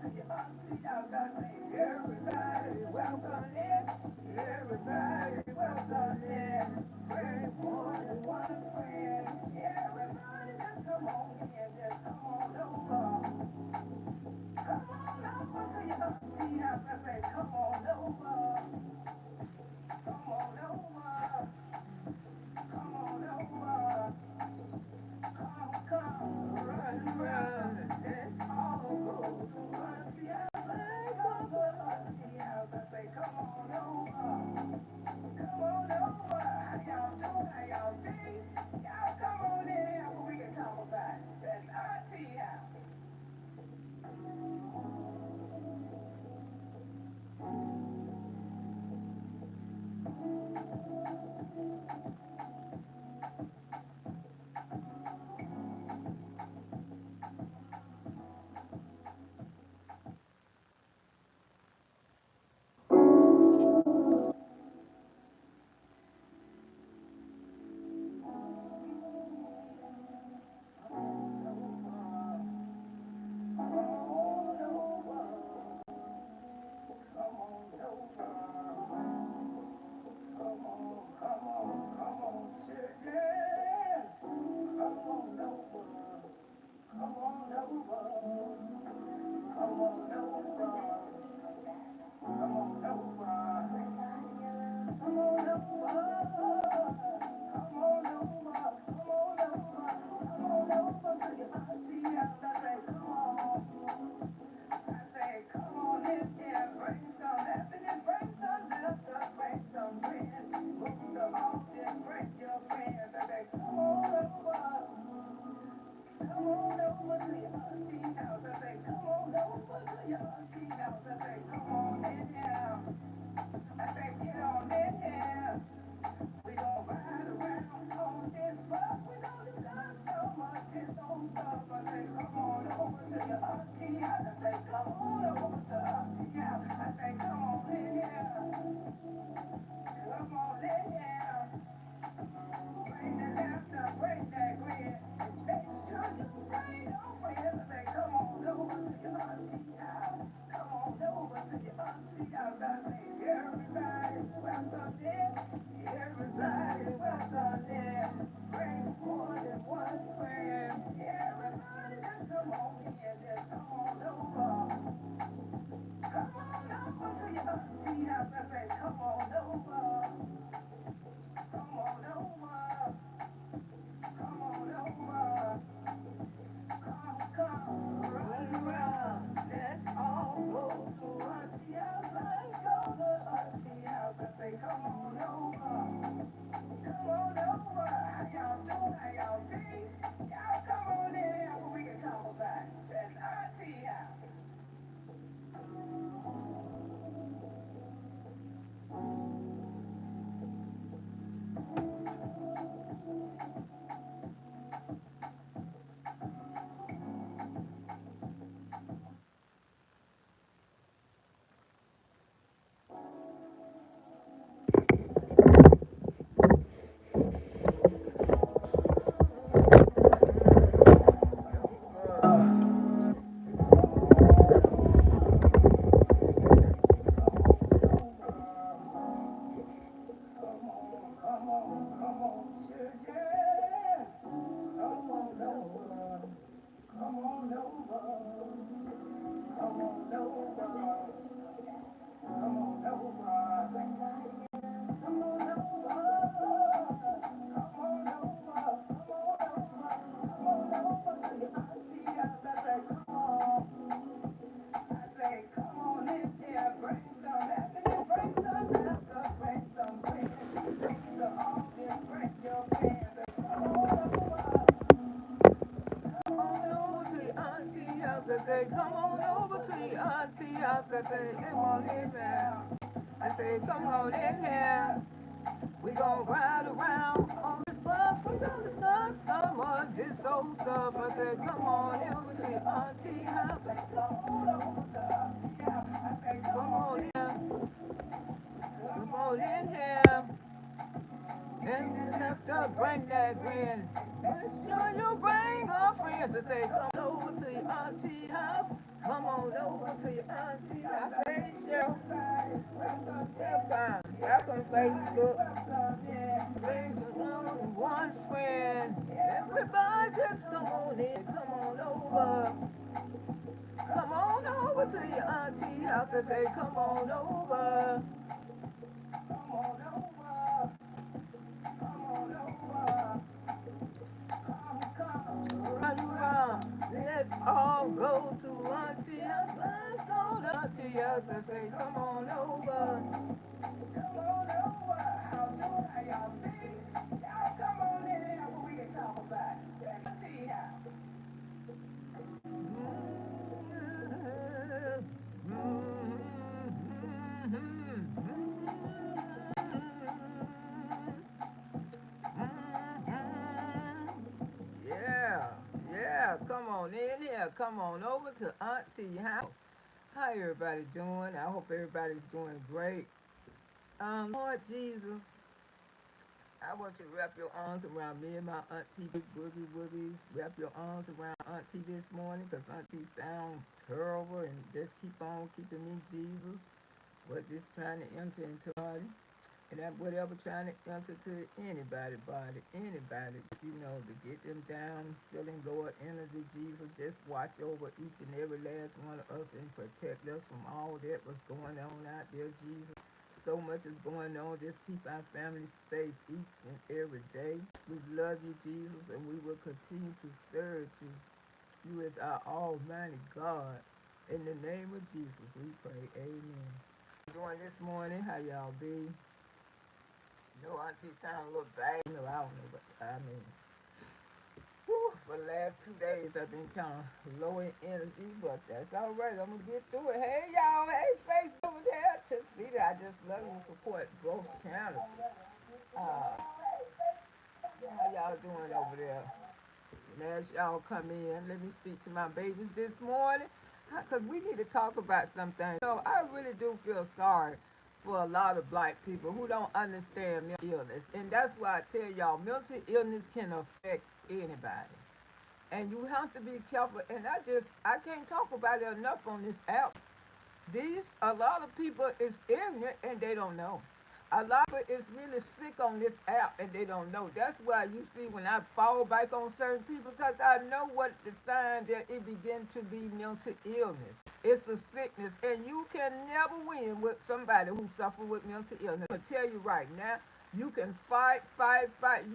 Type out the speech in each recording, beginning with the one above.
to your auntie house. I say, everybody, welcome in. Everybody, welcome in. Bring more than one friend. Everybody, just come on in. Just come on over. Come on over to your auntie house. I say, come on over. Come on over. Come on over. Come, run. Let's all go to auntie house. Let's go to auntie house. I say, come on over. Come on over. How y'all doing? How y'all be? Y'all come on in here so we can talk about it. That's auntie house. Come on over to your auntie house. I say, come on in there. I say, come on in here. We gon' ride around on this bus. We gon' discuss some of this old stuff. I said, come on over to your auntie house. I say, come on over to auntie house. I say, come on in. Come on in here. And you left to bring that grin. Make sure you bring our friends. I say, come over to your auntie house. Come on over to your auntie. I say, Cheryl. Welcome, Facebook. One friend. Everybody just come on in. Come on over. Come on over to your auntie house and say, come on over. Come on over. Come on over. Run. Let's all go to auntie house. Let's go to auntie house and say, come on over. Come on over. How y'all be? Y'all come on in here so we can talk about it. That's auntie house. Yeah, come on in here. Come on over to Auntie House. How everybody doing? I hope everybody's doing great. Lord Jesus, I want you to wrap your arms around me and my auntie, Big Boogie Woogies. Wrap your arms around auntie this morning because auntie sound terrible and just keep on keeping me Jesus. But just trying to enter into her body. And that whatever trying to enter to anybody's body, anybody, to get them down, feeling lower energy, Jesus, just watch over each and every last one of us and protect us from all that was going on out there, Jesus. So much is going on. Just keep our families safe each and every day. We love you, Jesus, and we will continue to serve you. You is our almighty God. In the name of Jesus, we pray. Amen. Doing this morning, how y'all be? No, auntie sound a little bad. No, I don't know, but I mean, for the last 2 days I've been kind of low in energy, but that's all right. I'm gonna get through it. Hey y'all, hey Facebook over there, Tissita. I just love you support both channels. How y'all doing over there? And as y'all come in, let me speak to my babies this morning, because we need to talk about something. I really do feel sorry for a lot of black people who don't understand mental illness. And that's why I tell y'all, mental illness can affect anybody. And you have to be careful. And I can't talk about it enough on this app. A lot of people is ignorant and they don't know. A lot of people is really sick on this app and they don't know. That's why you see when I fall back on certain people, because I know what the sign that it begin to be mental illness. It's a sickness, and you can never win with somebody who suffers with mental illness. I tell you right now, you can fight.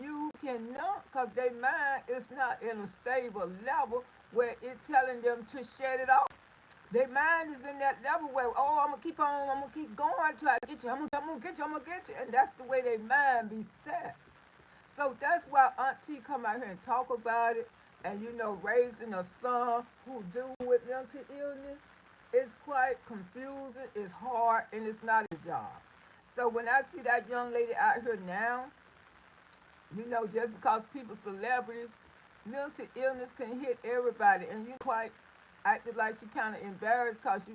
You cannot, because their mind is not in a stable level where it's telling them to shut it off. Their mind is in that level where, I'm going to keep on, I'm going to keep going till I get you. I'm going to get you, I'm going to get you. And that's the way their mind be set. So that's why Auntie come out here and talk about it. And, raising a son who do with mental illness, it's quite confusing, it's hard, and it's not a job. So when I see that young lady out here now, just because people celebrities, mental illness can hit everybody. And you quite acted like she kind of embarrassed because,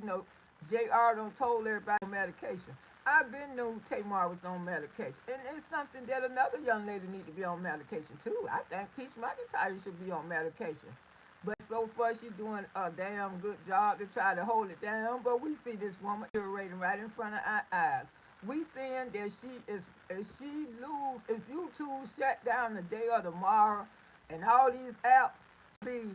JR done told everybody on medication. I've been knew Tamar was on medication. And it's something that another young lady need to be on medication too. I think Peach McIntyre should be on medication. But so far she's doing a damn good job to try to hold it down. But we see this woman deteriorating right in front of our eyes. We seeing that if YouTube shut down today or tomorrow and all these apps be.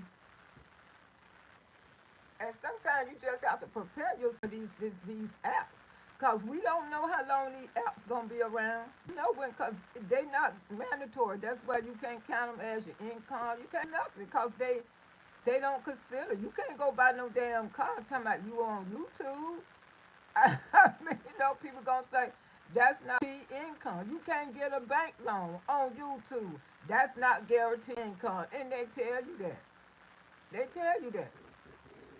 And sometimes you just have to prepare yourself for these apps. Because we don't know how long these apps going to be around. Because they not mandatory. That's why you can't count them as your income. You can't nothing because they don't consider. You can't go buy no damn car talking about you on YouTube. I mean, people going to say, that's not income. You can't get a bank loan on YouTube. That's not guaranteed income. And they tell you that.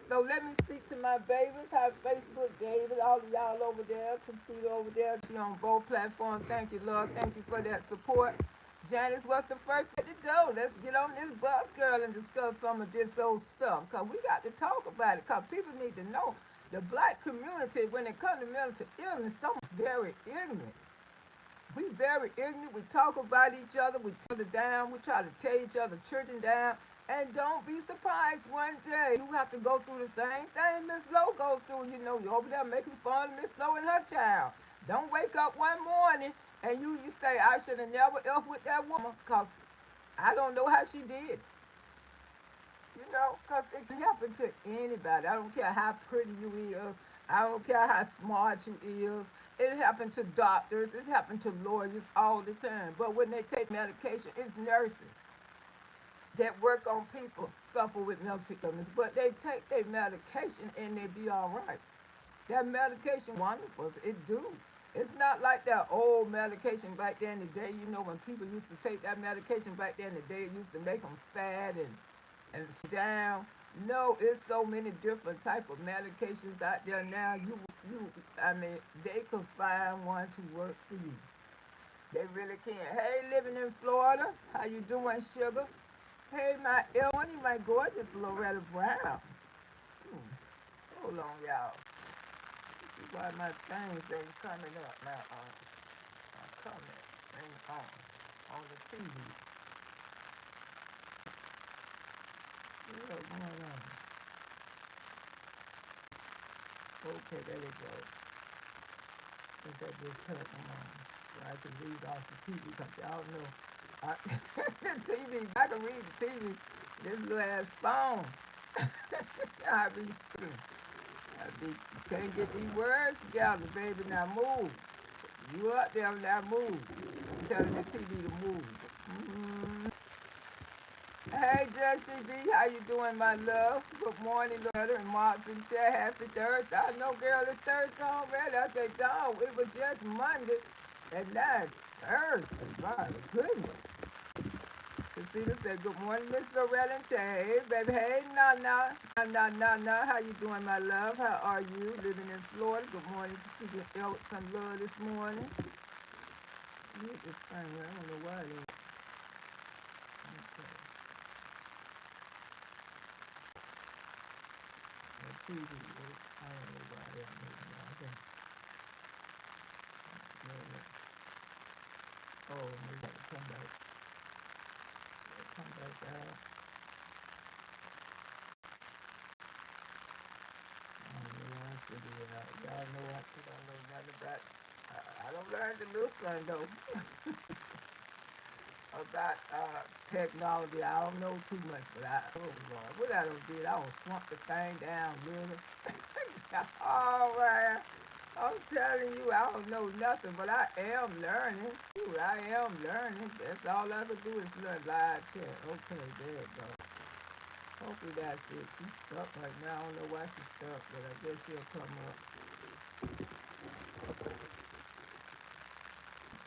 So let me speak to my babies. Hi, Facebook, David, all of y'all over there, Tafita over there. She on both platforms. Thank you, Lord. Thank you for that support. Janice, what's the first thing to do? Let's get on this bus, girl, and discuss some of this old stuff. Because we got to talk about it. Because people need to know the black community, when it comes to mental illness, some very ignorant. We very ignorant. We talk about each other. We tear it down. We try to tear each other children down. And don't be surprised one day you have to go through the same thing Miss Lowe go through. You know, you over there making fun of Miss Lowe and her child. Don't wake up one morning and you say, I should have never up with that woman because I don't know how she did. You know, because it can happen to anybody. I don't care how pretty you is. I don't care how smart you is. It happened to doctors. It's happened to lawyers all the time. But when they take medication, it's nurses that work on people suffer with mental illness. But they take their medication and they be all right. That medication wonderful. It do. It's not like that old medication back then in the day. You know, when people used to take that medication back then in the day, it used to make them fat and down. No, it's so many different type of medications out there now. I mean, they could find one to work for you. They really can. Hey, living in Florida, how you doing, sugar? Hey, my Illinois, my gorgeous Loretta Brown. Hmm. Hold on, y'all. This is why my things ain't coming up. My comment ain't on the TV. What's going on? Okay, there you go. I think I just cut them on so I can read off the TV because y'all know I, the TV. I can read the TV. This little ass phone. I be screaming. I be can't get these words together, baby. Now move. You up there now? Move. I'm telling the TV to move. Mm-hmm. Hey, Jesse B, how you doing, my love? Good morning, Loretta and Marks and Chat. Happy Thursday. I know, girl, it's Thursday already. I said, dog, it was just Monday, and now it's Thursday. My goodness. Cecile said, good morning, Miss Loretta and Chat. Hey, baby. Hey, Nana. Nana. How you doing, my love? How are you? Living in Florida. Good morning. Speaking ill with some love this morning. Look at this thing. I don't know why it ain't. Okay. TV. I don't know why that moving. I think maybe. Oh, maybe I can come back. Come back out. I don't know why I figured it out. Y'all know I don't know nothing about. I don't learn the little son though about technology. I don't know too much, but oh Lord, what I done did, I done swamp the thing down, really. All right. I'm telling you, I don't know nothing, but I am learning. Dude, I am learning. That's all I can do is learn live chat. Okay, there you go. Hopefully that's it. She's stuck right now. I don't know why she's stuck, but I guess she'll come up.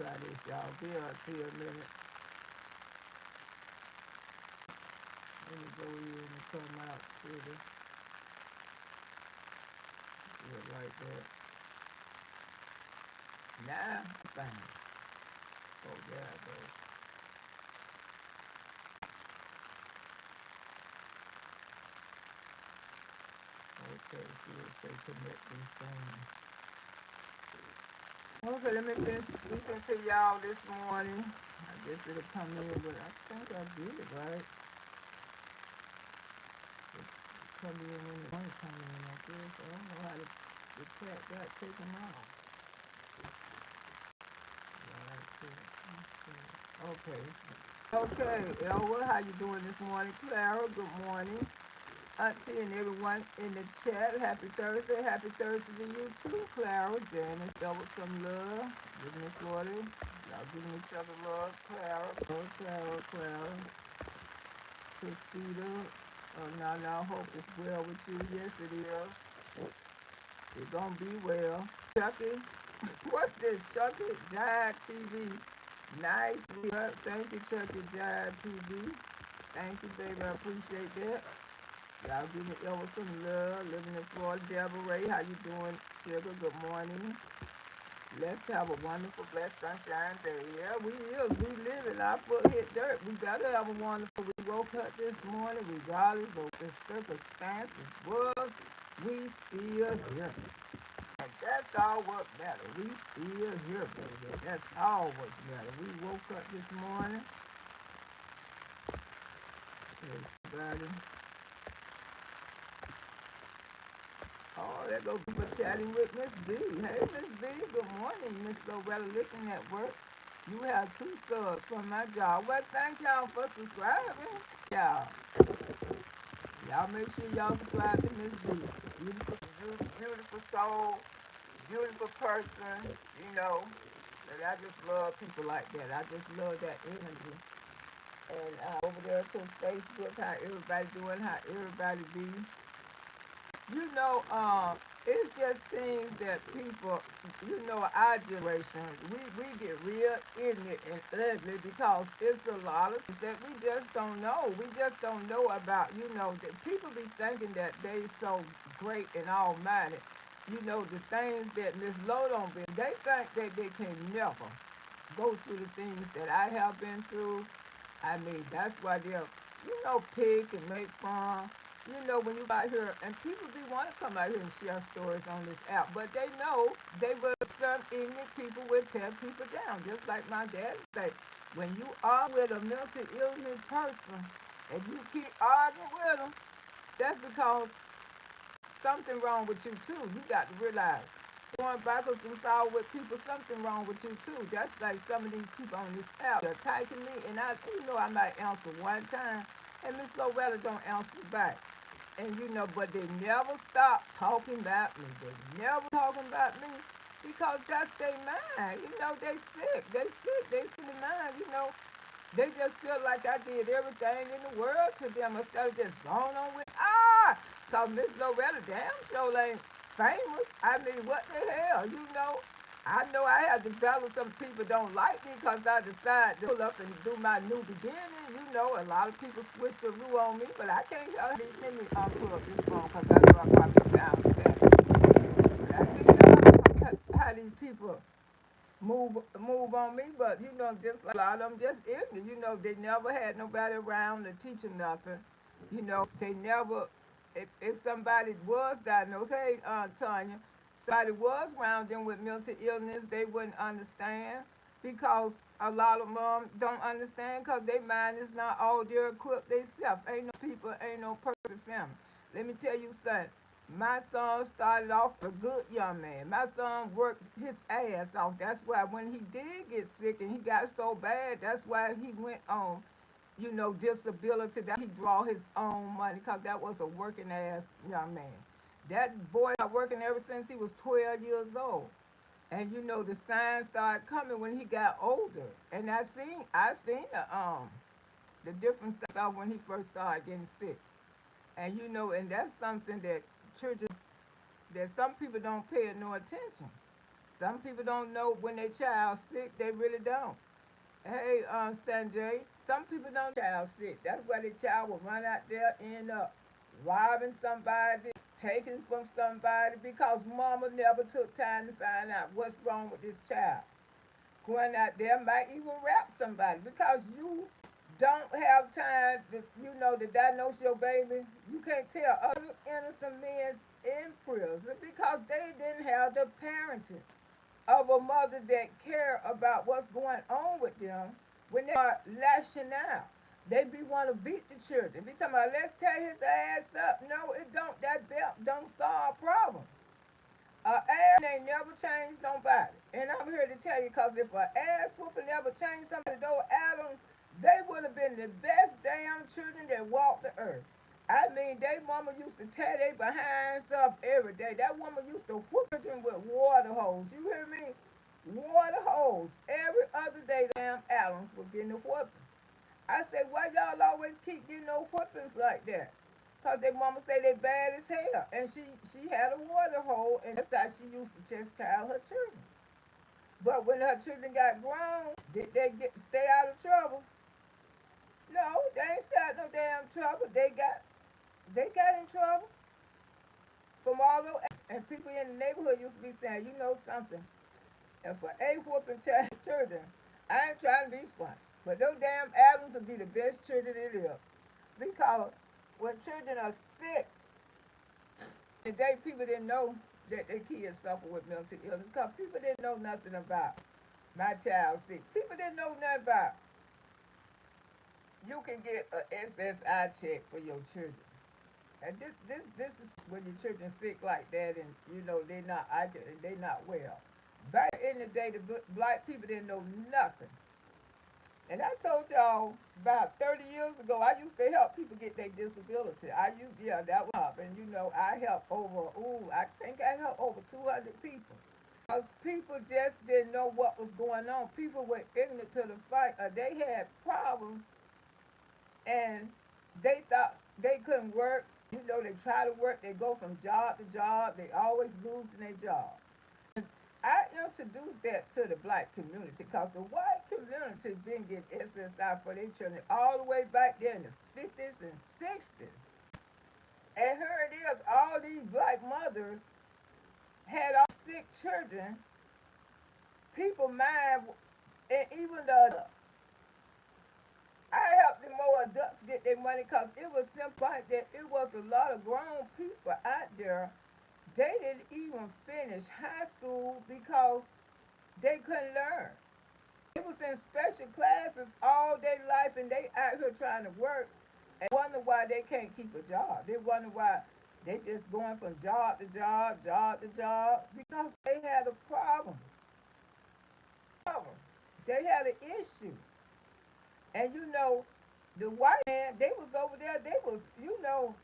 Try this, y'all. Be up to a minute. Let me go in and come out, sugar. Do it like that. Now, fine. Oh, there I go. Okay, she will stay connecting soon. Okay, let me finish speaking to y'all this morning. I guess it'll come in, but I think I did it right. It come in when it want to come in, I guess. I don't know how the chat got taken off. Okay. Okay, Elwa, how you doing this morning? Clara, good morning. Auntie and everyone in the chat, happy Thursday. Happy Thursday to you too, Clara. Janice, double some love. Living in Florida. Y'all giving each other love. Clara. Tacita. Now, hope it's well with you. Yes, it is. It's gonna be well. Chucky, what's this? Chucky Jive TV. Nice. Thank you, Chucky Jive TV. Thank you, baby. I appreciate that. Y'all give me over some love. Living in Florida. Deborah Ray, how you doing? Sugar, good morning. Let's have a wonderful, blessed, sunshine day. Yeah, we is. We living. Our foot hit dirt. We better have a wonderful. We woke up this morning, regardless of the circumstances was, we still here. And that's all what matters. We still here, baby. That's all what matters. We woke up this morning. everybody. Oh, there go people chatting with Miss B. Hey, Miss B. Good morning, Miss Loretta. Listening at work. You have 2 subs from my job. Well, thank y'all for subscribing. Y'all, y'all make sure y'all subscribe to Miss B. Beautiful, beautiful soul, beautiful person. You know, and I just love people like that. I just love that energy. And over there to Facebook, how everybody doing, how everybody be. You know, it's just things that people, our generation, we get real ignorant and ugly because it's a lot of things that we just don't know. We just don't know about, that people be thinking that they so great and almighty. The things that Miss Low don't be, they think that they can never go through the things that I have been through. I mean, that's why they'll, pick and make fun. When you out here, and people be want to come out here and share stories on this app, but they know they will, some ignorant people will tear people down, just like my dad say. When you are with a mental illness person and you keep arguing with them, that's because something wrong with you too. You got to realize going backwards and forward with people, something wrong with you too. That's like some of these people on this app. They're attacking me, and I might answer one time, and Miss Loretta don't answer back. And but they never stop talking about me. They never talking about me because that's their mind. They sick. They sick in the mind. They just feel like I did everything in the world to them instead of just going on with cause Miss Loretta damn sure ain't famous. I mean, what the hell, I know I have developed some people don't like me because I decided to pull up and do my new beginning. A lot of people switch the rule on me, but I can't help it. Let me unplug this phone because I know I probably sound bad. But I can't help how these people move on me, but just like a lot of them just ignorant. They never had nobody around to teach them nothing. They never. If somebody was diagnosed, hey, Tanya, somebody was around them with mental illness, they wouldn't understand because a lot of them don't understand because their mind is not all there equipped themselves. Ain't no perfect family. Let me tell you something. My son started off a good young man. My son worked his ass off. That's why when he did get sick and he got so bad, that's why he went on, disability. That he draw his own money because that was a working ass young man. That boy been working ever since he was 12 years old. And the signs started coming when he got older. And I seen the difference about when he first started getting sick. And and that's something that children that some people don't pay no attention. Some people don't know when their child's sick. They really don't. Hey, Sanjay, some people don't know child sick. That's why the child will run out there, end up robbing somebody, taking from somebody because mama never took time to find out what's wrong with this child. Going out there might even rap somebody because you don't have time to diagnose your baby. You can't tell other innocent men in prison because they didn't have the parenting of a mother that care about what's going on with them when they are lashing out. They be want to beat the children. Be talking about let's tear his ass up. No, it don't. That belt don't solve problems. Ass ain't never changed nobody. And I'm here to tell you, because if an ass whooping never changed somebody, those Adams, they would have been the best damn children that walked the earth. I mean, they mama used to tear their behinds up every day. That woman used to whoop them with water hose. You hear me? Water hose. Every other day, the damn Adams was getting a whooping. I said, why y'all always keep getting no whoopings like that? Cause their mama say they bad as hell, and she had a water hole, and that's how she used to just child her children. But when her children got grown, did they stay out of trouble? No, they ain't stay out no damn trouble. They got in trouble from all those, and people in the neighborhood used to be saying, you know something, if an A whooping child children, I ain't trying to be funny, but those damn Adams will be the best children it is. Because when children are sick, today people didn't know that their kids suffer with mental illness because people didn't know nothing about my child sick. People didn't know nothing about you can get a SSI check for your children. And this is when your children sick like that, and you know they not well. Back in the day, the black people didn't know nothing. And I told y'all about 30 years ago, I used to help people get their disability. Yeah, that was up. And you know, I think I helped over 200 people. Because people just didn't know what was going on. People were ignorant to the fight. They had problems and they thought they couldn't work. You know, they try to work, they go from job to job, they always losing their job. I introduced that to the black community because the white community been getting SSI for their children all the way back there in the 50s and 60s. And here it is, all these black mothers had all sick children, people mind, and even the adults. I helped the more adults get their money because it was simple that it was a lot of grown people out there. They didn't even finish high school because they couldn't learn. They was in special classes all day life and they out here trying to work and wonder why they can't keep a job. They wonder why they just going from job to job, job to job because they had a problem. They had an issue. And you know, the white man, they was over there, they was, you know,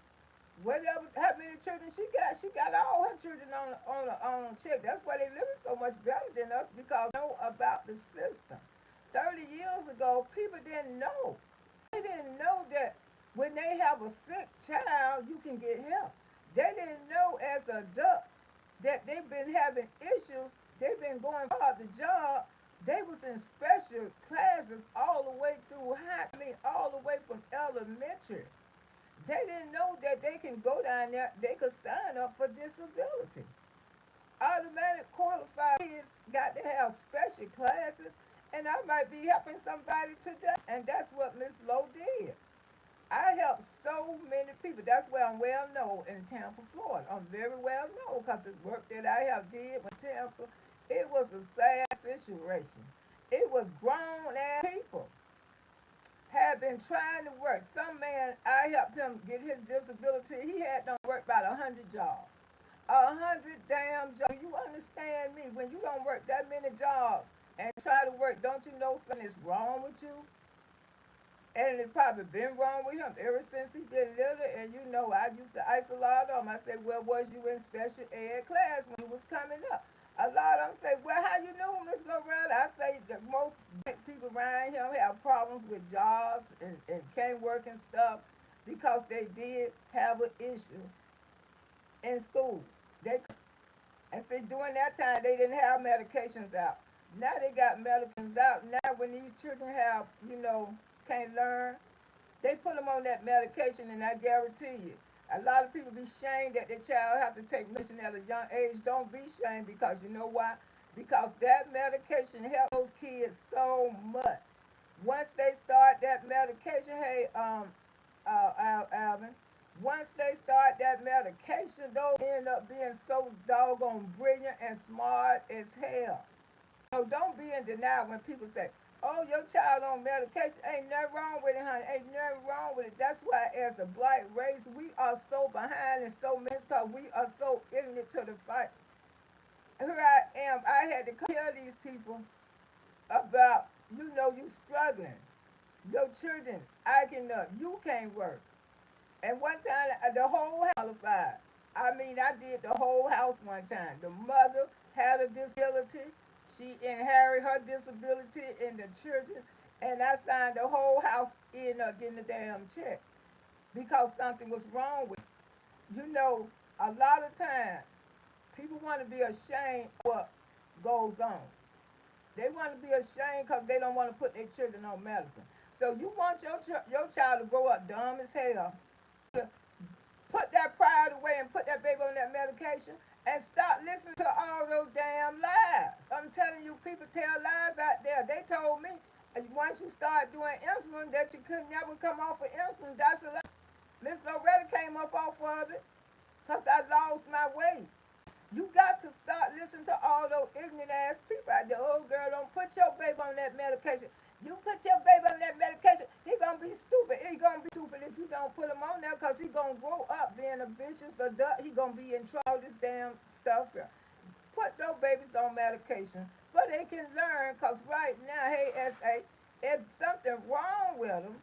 whatever, how many children she got all her children on check. That's why they living so much better than us because they know about the system. 30 years ago, people didn't know. They didn't know that when they have a sick child, you can get help. They didn't know as an adult that they've been having issues. They've been going hard the job. They was in special classes all the way through all the way from elementary. They didn't know that they can go down there, they could sign up for disability. Automatic qualified kids got to have special classes, and I might be helping somebody today. And that's what Miss Lowe did. I helped so many people. That's where I'm well known in Tampa, Florida. I'm very well known because the work that I have did with Tampa, it was a sad situation. It was grown ass people had been trying to work. Some man, I helped him get his disability. He had done work about 100 jobs. 100 damn jobs. You understand me? When you don't work that many jobs and try to work, don't you know something is wrong with you? And it probably been wrong with him ever since he been little. And you know, I used to ice a lot of him. I said, well, was you in special ed class when you was coming up? A lot of them say, well, how you know, Miss Loretta? I say that most people around here have problems with jobs and can't work and stuff because they did have an issue in school. They and see during that time they didn't have medications out. Now they got medications out. Now when these children have, you know, can't learn, they put them on that medication, and I guarantee you, a lot of people be shamed that their child have to take medicine at a young age. Don't be shamed because you know why? Because that medication helps those kids so much. Once they start that medication, hey, Alvin, once they start that medication, those end up being so doggone brilliant and smart as hell. So don't be in denial when people say, oh, your child on medication. Ain't nothing wrong with it, honey. Ain't nothing wrong with it. That's why as a black race, we are so behind in so many because we are so ignorant to the fight. Here I am. I had to tell these people about, you know, you struggling. Your children acting up. You can't work. And one time, the whole house qualified. I mean, I did the whole house one time. The mother had a disability. She inherited her disability in the children. And I signed the whole house in getting the damn check because something was wrong with it. You know, a lot of times, people want to be ashamed of what goes on. They want to be ashamed because they don't want to put their children on medicine. So you want your child to grow up dumb as hell, put that pride away and put that baby on that medication and stop listening to all those damn lies. I'm telling you, people tell lies out there. They told me once you start doing insulin that you could never come off of insulin. That's a lie. Miss Loretta came up off of it because I lost my weight. You got to start listening to all those ignorant ass people out there. Oh, girl, don't put your baby on that medication. You put your baby on that medication, he gonna be stupid. He gonna be stupid if you don't put him on there, cause he gonna grow up being a vicious adult. He gonna be in trouble. This damn stuff here. Put those babies on medication so they can learn. Cause right now, hey SA, if something wrong with them,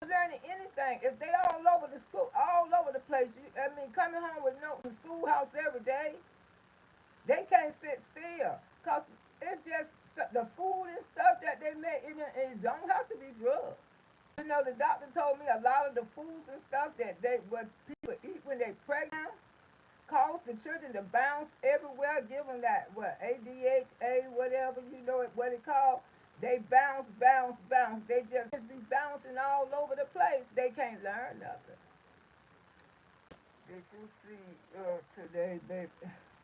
learning anything. If they all over the school, all over the place, I mean, coming home with notes from schoolhouse every day, they can't sit still. Cause it's just the food and stuff that they make. It don't have to be drugs. You know, the doctor told me a lot of the foods and stuff that what people eat when they pregnant cause the children to bounce everywhere. Give them that what ADHA, whatever you know it, what it called. They bounce, bounce, bounce. They just be bouncing all over the place. They can't learn nothing. Did you see today, baby?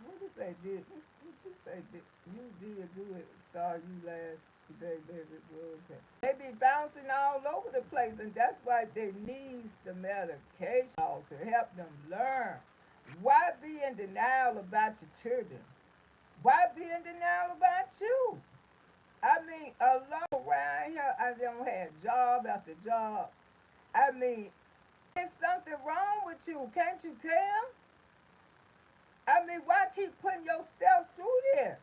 What did you say? What you say? You did good. Saw you last day, baby. Okay. They be bouncing all over the place, and that's why they need the medication to help them learn. Why be in denial about your children? Why be in denial about you? I mean, a lot around here, I don't have job after job. I mean, there's something wrong with you. Can't you tell? I mean, why keep putting yourself through this?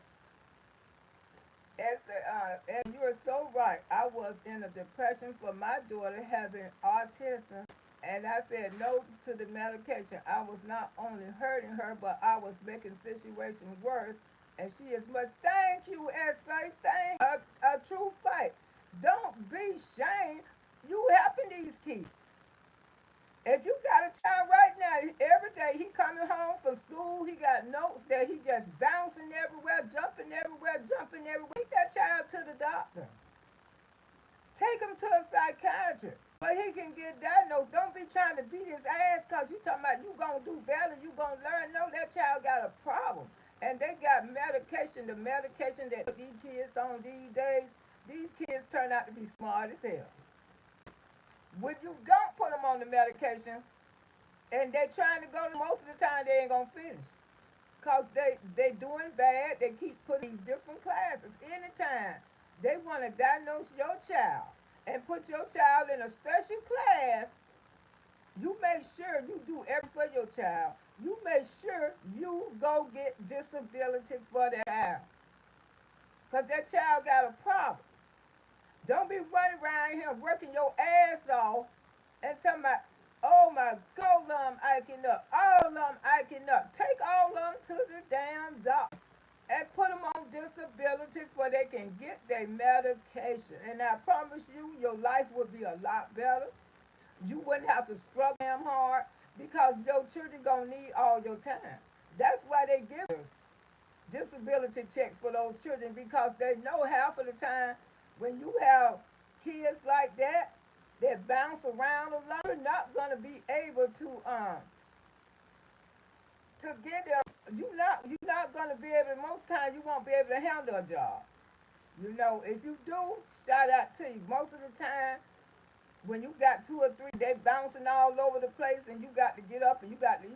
And you are so right. I was in a depression for my daughter having autism, and I said no to the medication. I was not only hurting her, but I was making the situation worse. And she is much. Thank you, S.A. Thank you. A true fight. Don't be ashamed. You helping these kids. If you got a child right now, every day he coming home from school, he got notes that he just bouncing everywhere, jumping everywhere. Take that child to the doctor. Take him to a psychiatrist. But he can get diagnosed. Don't be trying to beat his ass because you talking about you going to do better, you going to learn. No, that child got a problem. And they got medication, the medication that these kids on these days, these kids turn out to be smart as hell. When you don't put them on the medication and they trying to go, most of the time they ain't going to finish. Because they doing bad. They keep putting different classes. Anytime they want to diagnose your child and put your child in a special class, you make sure you do everything for your child. You make sure you go get disability for that child. Because that child got a problem. Don't be running around here working your ass off and talking about, oh my God, I'm acting up. All of them acting up. Take all of them to the damn doctor and put them on disability so they can get their medication. And I promise you, your life would be a lot better. You wouldn't have to struggle damn hard because your children gonna need all your time. That's why they give disability checks for those children because they know half of the time when you have kids like that that bounce around a lot, you're not gonna be able to get them. You're not gonna be able. Most times you won't be able to handle a job. You know, if you do, shout out to you. Most of the time, when you got two or three, they bouncing all over the place, and you got to get up, and you got to,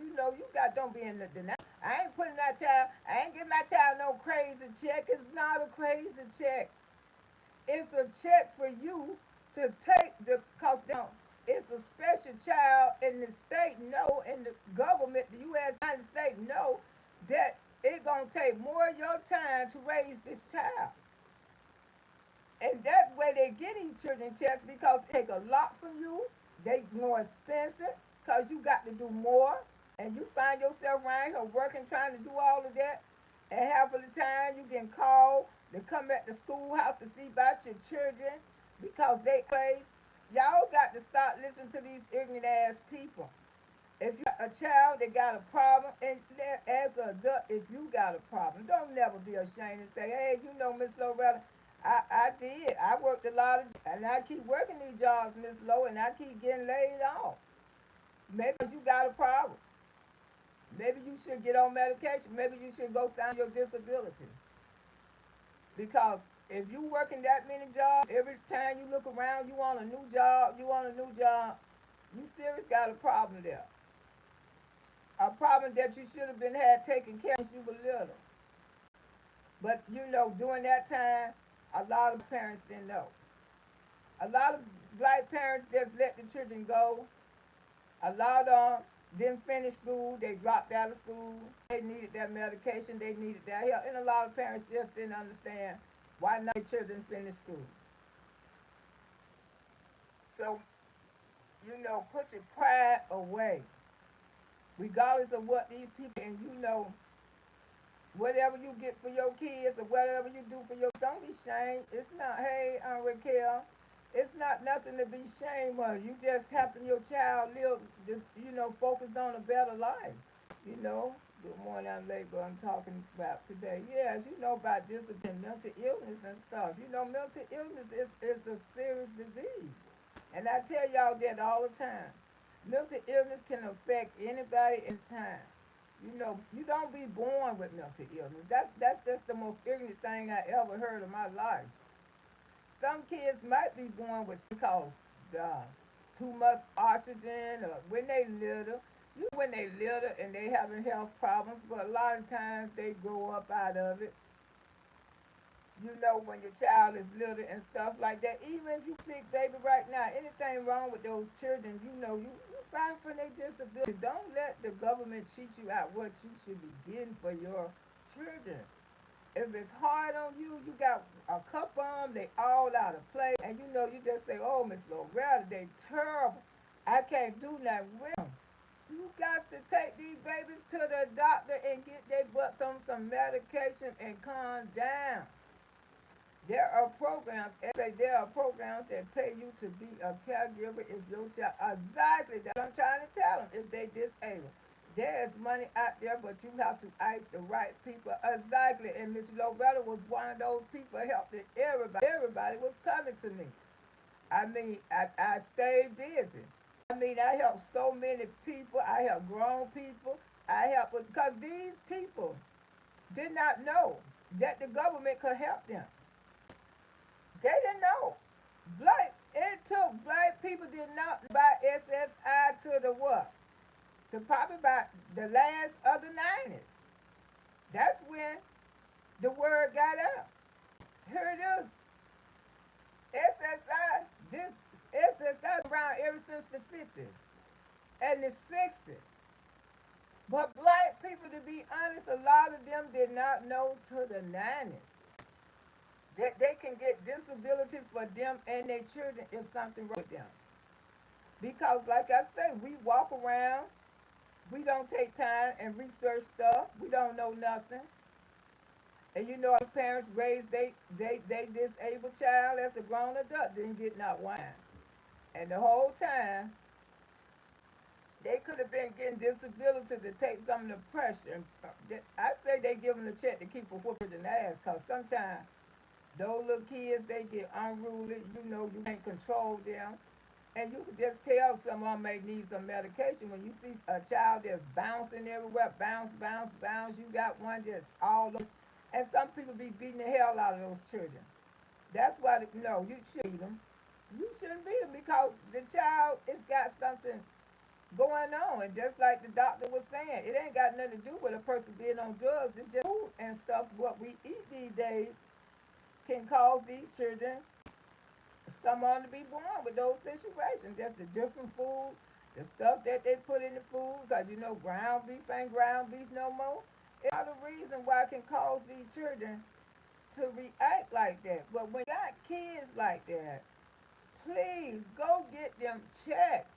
don't be in the denial. I ain't putting that child. I ain't giving my child no crazy check. It's not a crazy check. It's a check for you to take cause it's a special child in the state know, in the government, the U.S. United States know that it gonna take more of your time to raise this child. And that's where they get these children checks because it take a lot from you. They more expensive because you got to do more. And you find yourself around here working, trying to do all of that. And half of the time you get called to come back to schoolhouse to see about your children because they place. Y'all got to start listening to these ignorant ass people. If you got a child that got a problem, and as an adult, if you got a problem, don't never be ashamed to say, hey, Miss Loretta, I did. I worked a lot of, and I keep working these jobs, Miss Lowe, and I keep getting laid off. Maybe you got a problem. Maybe you should get on medication. Maybe you should go sign your disability. Because if you working that many jobs, every time you look around, you want a new job, you serious got a problem there. A problem that you should have been had taken care of since you were little. But during that time, a lot of parents didn't know. A lot of black parents just let the children go. A lot of them didn't finish school. They dropped out of school. They needed their medication. They needed their help. And a lot of parents just didn't understand why not their children finish school. So, put your pride away. Regardless of what these people, and whatever you get for your kids or whatever you do for your, don't be shamed. It's not, hey, Raquel, it's not nothing to be ashamed of. You just helping your child live, focus on a better life. You know, good morning, I'm late, but I'm talking about today. Yes, about discipline, mental illness and stuff. Mental illness is a serious disease. And I tell y'all that all the time. Mental illness can affect anybody in time. You don't be born with mental illness. That's just the most ignorant thing I ever heard in my life. Some kids might be born with cause uh, too much oxygen or when they little. When they little and they having health problems, but a lot of times they grow up out of it. When your child is little and stuff like that. Even if you sick, baby, right now, anything wrong with those children, you fight for their disability. Don't let the government cheat you out what you should be getting for your children. If it's hard on you, you got a couple of them, they all out of place. And you just say, oh, Miss Loretta, they terrible. I can't do nothing with them. You got to take these babies to the doctor and get their butts on some medication and calm down. There are programs that pay you to be a caregiver if your child, exactly, that's what I'm trying to tell them, if they disabled. There's money out there, but you have to ask the right people. Exactly, and Miss Loretta was one of those people helping everybody. Everybody was coming to me. I stayed busy. I helped so many people. I helped grown people. Because these people did not know that the government could help them. They didn't know. It took black people did not buy SSI to the what? To probably about the last of the 90s. That's when the word got out. Here it is. SSI, this SSI around ever since the 50s and the 60s. But black people, to be honest, a lot of them did not know to the 90s that they can get disability for them and their children if something wrong with them. Because, like I say, we walk around, we don't take time and research stuff, we don't know nothing. And our parents raised they disabled child as a grown adult, didn't get not one. And the whole time, they could have been getting disability to take some of the pressure. I say they give them a check to keep a whooping in the ass, because sometimes those little kids, they get unruly. You can't control them. And you can just tell some of them may need some medication. When you see a child that's bouncing everywhere, bounce, bounce, bounce, you got one just all over. And some people be beating the hell out of those children. That's why, no, you shouldn't beat them. You shouldn't beat them because the child has got something going on. And just like the doctor was saying, it ain't got nothing to do with a person being on drugs. It's just food and stuff, what we eat these days can cause these children, someone to be born with those situations. Just the different food, the stuff that they put in the food, because ground beef ain't ground beef no more. It's not a reason why it can cause these children to react like that. But when you got kids like that, please go get them checked.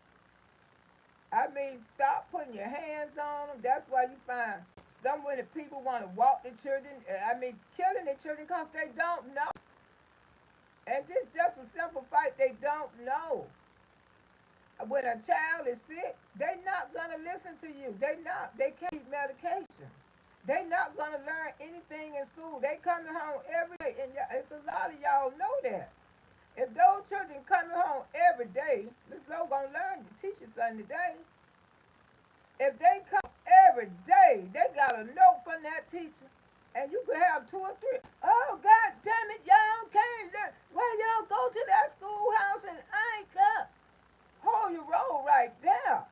Stop putting your hands on them. That's why you find some when the people want to walk the children, killing the children because they don't know. And this is just a simple fact, they don't know. When a child is sick, they not going to listen to you. They can't eat medication. They not going to learn anything in school. They coming home every day. And it's a lot of y'all know that. If those children coming home every day, Miss Lowe going to learn to teach you something today. If they come every day, they got a note from that teacher. And you could have two or three. Oh, God damn it, y'all can't learn. Well, y'all go to that schoolhouse and ink up. Hold your roll right there.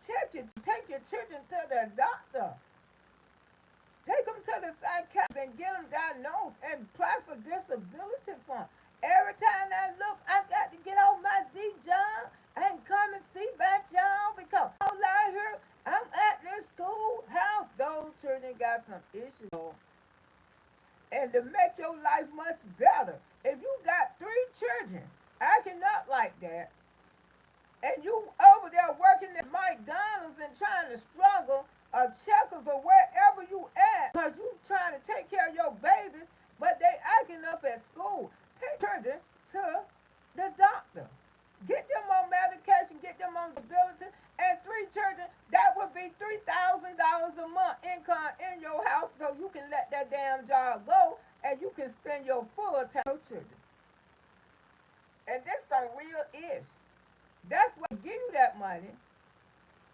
Take your children to the doctor. Take them to the psychiatrist and get them diagnosed and apply for disability fund. Every time I look, I and to make your life much better. If you got 3 children acting up like that, and you over there working at McDonald's and trying to struggle or Checkers or wherever you at, because you trying to take care of your babies, but they acting up at school. Take children to the doctor. Get them on medication, get them on disability, and 3 children, that would be $3,000 a month income in your house, so you can let that damn job go and you can spend your full time with your children. And this some real ish. That's why I give you that money,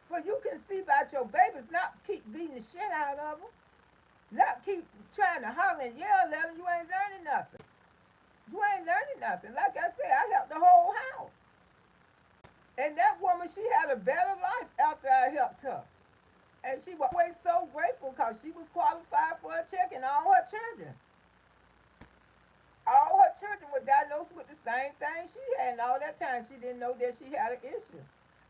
for you can see about your babies, not keep beating the shit out of them, not keep trying to holler and yell at them. You ain't learning nothing. You ain't learning nothing. Like I said, I helped the whole house. And that woman, she had a better life after I helped her. And she was always so grateful because she was qualified for a check, and all her children. All her children were diagnosed with the same thing she had, and all that time she didn't know that she had an issue.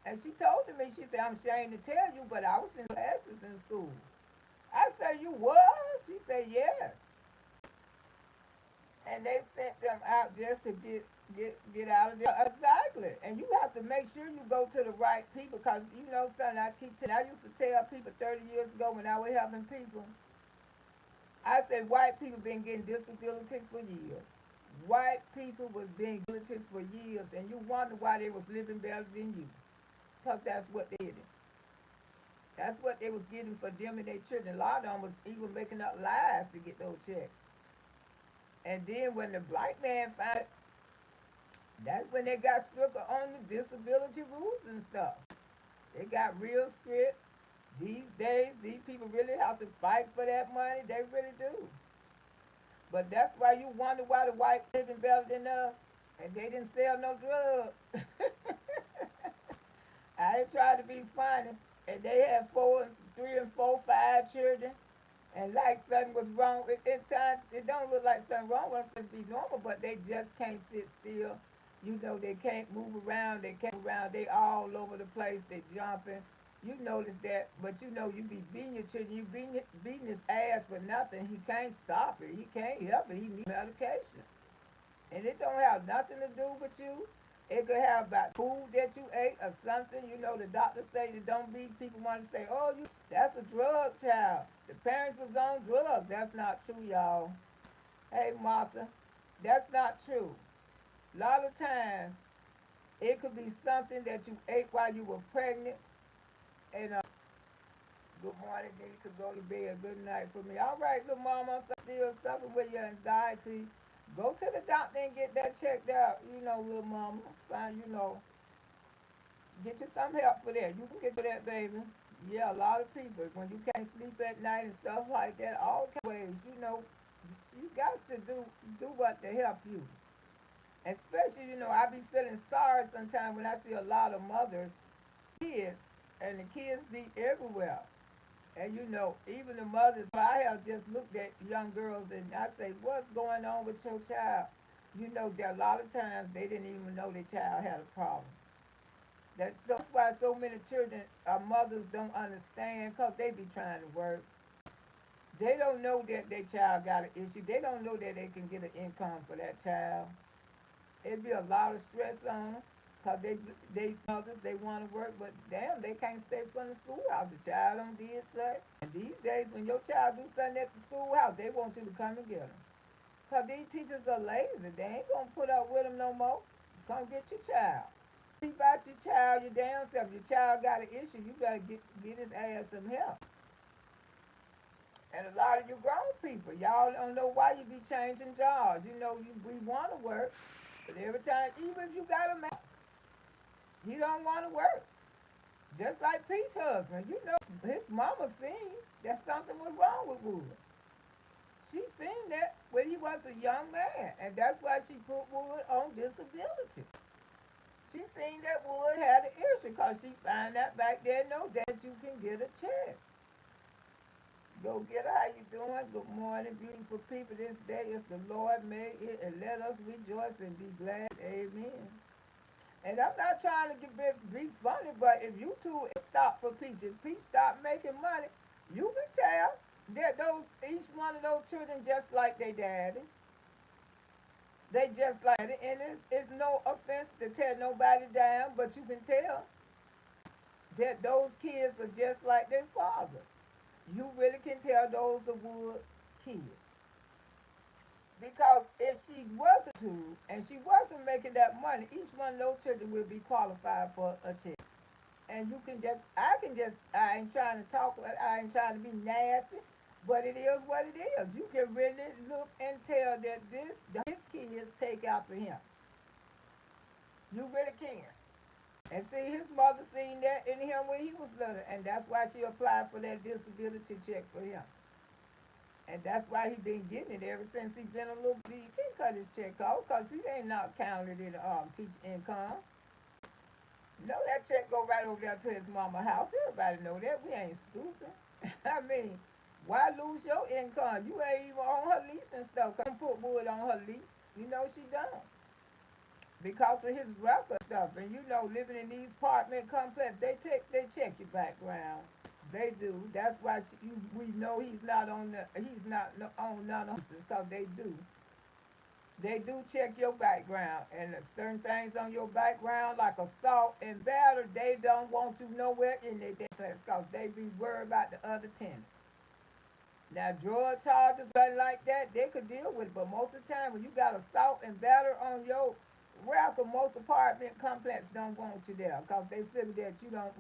And she told me, she said, I'm ashamed to tell you, but I was in classes in school. I said, you was? She said, yes. And they sent them out just to get out of there. Exactly. And you have to make sure you go to the right people, because, you know, son, I used to tell people 30 years ago when I was helping people, I said white people been getting disability for years. White people was being disability for years, and you wonder why they was living better than you. Because that's what they did. That's what they was getting for them and their children. A lot of them was even making up lies to get those checks. And then when the black man found it, that's when they got stricter on the disability rules and stuff. They got real strict. These days, these people really have to fight for that money. They really do. But that's why you wonder why the white living better than us, and they didn't sell no drugs. I ain't trying to be funny. And they had 3 and 4, 5 children, and like something was wrong. At times, it don't look like something wrong with them. It's supposed to be normal, but they just can't sit still. You know, they can't move around. They can't move around. They all over the place. They jumping. You notice that, but you know you be beating your children. You beating his ass for nothing. He can't stop it. He can't help it. He needs medication. And it don't have nothing to do with you. It could have about food that you ate or something. You know, the doctor say that don't be, people want to say, oh, that's a drug child. The parents was on drugs. That's not true, y'all. Hey, Martha, that's not true. A lot of times, it could be something that you ate while you were pregnant. And good morning, need to go to bed. Good night for me. All right, little mama, I'm still suffering with your anxiety. Go to the doctor and get that checked out. You know, little mama, find, get you some help for that. You can get to that, baby. Yeah, a lot of people, when you can't sleep at night and stuff like that, all kinds of ways, you got to do what to help you. Especially, I be feeling sorry sometimes when I see a lot of mothers, kids, and the kids be everywhere. And even the mothers, I have just looked at young girls and I say, what's going on with your child? That a lot of times they didn't even know their child had a problem. That's why so many children, mothers don't understand, because they be trying to work. They don't know that their child got an issue. They don't know that they can get an income for that child. It'd be a lot of stress on them, because they mothers, they want to work, but damn, they can't stay from the schoolhouse. The child don't did something. And these days, when your child do something at the schoolhouse, they want you to come and get them. Because these teachers are lazy. They ain't going to put up with them no more. Come get your child. See about your child, your damn self. Your child got an issue, you better get his ass some help. And a lot of you grown people, y'all don't know why you be changing jobs. We want to work, but every time, even if you got a man, he don't want to work. Just like Pete's husband, his mama seen that something was wrong with Wood. She seen that when he was a young man, and that's why she put Wood on disability. She seen that Wood had an issue, because she found out back there, no, that you can get a check. Go get her. How you doing? Good morning, beautiful people. This day is the Lord made it, and let us rejoice and be glad. Amen. And I'm not trying to be funny, but if you two stop for Peach, if Peach stop making money, you can tell. That those each one of those children just like their daddy. They just like it, and it's no offense to tear nobody down, but you can tell that those kids are just like their father. You really can tell those are Wood kids. Because if she wasn't to, and she wasn't making that money, each one of those children would be qualified for a check. And you can just, I can just, I ain't trying to talk, I ain't trying to be nasty, but it is what it is. You can really look and tell that his kids take after him. You really can. And see, his mother seen that in him when he was little, and that's why she applied for that disability check for him. And that's why he been getting it ever since he been a little. He can cut his check off because he ain't not counted in peach income. No, that check go right over there to his mama house. Everybody know that. We ain't stupid. I mean, why lose your income? You ain't even on her lease and stuff. Come put Wood on her lease. You know she done. Because of his record stuff. And you know, living in these apartment complexes, they check your background. They do. That's why we know he's not on none of this because they do. They do check your background, and certain things on your background, like assault and battery, they don't want you nowhere in their place because they be worried about the other tenants. Now, drug charges, something like that, they could deal with it, but most of the time, when you got assault and battery on your record, most apartment complex don't want you there because they figure that you not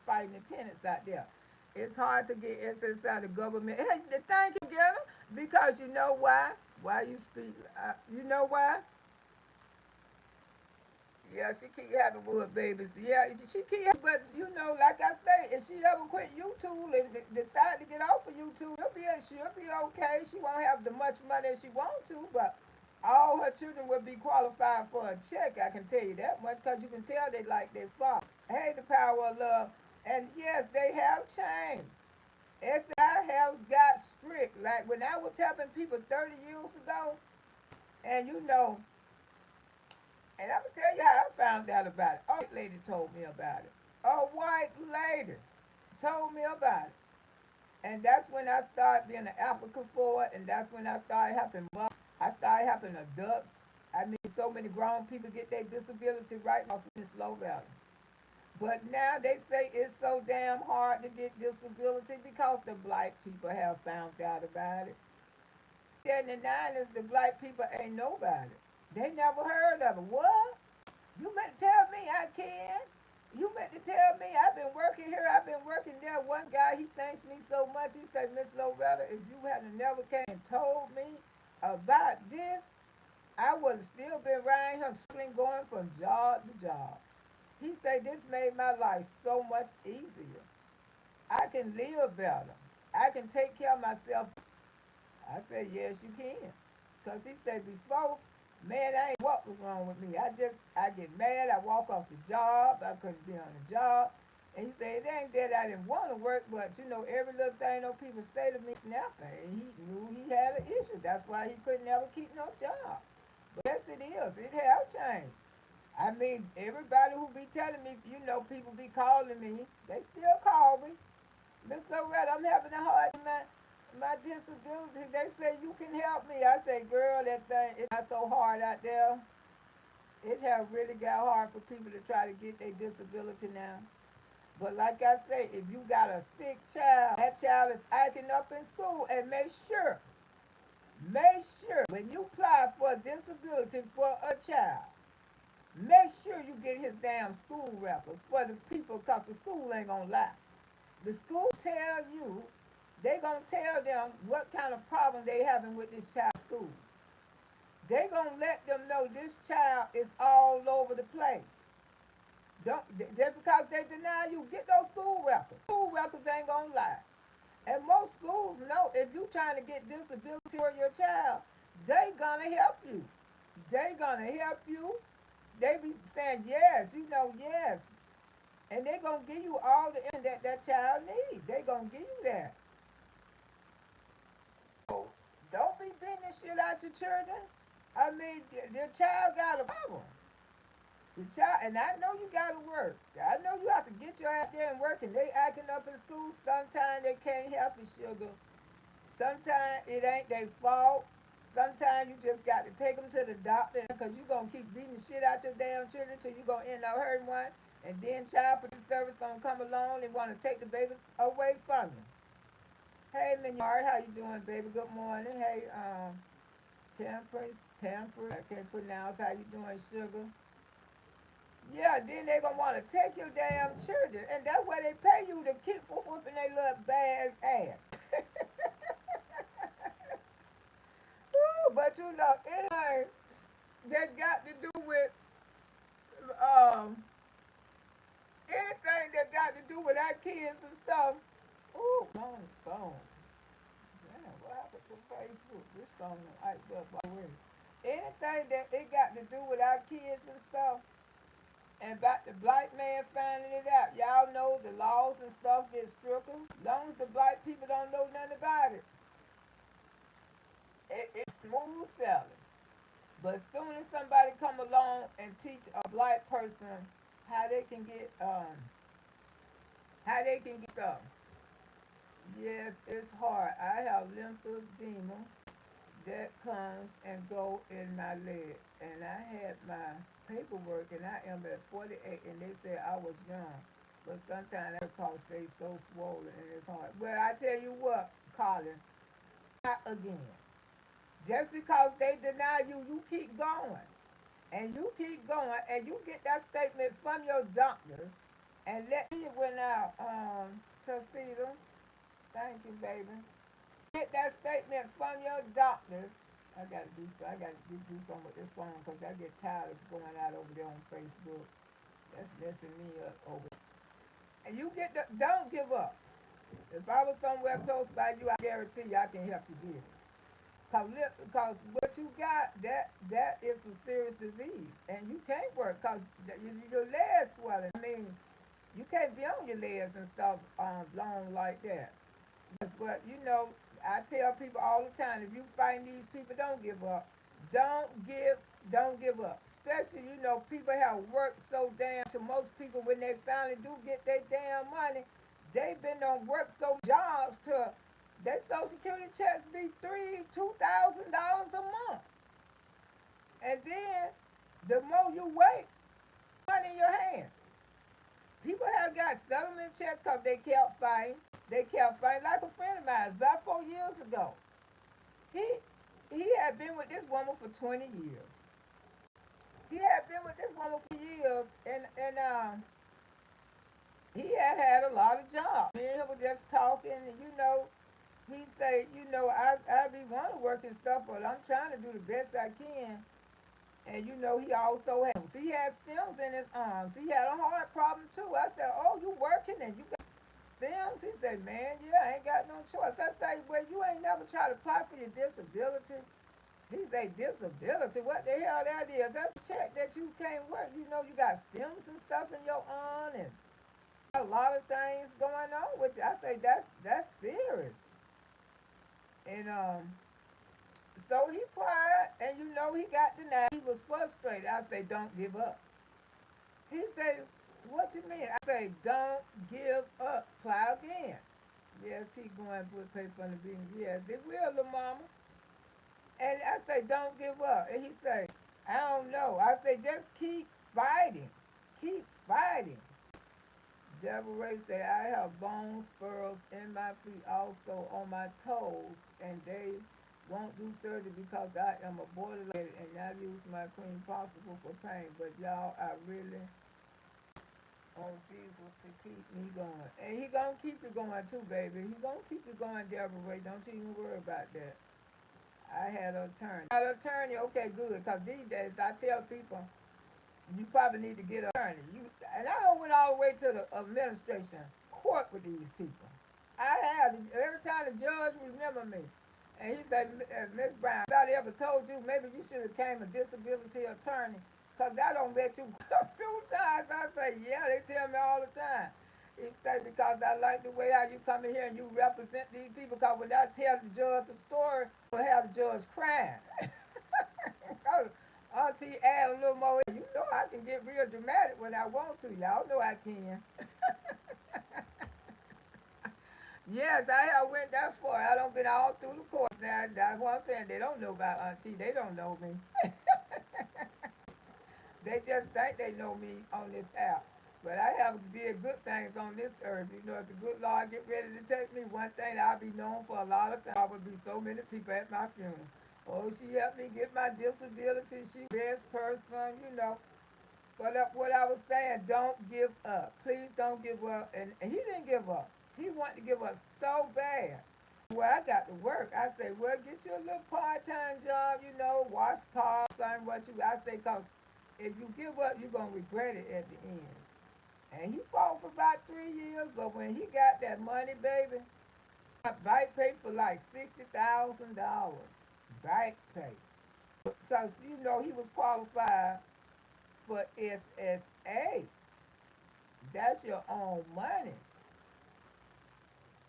fighting the tenants out there. It's hard to get SSI, the government. Hey, thank you, get them, because you know why? Why you speak? You know why? Yeah, she keep having Wood babies. Yeah, she keep, but you know, like I say, if she ever quit YouTube and decide to get off of YouTube, she'll be okay. She won't have the much money as she want to, but all her children will be qualified for a check. I can tell you that much because you can tell they like their father. Hey, the power of love, and yes, they have changed. SI has got strict. Like when I was helping people 30 years ago, and you know, and I'm gonna tell you how I found out about it. A white lady told me about it. A white lady told me about it. And that's when I started being an advocate for it, and that's when I started helping mothers. I started helping adults. I mean, so many grown people get their disability right now in Slow Valley. But now they say it's so damn hard to get disability because the black people have found out about it. In the 90s, the black people ain't nobody. They never heard of it. What? You meant to tell me I can? You meant to tell me I've been working here, I've been working there. One guy, he thanks me so much. He said, Miss Loretta, if you hadn't never came and told me about this, I would have still been around here struggling, going from job to job. He said, this made my life so much easier. I can live better. I can take care of myself. I said, yes, you can. Because he said, before, man, I ain't what was wrong with me. I get mad. I walk off the job. I couldn't be on the job. And he said, it ain't that I didn't want to work, but you know, every little thing those people say to me, snapping. And he knew he had an issue. That's why he couldn't ever keep no job. But yes, it is. It have changed. I mean, everybody who be telling me, you know, people be calling me. They still call me. Miss Loretta, I'm having a hard time. My disability. They say you can help me. I say, girl, that thing it's not so hard out there. It have really got hard for people to try to get their disability now. But like I say, if you got a sick child, that child is acting up in school, and make sure when you apply for a disability for a child, make sure you get his damn school records for the people, cause the school ain't gonna lie. The school tell you, they gonna tell them what kind of problem they having with this child's school. They gonna let them know this child is all over the place. Don't just because they deny you, get those school records. School records ain't gonna lie. And most schools know if you trying to get disability for your child, they gonna help you. They gonna help you. They be saying yes, you know, yes. And they gonna give you all the information that child needs. They gonna give you that. So don't be beating the shit out your children. I mean, your child got a problem. The child, and I know you gotta work. I know you have to get your ass there and work, and they acting up in school. Sometimes they can't help it, sugar. Sometimes it ain't their fault. Sometimes you just got to take them to the doctor because you're going to keep beating the shit out your damn children until you're going to end up hurting one. And then child protective service going to come along and want to take the babies away from you. Hey, Minyard, how you doing, baby? Good morning. Hey, Temperance, I can't pronounce how you doing, sugar. Yeah, then they gonna want to take your damn children, and that's why they pay you to keep for whooping their little bad ass. Ooh, but you know, anything that got to do with um anything that got to do with our kids and stuff. Ooh, phone. Damn, what happened to Facebook? This phone hyped up already. Anything that it got to do with our kids and stuff, and about the black man finding it out. Y'all know the laws and stuff get stricter. As long as the black people don't know nothing about it, it's smooth sailing. But as soon as somebody come along and teach a black person how they can get stuff, yes, it's hard. I have lymphedema that comes and go in my leg, and I had my paperwork, and I am at 48, and they said I was young. But sometimes that cause they so swollen and it's hard. But I tell you what, Colin, not again. Just because they deny you, you keep going. And you keep going, and you get that statement from your doctors, and let me went out, Tuxedo. Thank you, baby. Get that statement from your doctors. I gotta do something with this phone because I get tired of going out over there on Facebook. That's messing me up over. And you get the don't give up. If I was somewhere close by you, I guarantee you I can help you get it. Cause what you got, that is a serious disease, and you can't work cause your legs swelling. I mean, you can't be on your legs and stuff long like that. Yes, but you know, I tell people all the time, if you find these people, don't give up. Don't give, don't give up. Especially, you know, people have worked so damn. To most people, when they finally do get their damn money, they've been on work so jobs to their Social Security checks be $2,000 a month, and then the more you wait, money in your hand. People have got settlement checks because they kept fighting. They kept fighting. Like a friend of mine, about 4 years ago. He he had been with this woman for 20 years. He had been with this woman for years, and he had a lot of jobs. Me and him were just talking, and you know, he say, you know, I be want to work and stuff, but I'm trying to do the best I can. And you know, he had stems in his arms. He had a heart problem too. I said, oh, you working and you got stems? He said, man, yeah, I ain't got no choice. I said, well, you ain't never tried to apply for your disability. He said, disability? What the hell that is? That's a check that you can't work. You know, you got stems and stuff in your arm and a lot of things going on, which I say that's serious. And so he cried, and you know he got denied. He was frustrated. I say, don't give up. He said, what you mean? I say, don't give up. Try again. Yes, keep going. Put pay for the being. Yes, they will, little mama. And I say, don't give up. And he say, I don't know. I say, just keep fighting. Keep fighting. Deborah Ray said, I have bone spurs in my feet, also on my toes, and they won't do surgery because I am a borderline and I use my cream possible for pain. But y'all, I really want Jesus to keep me going. And he gonna keep you going too, baby. He gonna keep you going, Deborah Ray. Don't you even worry about that. I had an attorney. Okay, good. Because these days I tell people, you probably need to get an attorney. And I don't went all the way to the administration court with these people. I have every time the judge remember me, and he said, Miss Brown, if I ever told you, maybe you should have came a disability attorney, cause I don't bet you a few times. I say, yeah, they tell me all the time. He said, because I like the way how you come in here and you represent these people, cause when I tell the judge a story, we'll have the judge crying. Auntie add a little more. You know I can get real dramatic when I want to. Y'all know I can. Yes, I have went that far. I don't been all through the course. Now that's what I'm saying. They don't know about Auntie. They don't know me. They just think they know me on this app. But I have did good things on this earth. You know, if the good Lord get ready to take me, one thing I'll be known for a lot of things. There would be so many people at my funeral. Oh, she helped me get my disability. She best person, you know. But what I was saying, don't give up. Please don't give up. And he didn't give up. He wanted to give up so bad. Well, I got to work. I say, well, get you a little part-time job, you know, wash cars, son, what you, I say, because if you give up, you're going to regret it at the end. And he fought for about 3 years, but when he got that money, baby, bike pay for like $60,000. Bike pay. Because, you know, he was qualified for SSA. That's your own money.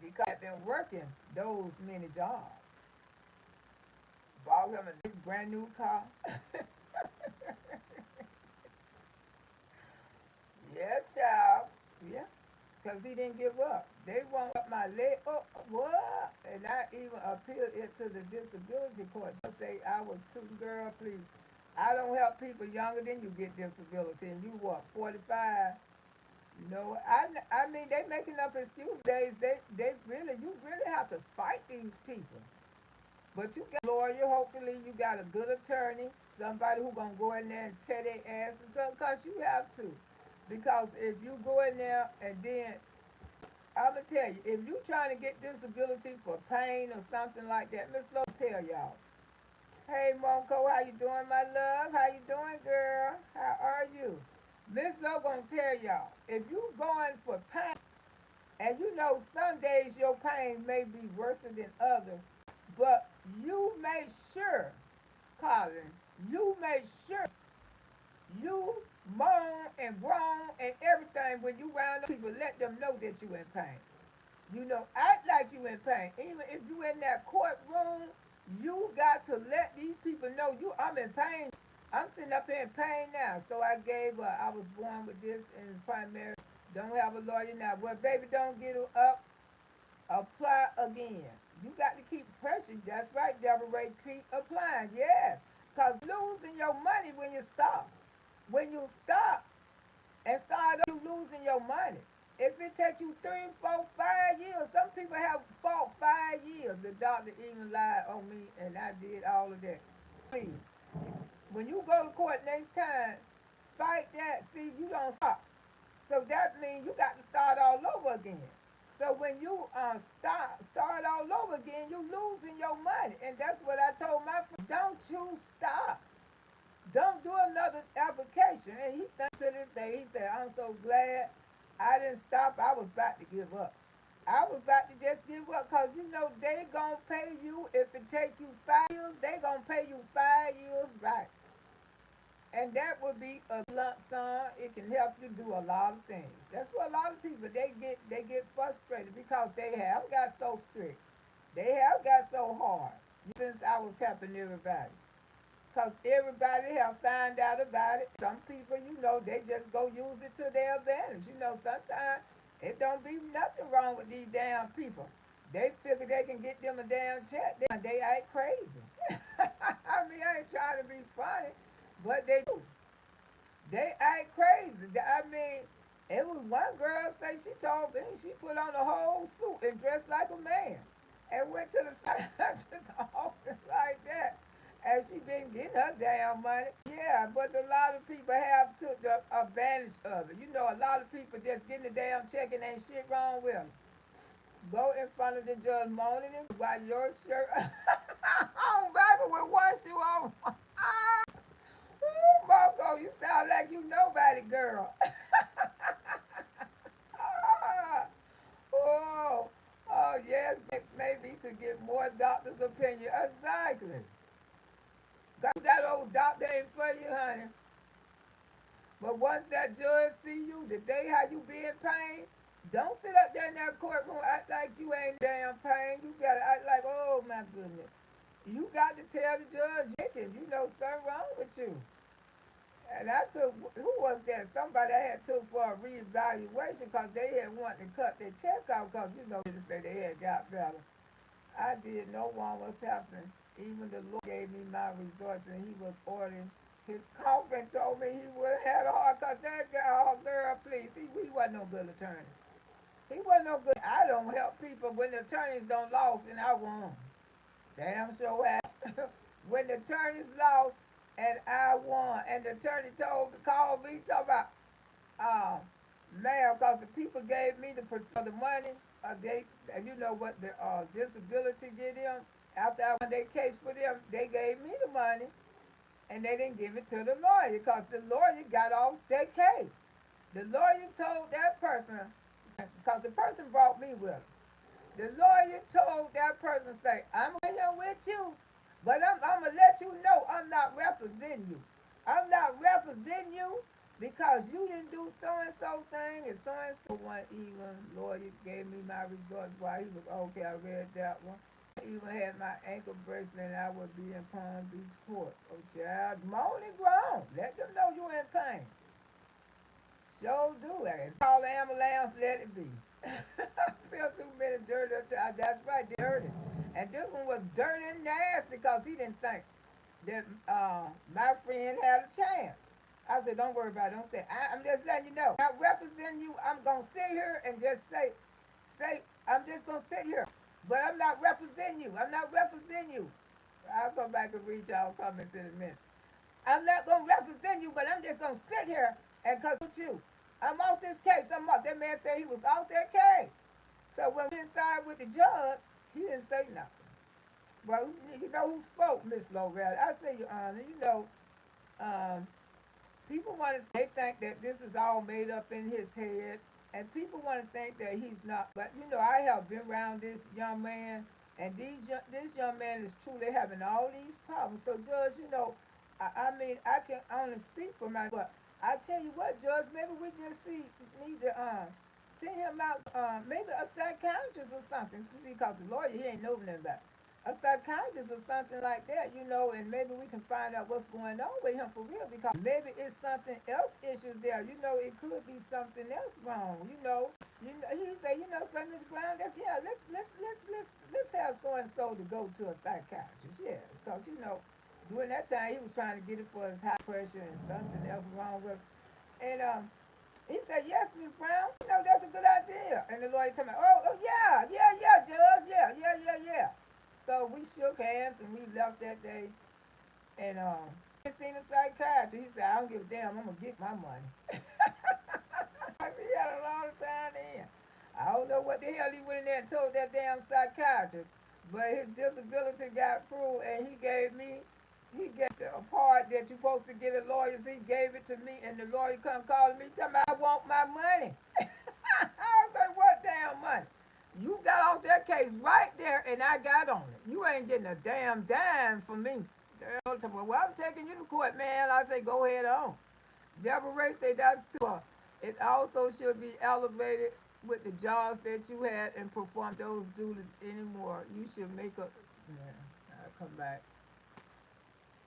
Because I've been working those many jobs. Bought him a nice brand new car. Yeah, child. Yeah. Because he didn't give up. They won't up my leg. Oh, what? And I even appealed it to the disability court. They say I was too, girl, please. I don't help people younger than you get disability. And you what, 45? You know, I mean, they making up excuse days. They really, you really have to fight these people. But you got a lawyer, hopefully you got a good attorney, somebody who gonna go in there and tear their ass and something, cause you have to. Because if you go in there and then I'ma tell you, if you trying to get disability for pain or something like that, Miss Lowe tell y'all. Hey Monco, how you doing, my love? How you doing, girl? How are you? Miss Lowe gonna tell y'all, if you going for pain, and you know some days your pain may be worse than others, but you make sure, Collins, you make sure you moan and groan and everything when you round up people, let them know that you in pain. You know, act like you in pain. Even if you in that courtroom, you got to let these people know you. I'm in pain. I'm sitting up here in pain now. So I gave. I was born with this in primary. Don't have a lawyer now. Well, baby, don't get up. Apply again. You got to keep pressing. That's right, Deborah Ray. Keep applying. Yes, cause losing your money when you stop. When you stop and start, you losing your money. If it take you 3, 4, 5 years, some people have fought 5 years. The doctor even lied on me, and I did all of that. Please, when you go to court next time, fight that. See, you don't stop. So that means you got to start all over again. So when you start all over again, you losing your money, and that's what I told my friend. Don't you stop. Don't do another application. And he thinks to this day, he said, I'm so glad I didn't stop. I was about to give up. I was about to just give up because you know they gonna pay you if it take you 5 years, they gonna pay you 5 years back. And that would be a lump sum. It can help you do a lot of things. That's what a lot of people they get frustrated because they have got so strict. They have got so hard. Since I was helping everybody. Because everybody have found out about it. Some people, you know, they just go use it to their advantage. You know, sometimes it don't be nothing wrong with these damn people. They figure they can get them a damn check. They act crazy. I mean, I ain't trying to be funny, but they do. They act crazy. I mean, it was one girl say she told me she put on a whole suit and dressed like a man and went to the psychiatrist's office like that. And she been getting her damn money. Yeah, but a lot of people have took the advantage of it. You know, a lot of people just getting the damn check and ain't shit wrong with them. Go in front of the judge moaning and while your shirt on back with one shoe on. Ooh, Marco, you sound like you nobody, girl. oh, oh yes, maybe to get more doctor's opinion. Exactly. That old doctor ain't for you, honey. But once that judge see you, the day how you be in pain, don't sit up there in that courtroom act like you ain't damn pain. You better act like, oh my goodness. You got to tell the judge, you know something wrong with you. And I took, who was that? Somebody I had took for a reevaluation because they had wanted to cut their check out because, they say they had got better. I did no one was happening. Even the Lord gave me my results and he was ordering his coffin, told me he would have had a heart because that girl, oh, girl, please, he wasn't no good attorney. He wasn't no good. I don't help people when the attorneys don't lost and I won. Damn sure had. When the attorneys lost and I won, and the attorney called me, talk about, uh, ma'am, because the people gave me the money. They, you know what the disability get them. After I won their case for them, they gave me the money, and they didn't give it to the lawyer because the lawyer got off their case. The lawyer told that person, because the person brought me with him. The lawyer told that person, say, I'm here with you, but I'm going to let you know I'm not representing you. I'm not representing you because you didn't do so-and-so thing and so-and-so. One even lawyer gave me my results while he was okay. I read that one. I even had my ankle bracelet and I would be in Palm Beach Court. Oh, child, moan and groan. Let them know you're in pain. Sure do. Call the ambulance, let it be. I feel too many dirty. That's right, dirty. And this one was dirty and nasty because he didn't think that my friend had a chance. I said, don't worry about it. Don't say. I'm just letting you know. I represent you. I'm gonna sit here and just say. I'm just gonna sit here, but I'm not representing you. I'm not representing you. I'll come back and read y'all comments in a minute. I'm not gonna represent you, but I'm just gonna sit here and cause with you. I'm off this case. I'm off. That man said he was off that case. So when we inside with the judge, he didn't say nothing. Well, you know who spoke, Miss Loretta? I say, Your Honor, um, people want to, they think that this is all made up in his head, and people want to think that he's not. But I have been around this young man, and this young man is truly having all these problems. So, Judge, I mean, I can only speak for myself. But I tell you what, Judge, maybe we just need to send him out, maybe a psychiatrist or something. See, because the lawyer he ain't know nothing about it. A psychiatrist or something like that, and maybe we can find out what's going on with him for real because maybe it's something else issues there. It could be something else wrong. He said, so Miss Brown, let's have so and so to go to a psychiatrist. Yes, because during that time he was trying to get it for his high pressure and something else wrong with him. And he said, yes, Miss Brown, that's a good idea. And the lawyer told me, oh yeah, Judge, yeah. So we shook hands and we left that day. And he seen a psychiatrist. He said, I don't give a damn. I'm gonna get my money. He had a lot of time in. I don't know what the hell he went in there and told that damn psychiatrist, but his disability got proved, and he gave a part that you're supposed to get a lawyer. He gave it to me, and the lawyer come calling me, telling me I want my money. I was like, what damn money? You got off that case right there, and I got on it. You ain't getting a damn dime from me. Well, I'm taking you to court, man. I say, go ahead on. Deborah Ray said that's pure. It also should be elevated with the jobs that you had and perform those duties anymore. You should make a. Yeah, I'll come back.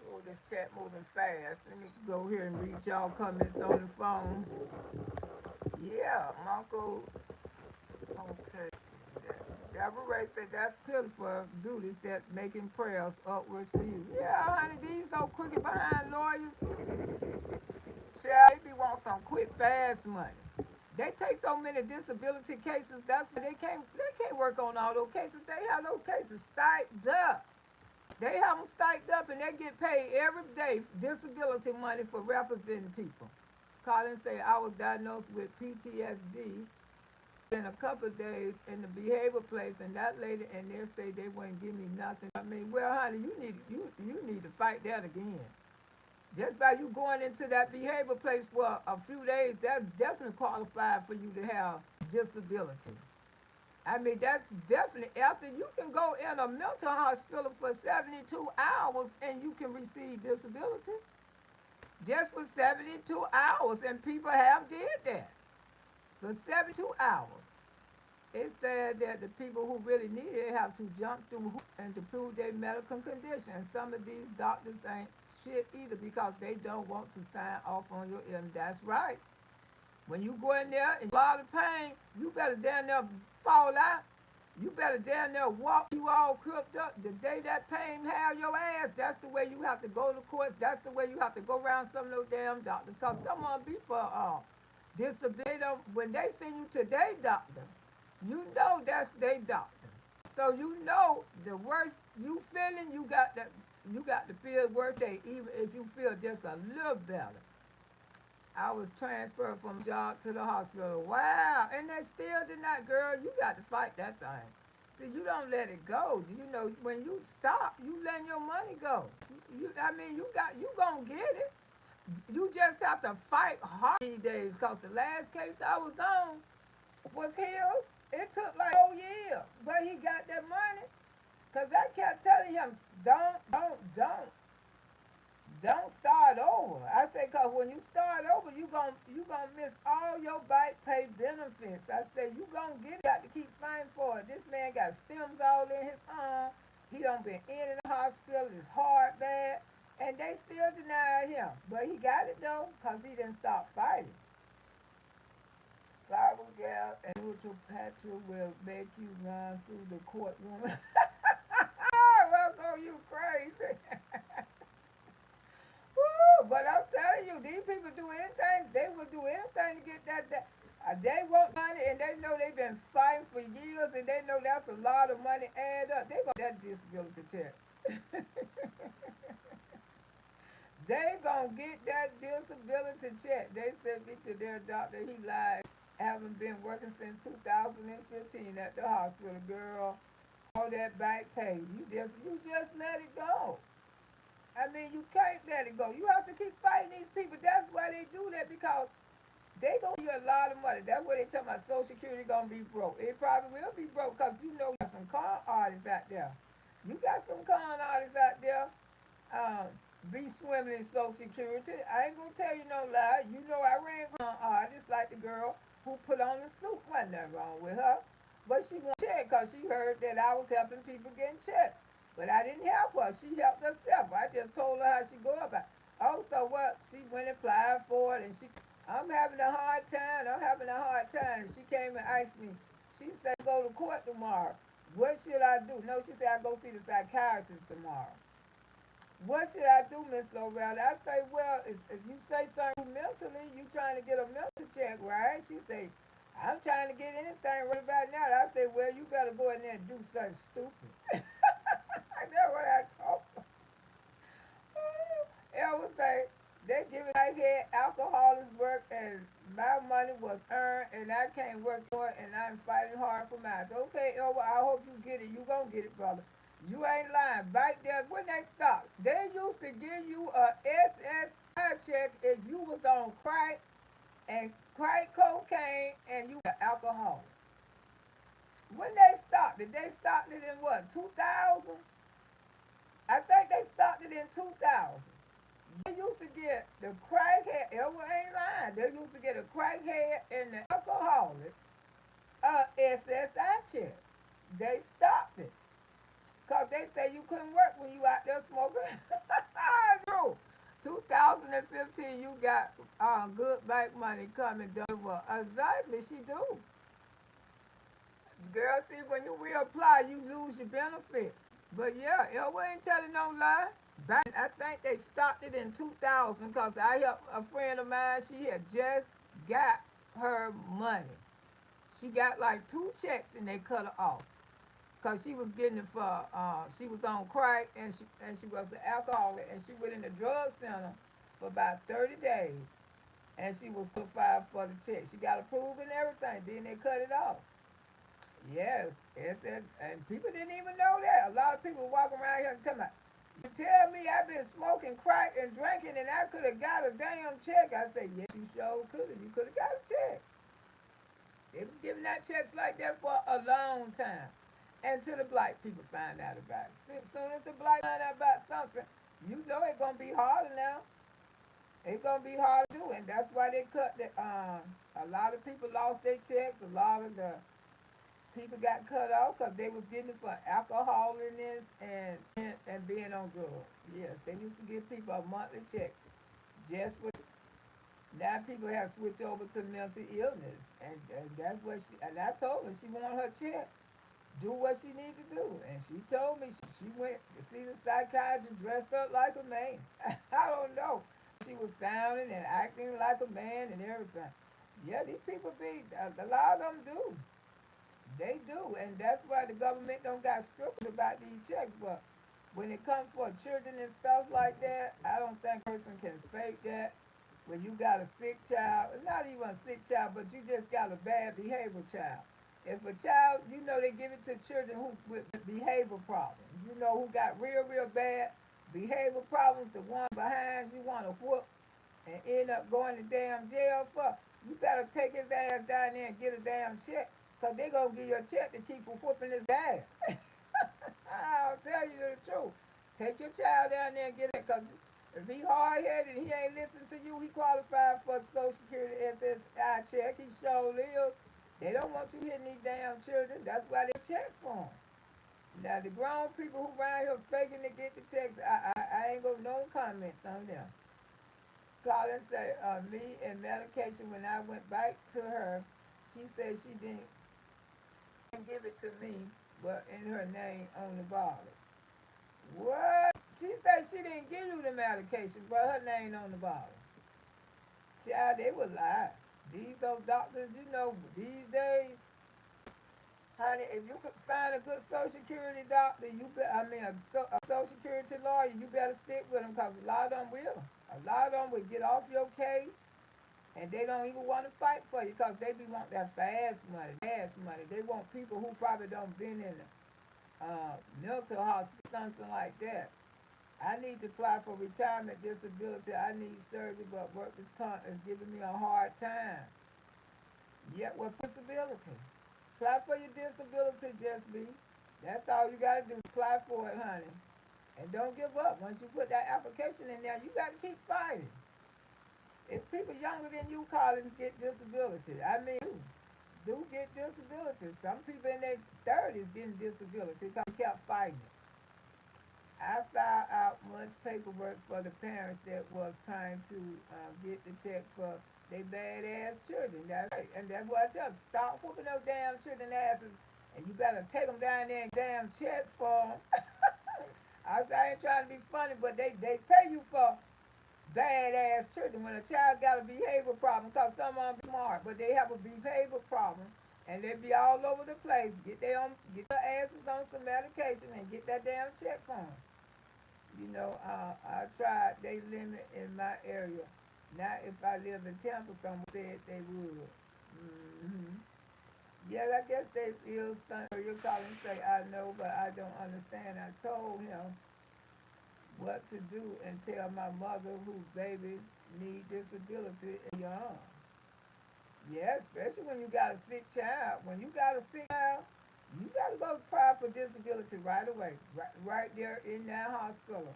Oh, this chat moving fast. Let me go here and read y'all comments on the phone. Yeah, Uncle. Okay. Deborah Ray said that's pitiful duties that making prayers upwards for you. Yeah, honey, these so crooked behind lawyers. Child, they be want some quick fast money. They take so many disability cases. That's why they can't work on all those cases. They have those cases stacked up. They have them stacked up, and they get paid every day disability money for representing people. Call and say I was diagnosed with PTSD in a couple of days in the behavior place, and that lady and they say they wouldn't give me nothing. I mean, well, honey, you need to fight that again. Just by you going into that behavior place for a few days, that's definitely qualified for you to have disability. I mean, that's definitely after you can go in a mental hospital for 72 hours and you can receive disability. Just for 72 hours, and people have did that for 72 hours. It said that the people who really need it have to jump through hoops and to prove their medical condition. And some of these doctors ain't shit either because they don't want to sign off on your and that's right. When you go in there and a lot of pain, you better down there fall out. You better down there walk you all crooked up. The day that pain have your ass, that's the way you have to go to court. That's the way you have to go around some of those damn doctors. Because someone be for disability. When they send you to their doctor, you know that's their doctor. So you know the worse you feeling, you got to feel worse day, even if you feel just a little better. I was transferred from job to the hospital. Wow. And they still did not, girl, you got to fight that thing. See, you don't let it go. You know, when you stop, you letting your money go. You gonna get it. You just have to fight hard these days because the last case I was on was his. It took like 4 years, but he got that money. Because I kept telling him, don't start over. I say, cause when you start over, you gonna miss all your back pay benefits. I say, you gonna get it. Got to keep fighting for it. This man got stems all in his arm. He done been in the hospital. His heart bad, and they still denied him. But he got it though, cause he didn't stop fighting. Flower gal and neutral patria will make you run through the courtroom. Well, go you crazy. Woo, but I'm telling you, these people do anything. They will do anything to get that. They want money, and they know they've been fighting for years, and they know that's a lot of money add up. They gonna get that disability check. They gonna get that disability check. They sent me to their doctor. He lied. Haven't been working since 2015 at the hospital, girl. All that back pay. You just let it go. I mean, you can't let it go. You have to keep fighting these people. That's why they do that because they gonna give you a lot of money. That's what they tell my Social Security gonna be broke. It probably will be broke because you know you got some con artists out there. You got some con artists out there. Be swimming in Social Security. I ain't gonna tell you no lie. You know I ran con artists like the girl who put on the suit. Wasn't nothing wrong with her. But she won't check because she heard that I was helping people getting checked. But I didn't help her. She helped herself. I just told her how she go about it. Also, what? She went and applied for it, and I'm having a hard time. I'm having a hard time. And she came and asked me. She said, go to court tomorrow. What should I do? No, she said, I go see the psychiatrist tomorrow. What should I do, Miss Loretta? I say, well, if you say something mentally, you trying to get a mental check, right? She say, I'm trying to get anything right about now. I say, well, you better go in there and do something stupid. That's what I told her. I would say, they give it right here, alcoholics work, and my money was earned, and I can't work for it, and I'm fighting hard for mine. Okay, Elwa, I hope you get it. You gonna get it, brother. You ain't lying. Back there, when they stopped, they used to give you a SSI check if you was on crack and crack cocaine and you were alcoholic. When they stopped it, they stopped it in what, 2000? I think they stopped it in 2000. They used to get the crackhead, it ain't lying, they used to get a crackhead and the alcoholic SSI check. They stopped it. Because they say you couldn't work when you out there smoking. True. 2015, you got good back money coming over. Exactly, she do. Girl, see, when you reapply, you lose your benefits. But yeah, Elwa ain't telling no lie. Back, I think they stopped it in 2000 because I helped a friend of mine. She had just got her money. She got like 2 checks and they cut her off because she was getting it for she was on crack and she was an alcoholic and she went in the drug center for about 30 days and she was qualified for the check. She got approved and everything. Then they cut it off. Yes, and people didn't even know that. A lot of people walking around here and talking about, you tell me I've been smoking crack and drinking and I could have got a damn check. I say, yes, you sure could have. You could have got a check. They was giving out checks like that for a long time. Until the black people find out about it. As soon as the black find out about something, you know it's going to be harder now. It's going to be hard to do. And that's why they cut the, a lot of people lost their checks. A lot of the People got cut off because they was getting it for alcohol in this and being on drugs. Yes, they used to give people a monthly check just for. Now people have switched over to mental illness, and that's what she. And I told her she wanted her check, do what she need to do, and she told me she went to see the psychiatrist dressed up like a man. I don't know. She was sounding and acting like a man and everything. Yeah, these people be a lot of them do. They do, and that's why the government don't got strict about these checks. But when it comes for children and stuff like that, I don't think a person can fake that. When you got a sick child, not even a sick child, but you just got a bad behavior child. If a child, they give it to children who with behavior problems. Who got real bad behavior problems. The one behind you want to whoop and end up going to damn jail for. You better take his ass down there and get a damn check, cause they gonna give you a check to keep from whooping his ass. I'll tell you the truth. Take your child down there and get it, cause if he hard headed and he ain't listen to you, he qualified for the Social Security SSI check. He sure lives. They don't want you hitting these damn children. That's why they check for them. Now the grown people who around here faking to get the checks, I ain't gonna no comments on them. Colin said, me and medication, when I went back to her, she said she didn't give it to me, but in her name on the bottle. What? She said she didn't give you the medication, but her name on the bottle. Child, they would lie. These old doctors, these days, honey, if you could find a good Social Security doctor, a Social Security lawyer, you better stick with them, because a lot of them will. A lot of them will get off your case, and they don't even want to fight for you, because they be want that fast money, fast money. They want people who probably don't been in the mental hospital, something like that. I need to apply for retirement disability. I need surgery, but workers' comp is giving me a hard time. Yet with disability. Apply for your disability, just be. That's all you gotta do. Apply for it, honey. And don't give up. Once you put that application in there, you gotta keep fighting. It's people younger than you, Collins, get disability. I mean, do get disability. Some people in their 30s getting disability because they kept fighting. I filed out much paperwork for the parents that was trying to get the check for they badass children. That's right. And that's what I tell them. Stop whooping those damn children asses, and you better take them down there and damn check for them. I ain't trying to be funny, but they pay you for badass children. When a child got a behavior problem, because some of them be smart, but they have a behavior problem, and they be all over the place. Get their asses on some medication and get that damn check for them. I tried. They limit in my area. Not if I live in Tampa, someone said they would. Hmm. Yeah, I guess they feel something. You call and say, I know, but I don't understand. I told him what to do and tell my mother whose baby need disability and young. Yeah, especially when you got a sick child. When you got a sick child, you got to go apply for disability right away, right there in that hospital.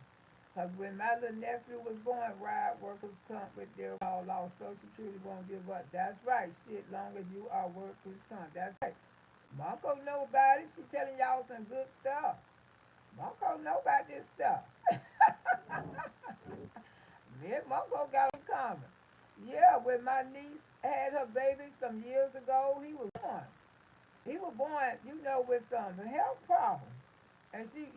Because when my little nephew was born, ride workers comp with their all lost Social Security won't give up. That's right, shit, long as you are workers comp. That's right. Marco know about it. She telling y'all some good stuff. Marco know about this stuff. Me and Marco got in common. Yeah, when my niece had her baby some years ago, he was born. He was born, with some health problems. And she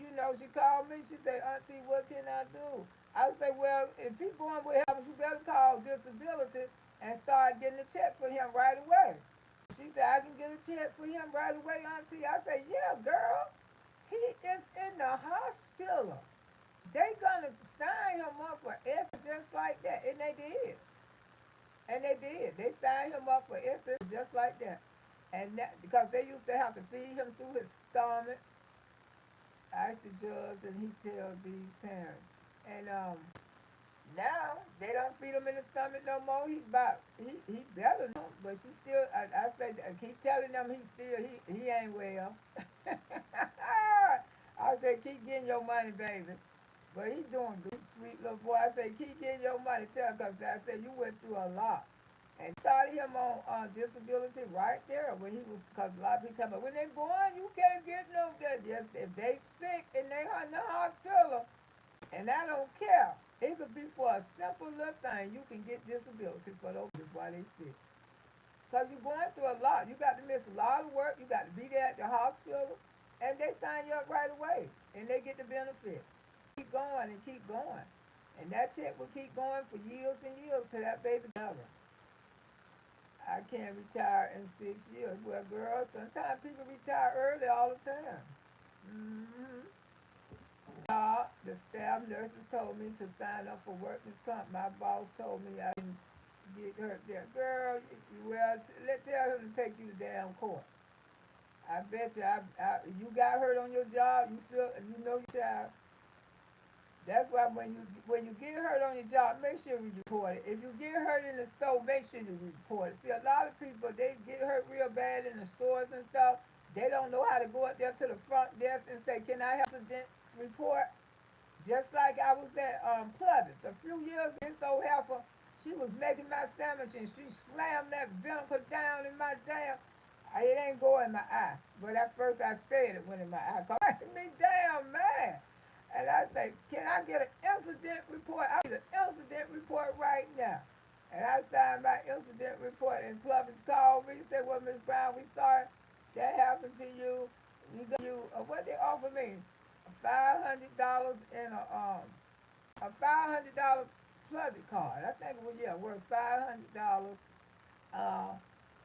called me. She said, Auntie, what can I do? I said, well, if he's born with health, you better call disability and start getting a check for him right away. She said, I can get a check for him right away, Auntie. I said, yeah, girl. He is in the hospital. They gonna sign him up for S just like that. And they did. And they did. They signed him up for S just like that. And that, because they used to have to feed him through his stomach. I asked the judge, and he tells these parents. And now they don't feed him in the stomach no more. He better know, but she still. I keep telling them he ain't well. I said keep getting your money, baby. But he doing good, sweet little boy. I said keep getting your money. Tell, cause I said you went through a lot, And started him on disability right there when he was, because a lot of people tell me when they born you can't get no that. Yes, if they sick and they in the hospital, and I don't care. It could be for a simple little thing. You can get disability for those while they sick. Because you're going through a lot. You got to miss a lot of work. You got to be there at the hospital. And they sign you up right away. And they get the benefits. Keep going and keep going. And that check will keep going for years and years till that baby never. I can't retire in 6 years. Well, girl, sometimes people retire early all the time. Mm-hmm. The staff nurses told me to sign up for workman's comp. My boss told me I didn't get hurt there. Girl, well, let's tell him to take you to damn court. I bet you, you got hurt on your job. You feel, you know your child. That's why when you get hurt on your job, make sure you report it. If you get hurt in the store, make sure you report it. See, a lot of people they get hurt real bad in the stores and stuff. They don't know how to go up there to the front desk and say, "Can I have an incident report?" Just like I was at Plubbott's a few years ago, so helpful. She was making my sandwich and she slammed that vinegar down in my damn. It ain't go in my eye, but at first I said it went in my eye. Cause me damn man. And I say, can I get an incident report? I need an incident report right now. And I signed my incident report and Plubbott's called me. He said, well, Miss Brown, we sorry that happened to you. We got you, what they offer me? $500 in a $500 Plubbott's card. I think it was worth $500. Uh,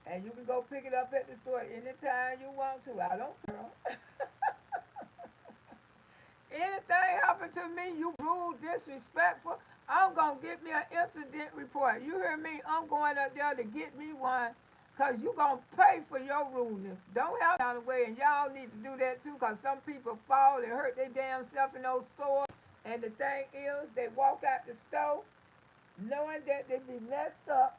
and you can go pick it up at the store anytime you want to. I don't care. Anything happen to me, you rude, disrespectful, I'm gonna get me an incident report. You hear me? I'm going up there to get me one. Cause you gonna pay for your rudeness. Don't help down the way, and y'all need to do that too. Cause some people fall and hurt their damn self in those stores. And the thing is, they walk out the store knowing that they be messed up.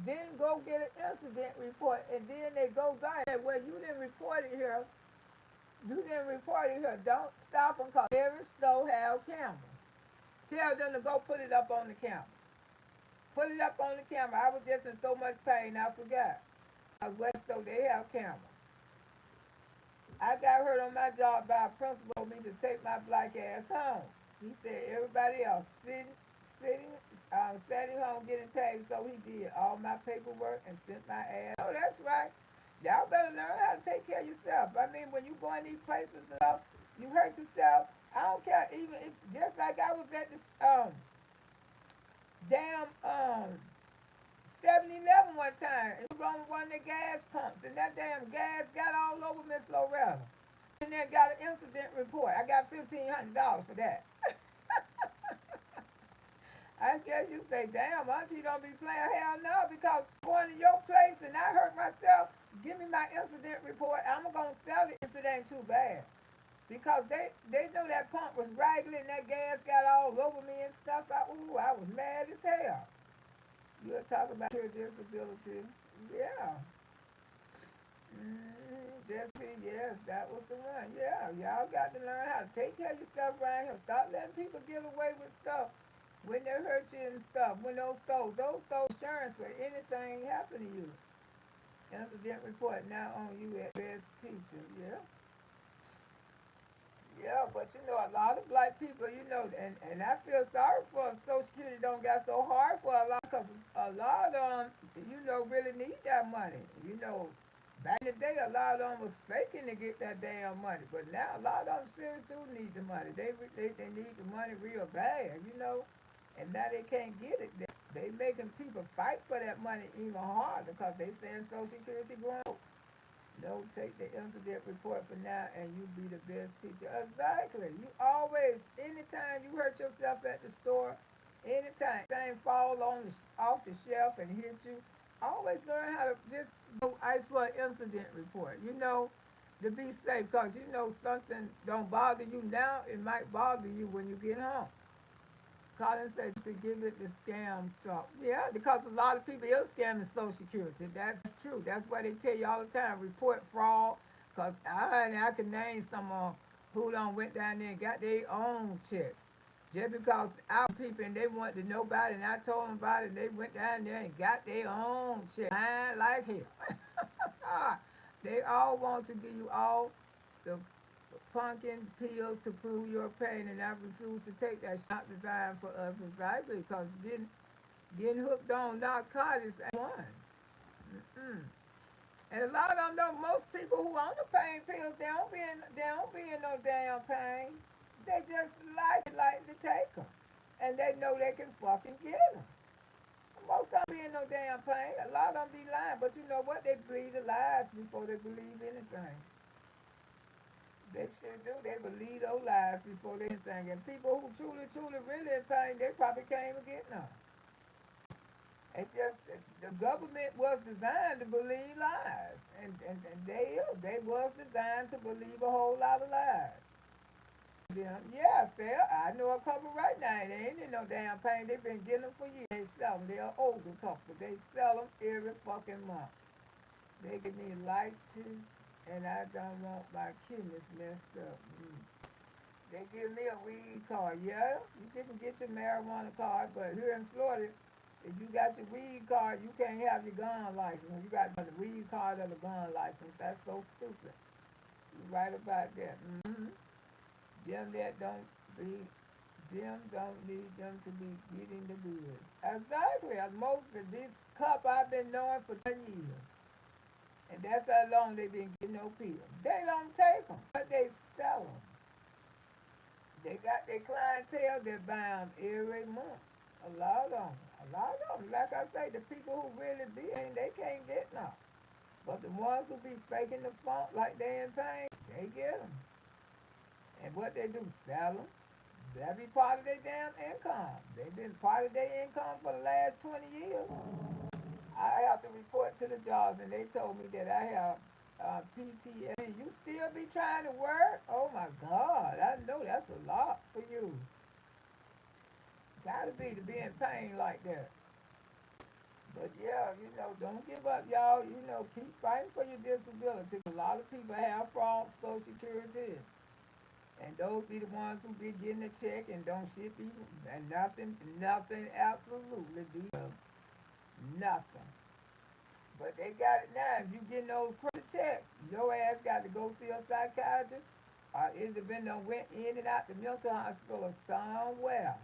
Then go get an incident report, and then they go by and well, you didn't report it here. You didn't report it here. Don't stop them because every store have cameras. Tell them to go put it up on the camera. Put it up on the camera. I was just in so much pain, I forgot. West store, they have cameras. I got hurt on my job by a principal told me to take my black ass home. He said everybody else sitting, sitting home getting paid, so he did all my paperwork and sent my ass. Oh, that's right. Y'all better learn how to take care of yourself. I mean, when you go in these places and stuff, you hurt yourself. I don't care. Even if, just like I was at this damn 7-Eleven one time. It was wrong with one of the gas pumps, and that damn gas got all over Msqueenloretta. And then got an incident report. I got $1,500 for that. I guess you say, damn, auntie don't be playing. Hell no, because going to your place and I hurt myself, give me my incident report. I'm going to sell it if it ain't too bad. Because they know that pump was raggedy and that gas got all over me and stuff. I was mad as hell. You'll talk about your disability. Yeah. Yes, that was the one. Yeah, y'all got to learn how to take care of your stuff around here. Stop letting people get away with stuff when they hurt you and stuff. When those stores insurance for anything happen to you. Incident report now on you at best teacher. Yeah. Yeah, but you know, a lot of black people, you know, and I feel sorry for Social Security don't got so hard for a lot, because a lot of them, you know, really need that money. You know, back in the day, a lot of them was faking to get that damn money, but now a lot of them serious do need the money. They need the money real bad, you know, and now they can't get it. They making people fight for that money even harder because they saying Social Security going up. Don't take the incident report for now and you be the best teacher. Exactly. You always, anytime you hurt yourself at the store, anytime thing fall off the shelf and hit you, always learn how to just go ask for an incident report, you know, to be safe. Because you know something don't bother you now, it might bother you when you get home. Colin said to give it the scam stuff. Yeah, because a lot of people are scamming Social Security. That's true. That's why they tell you all the time, report fraud. Because I can name some who done went down there and got their own checks. Just because our people and they wanted to know about it, and I told them about it, and they went down there and got their own shit. Lying like hell. They all want to give you all the pumpkin pills to prove your pain, and I refuse to take that shot designed for us exactly because getting hooked on narcotics ain't one. Mm-mm. And a lot of them know most people who on the pain pills, they don't be in no damn pain. They just like to take them, and they know they can fucking get them. Most of them be in no damn pain. A lot of them be lying, but you know what? They believe the lies before they believe anything. They sure do. They believe those lies before they anything. And people who truly really in pain, they probably can't even get none. It just the government was designed to believe lies, and they was designed to believe a whole lot of lies. Them, yeah, sir, I know a couple right now. They ain't in no damn pain. They've been getting them for years. They sell them. They're an older couple. They sell them every fucking month. They give me license, and I don't want my kidneys messed up. They give me a weed card. Yeah, you can get your marijuana card, but here in Florida, if you got your weed card, you can't have your gun license. You got the weed card or the gun license. That's so stupid. You right about that. Them that don't be, them don't need them to be getting the goods. Exactly. Most of this cup I've been knowing for 10 years. And that's how long they've been getting no pills. They don't take them, but they sell them. They got their clientele that buy them every month. A lot of them. A lot of them. Like I say, the people who really be in, they can't get none. But the ones who be faking the funk like they in pain, they get them. And what they do, sell them. That be part of their damn income. They've been part of their income for the last 20 years. I have to report to the jobs, and they told me that I have PTSD. You still be trying to work? Oh my God, I know that's a lot for you. Gotta be to be in pain like that. But yeah, don't give up, y'all. Keep fighting for your disability. A lot of people have fraud Social Security. And those be the ones who be getting a check and don't shit be and nothing absolutely be nothing. But they got it now. If you getting those credit checks, your ass got to go see a psychiatrist. Is it been done went in and out the mental hospital somewhere?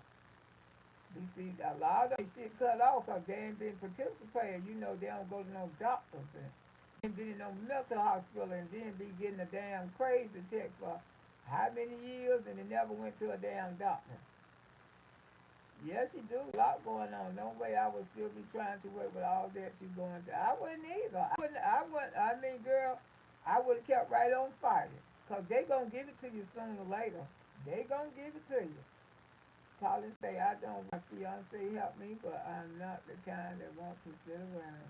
You see, a lot of this shit cut off because they ain't been participating. They don't go to no doctors and ain't been in no mental hospital and then be getting a damn crazy check for how many years and they never went to a damn doctor. Yes, you do. A lot going on. No way I would still be trying to work with all that you going through. I wouldn't either. I mean, girl, I would have kept right on fighting. Because they going to give it to you sooner or later. They going to give it to you. Call and say, I don't want my fiance help me, but I'm not the kind that wants to sit around.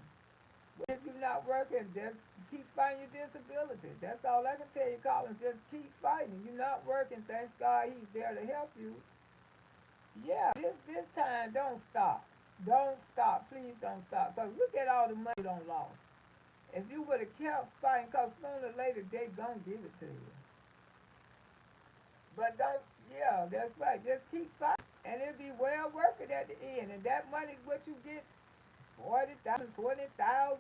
Well, if you're not working, just keep fighting your disability. That's all I can tell you, Collins. Just keep fighting. You're not working. Thanks God he's there to help you. Yeah, this time, don't stop. Don't stop. Please don't stop. Because look at all the money you don't lost. If you would have kept fighting, because sooner or later they going to give it to you. But don't, yeah, that's right. Just keep fighting. And it'll be well worth it at the end. And that money, what you get, 40,000, 20,000,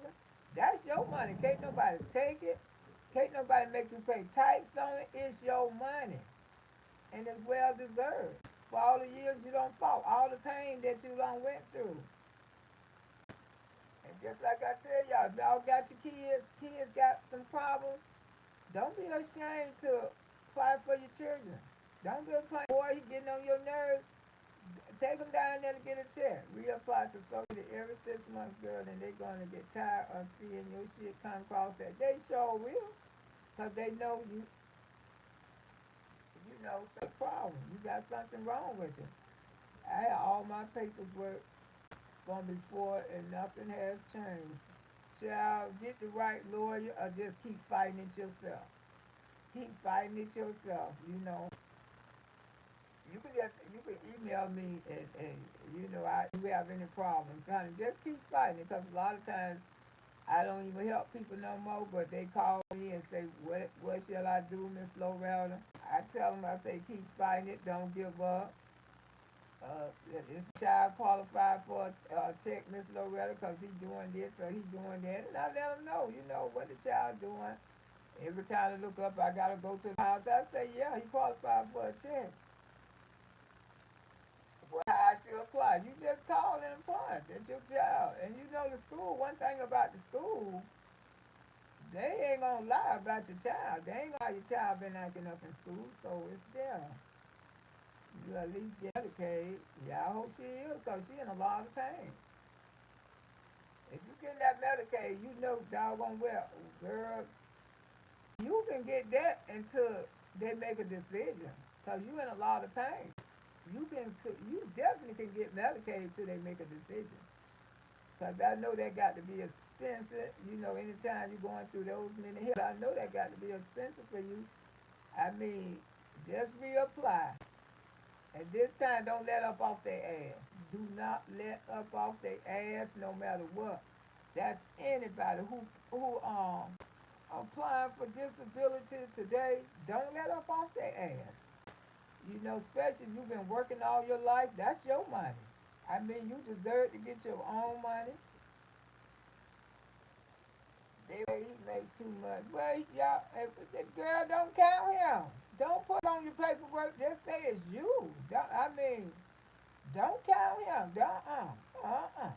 that's your money. Can't nobody take it. Can't nobody make you pay tax on it. It's your money. And it's well deserved. For all the years you don't fought, all the pain that you don't went through. And just like I tell y'all, if y'all got your kids got some problems, don't be ashamed to apply for your children. Don't be applying, boy, he getting on your nerves. Take them down there to get a check. Reapply to Social every 6 months, girl, and they're going to get tired of seeing your shit come across that. They sure will, because they know some problem. You got something wrong with you. I had all my papers work from before, and nothing has changed. Child, get the right lawyer or just keep fighting it yourself. Keep fighting it yourself. You can email me and if you have any problems, honey, just keep fighting it because a lot of times I don't even help people no more, but they call me and say, what shall I do, Miss Loretta? I tell them, I say, keep fighting it, don't give up. this child qualified for a check, Miss Loretta, because he doing this or he doing that. And I let him know, what the child doing. Every time I look up, I got to go to the house. I say, yeah, he qualified for a check. Well, how I should apply. You just call and apply. That's your child. And the school, one thing about the school, they ain't going to lie about your child. They ain't going to lie your child been acting up in school, so it's there. You at least get Medicaid. Yeah, I hope she is, because she in a lot of pain. If you get that Medicaid, doggone well, girl, you can get that until they make a decision, because you in a lot of pain. You definitely can get Medicaid till they make a decision. Because I know that got to be expensive. Anytime you're going through those many hills, I know that got to be expensive for you. I mean, just reapply. And this time, don't let up off their ass. Do not let up off their ass no matter what. That's anybody who applying for disability today. Don't let up off their ass. Especially if you've been working all your life, that's your money. I mean, you deserve to get your own money. They say he makes too much. Well, y'all, girl, don't count him. Don't put on your paperwork. Just say it's you. Don't count him. Uh-uh.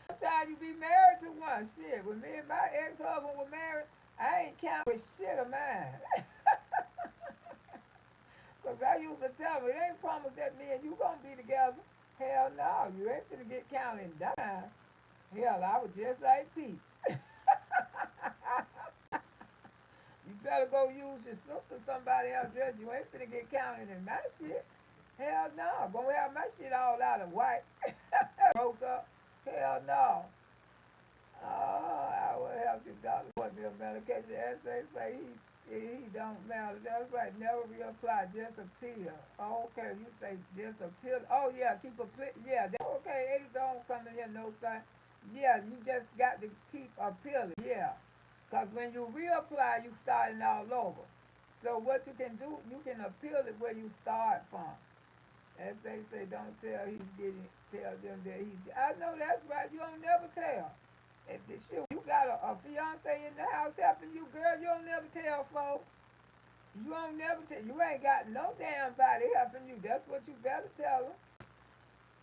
Sometimes you be married to one. Shit, when me and my ex-husband were married, I ain't count with shit of mine. Because I used to tell him, it ain't promised that me and you gonna be together. Hell no, you ain't finna get counted down. Hell, I was just like Pete. You better go use your sister, somebody else dress. You ain't finna get counted in my shit. Hell no, gonna have my shit all out of white. Broke up. Hell no. I would have to doctor put me on medication. As they say, he don't matter. That's right. Never reapply. Just appeal. Oh, okay. You say just appeal. Oh yeah, keep appeal. Yeah. Okay. Age on coming here. No sign. Yeah. You just got to keep appealing. Yeah. Cause when you reapply, you starting all over. So what you can do, you can appeal it where you start from. As they say, don't tell them that he's. I know that's right. You don't never tell. If the shit, you got a fiance in the house helping you, girl, you don't never tell folks. You don't never tell. You ain't got no damn body helping you. That's what you better tell them.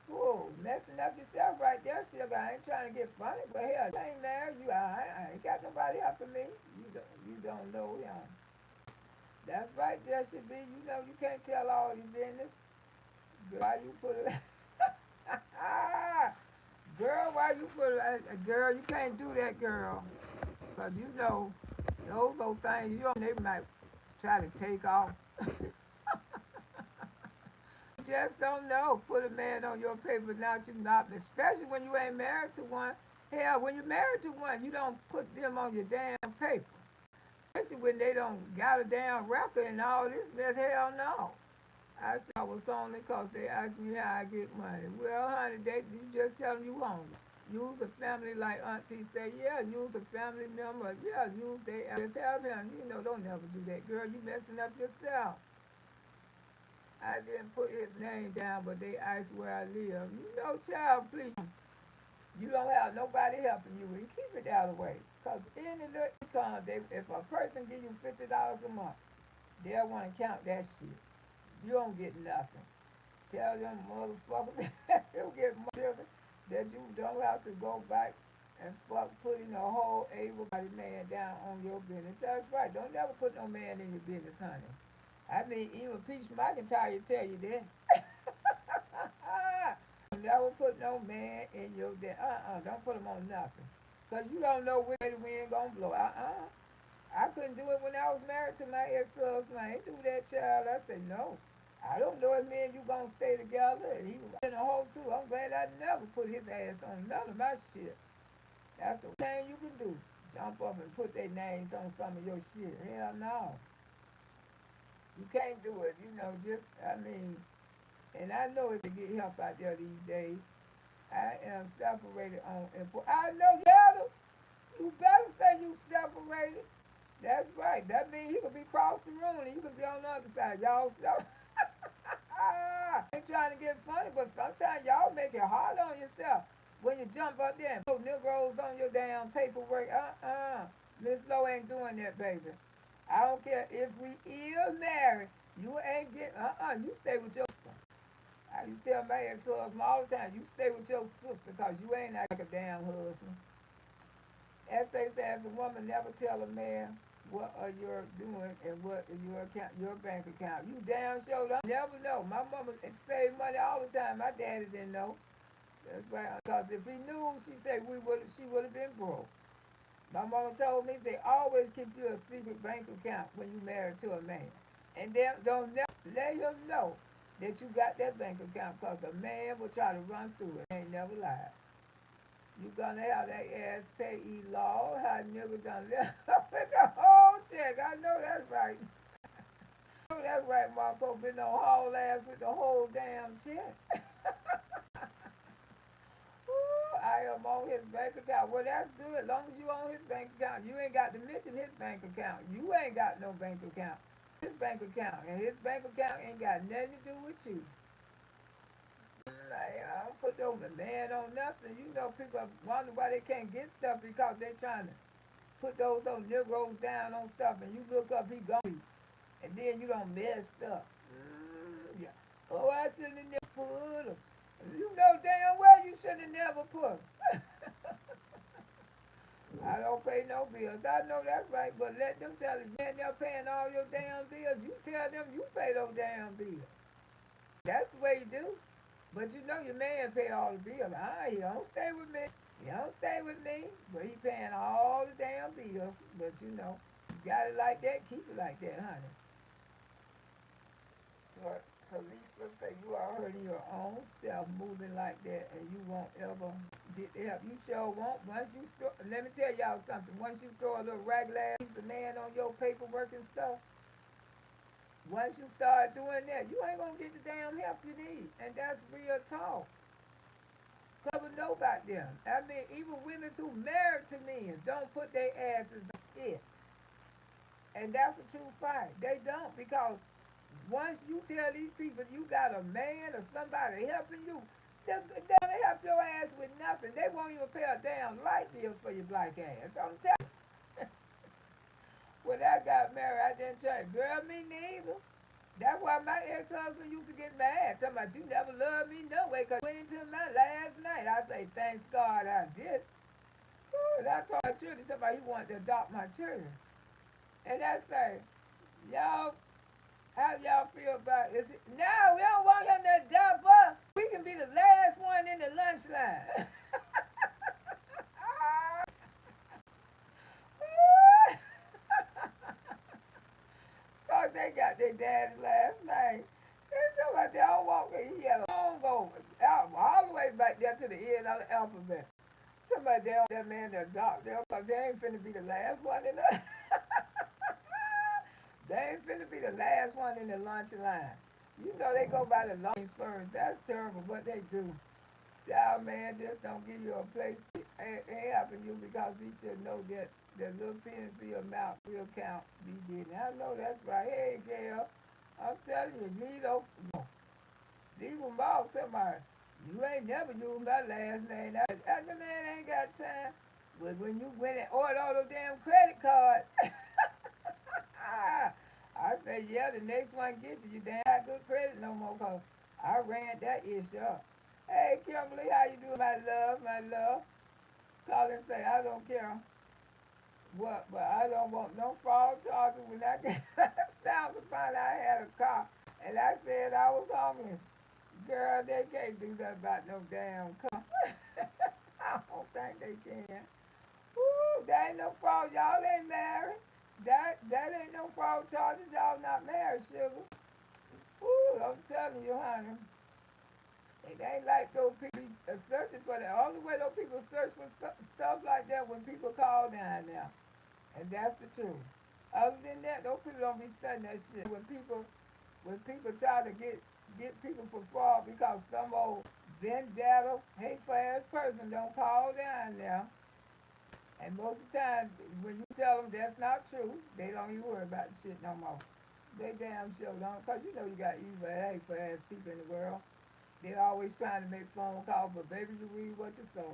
Whoa, messing up yourself right there, sugar. I ain't trying to get funny, but hell, you ain't married. I ain't got nobody helping me. You don't know, yeah. That's right, Jesse B. You can't tell all your business. Girl, why you put it? Girl, why you put it? Girl, you can't do that, girl. Because those old things, they might try to take off. Just don't know. Put a man on your paper, not you not, especially when you ain't married to one. Hell, when you're married to one, you don't put them on your damn paper. Especially when they don't got a damn record and all this mess. Hell no. I said I was only because they asked me how I get money. Well, honey, you just tell them you hungry. Use a family like Auntie say, yeah, use a family member. Yeah, use they just help him. Don't never do that. Girl, you messing up yourself. I didn't put his name down, but they asked where I live. Child, please. You don't have nobody helping you. And keep it that way. Because any little income, if a person give you $50 a month, they'll want to count that shit. You don't get nothing. Tell them motherfuckers that you get money that you don't have to go back and putting a whole able-bodied man down on your business. That's right. Don't never put no man in your business, honey. I mean, even Peach McIntyre tell you that. Never put no man in your debt. Don't put him on nothing. Because you don't know where the wind gonna blow. I couldn't do it when I was married to my ex-husband. I ain't do that, child. I said, no. I don't know if me and you gonna stay together. And he was in a hole too. I'm glad I never put his ass on none of my shit. That's the thing you can do. Jump up and put their names on some of your shit. Hell no. You can't do it. And I know it's to get help out there these days. I am separated on import. I know you better say you separated. That's right. That means you could be across the room and you could be on the other side. Y'all stuff. ain't trying to get funny, but sometimes y'all make it hard on yourself when you jump up there and put Negroes on your damn paperwork. Miss Lowe ain't doing that, baby. I don't care if we is married. You ain't get, you stay with your sister. I used to tell my ex-husband all the time, you stay with your sister because you ain't like a damn husband. Essay says a woman never tell a man what are you doing and what is your account, your bank account. You damn sure don't never know. My mama saved money all the time. My daddy didn't know. That's right. Because if he knew, she would have been broke. My mama told me, say, always keep you a secret bank account when you married to a man. And then don't never let him know that you got that bank account because a man will try to run through it. Ain't never lied. You gonna have that ass pay law. How nigga done left with the whole check. I know that's right. I know that's right, Marco. Been on haul ass with the whole damn check. Ooh, I am on his bank account. Well, that's good. As long as you on his bank account, you ain't got to mention his bank account. You ain't got no bank account. His bank account. And his bank account ain't got nothing to do with you. I don't put no man on nothing. You know, people wonder why they can't get stuff because they trying to put those old Negroes down on stuff, and you look up, he gone, and then you don't mess up. Yeah. Oh, I shouldn't have never put him. You know damn well you shouldn't have never put him. I don't pay no bills. I know that's right, but let them tell you, man, they're paying all your damn bills. You tell them you pay those damn bills. That's the way you do. But you know your man pay all the bills. He don't stay with me. He don't stay with me. But he paying all the damn bills. But you know, you got it like that, keep it like that, honey. So, so Lisa say you are hurting your own self moving like that and you won't ever get the help. You sure won't. Let me tell y'all something. Once you throw a little ragged ass piece of man on your paperwork and stuff, once you start doing that, you ain't gonna get the damn help you need. And that's real talk. Cover know about them. I mean, even women who married to men don't put their asses on it. And that's a true fact. They don't because once you tell these people you got a man or somebody helping you, they're gonna help your ass with nothing. They won't even pay a damn light bill for your black ass. I'm telling you. When I got married, I didn't change. Girl, me neither. That's why my ex-husband used to get mad. Talking about you never loved me no way because went into my last night. I say, thanks God I did. Ooh, and I told my children, talking about he wanted to adopt my children. And I say, y'all, how y'all feel about it? No, we don't want him to adopt us. We can be the last one in the lunch line. Cause they got their daddy last name. They talking about they don't want he had a long go all the way back there to the end of the alphabet. Talking about they don't that man to adopt them because they ain't finna be the last one in the they ain't finna be the last one in the lunch line. You know they go by the lines first. That's terrible what they do. Child man just don't give you a place. It ain't happen to you because he should know that the little penny for your mouth will count be getting. I know that's right. Hey girl, I'm telling you, leave them off to my you ain't never used my last name. That the man ain't got time. But when you went and ordered all those damn credit cards, I say, yeah, the next one gets you. You damn got good credit no more because I ran that issue up. Hey, Kimberly, how you doing, my love, my love? Call and say, I don't care what, but I don't want no fraud charges when I get down to find out I had a car. And I said I was homeless. Girl, they can't do that about no damn car. I don't think they can. Ooh, that ain't no fraud. Y'all ain't married. That ain't no fraud charges. Y'all not married, sugar. Ooh, I'm telling you, honey. It ain't like those people searching for that. Only way those people search for stuff like that when people call down there. And that's the truth. Other than that, those people don't be studying that shit. When people try to get people for fraud because some old vendetta, hateful ass person don't call down there. And most of the time, when you tell them that's not true, they don't even worry about the shit no more. They damn sure don't, because you know you got evil, hateful ass people in the world. They're always trying to make phone calls, but baby, you read what you sow.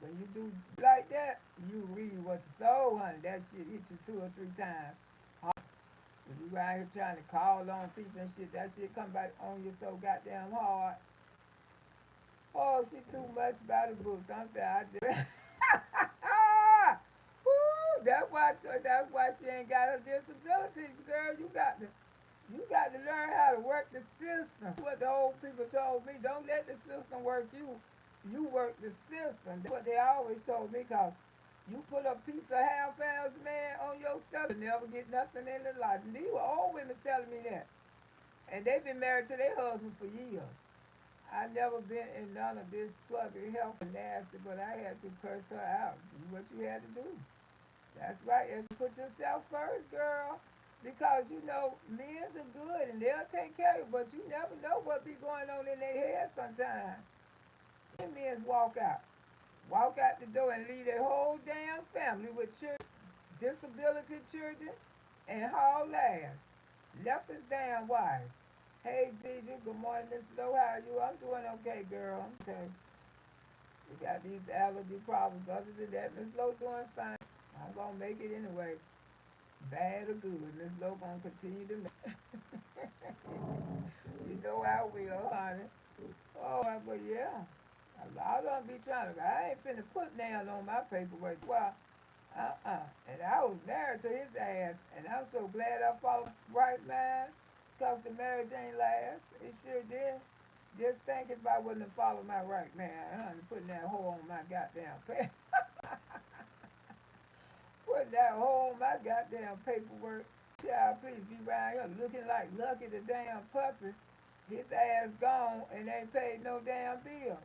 When you do like that, you read what you sow, honey. That shit hit you 2 or 3 times. When you right here trying to call on people and shit, that shit come back on you so goddamn hard. Oh, she too much by the books. I'm telling you, I just Woo, that's why she ain't got her disabilities, girl. You got to learn how to work the system. What the old people told me, don't let the system work you. You work the system. That's what they always told me, cause you put a piece of half-ass man on your stuff, you never get nothing in the life. And these were old women telling me that. And they've been married to their husband for years. I never been in none of this pluggy health and nasty, but I had to curse her out. Do what you had to do. That's right. And put yourself first, girl. Because you know, men's are good and they'll take care of you, but you never know what be going on in their head sometimes. Men's walk out. Walk out the door and leave their whole damn family with children, disability children, and haul ass. Left his damn wife. Hey, DJ, good morning, Miss Lowe. How are you? I'm doing okay, girl. Okay. We got these allergy problems. Other than that, Miss Lowe doing fine. I'm gonna make it anyway. Bad or good, Miss Lowe gonna continue to make. You know I will, honey. Oh, but yeah. I don't be trying to. I ain't finna put nail on my paperwork. Well, And I was married to his ass, and I'm so glad I followed right man, cause the marriage ain't last. It sure did. Just think if I wouldn't have followed my right man, honey, putting that hole on my goddamn paper, putting that hole on my goddamn paperwork. Child, please be around here looking like Lucky the damn puppy. His ass gone and ain't paid no damn bill.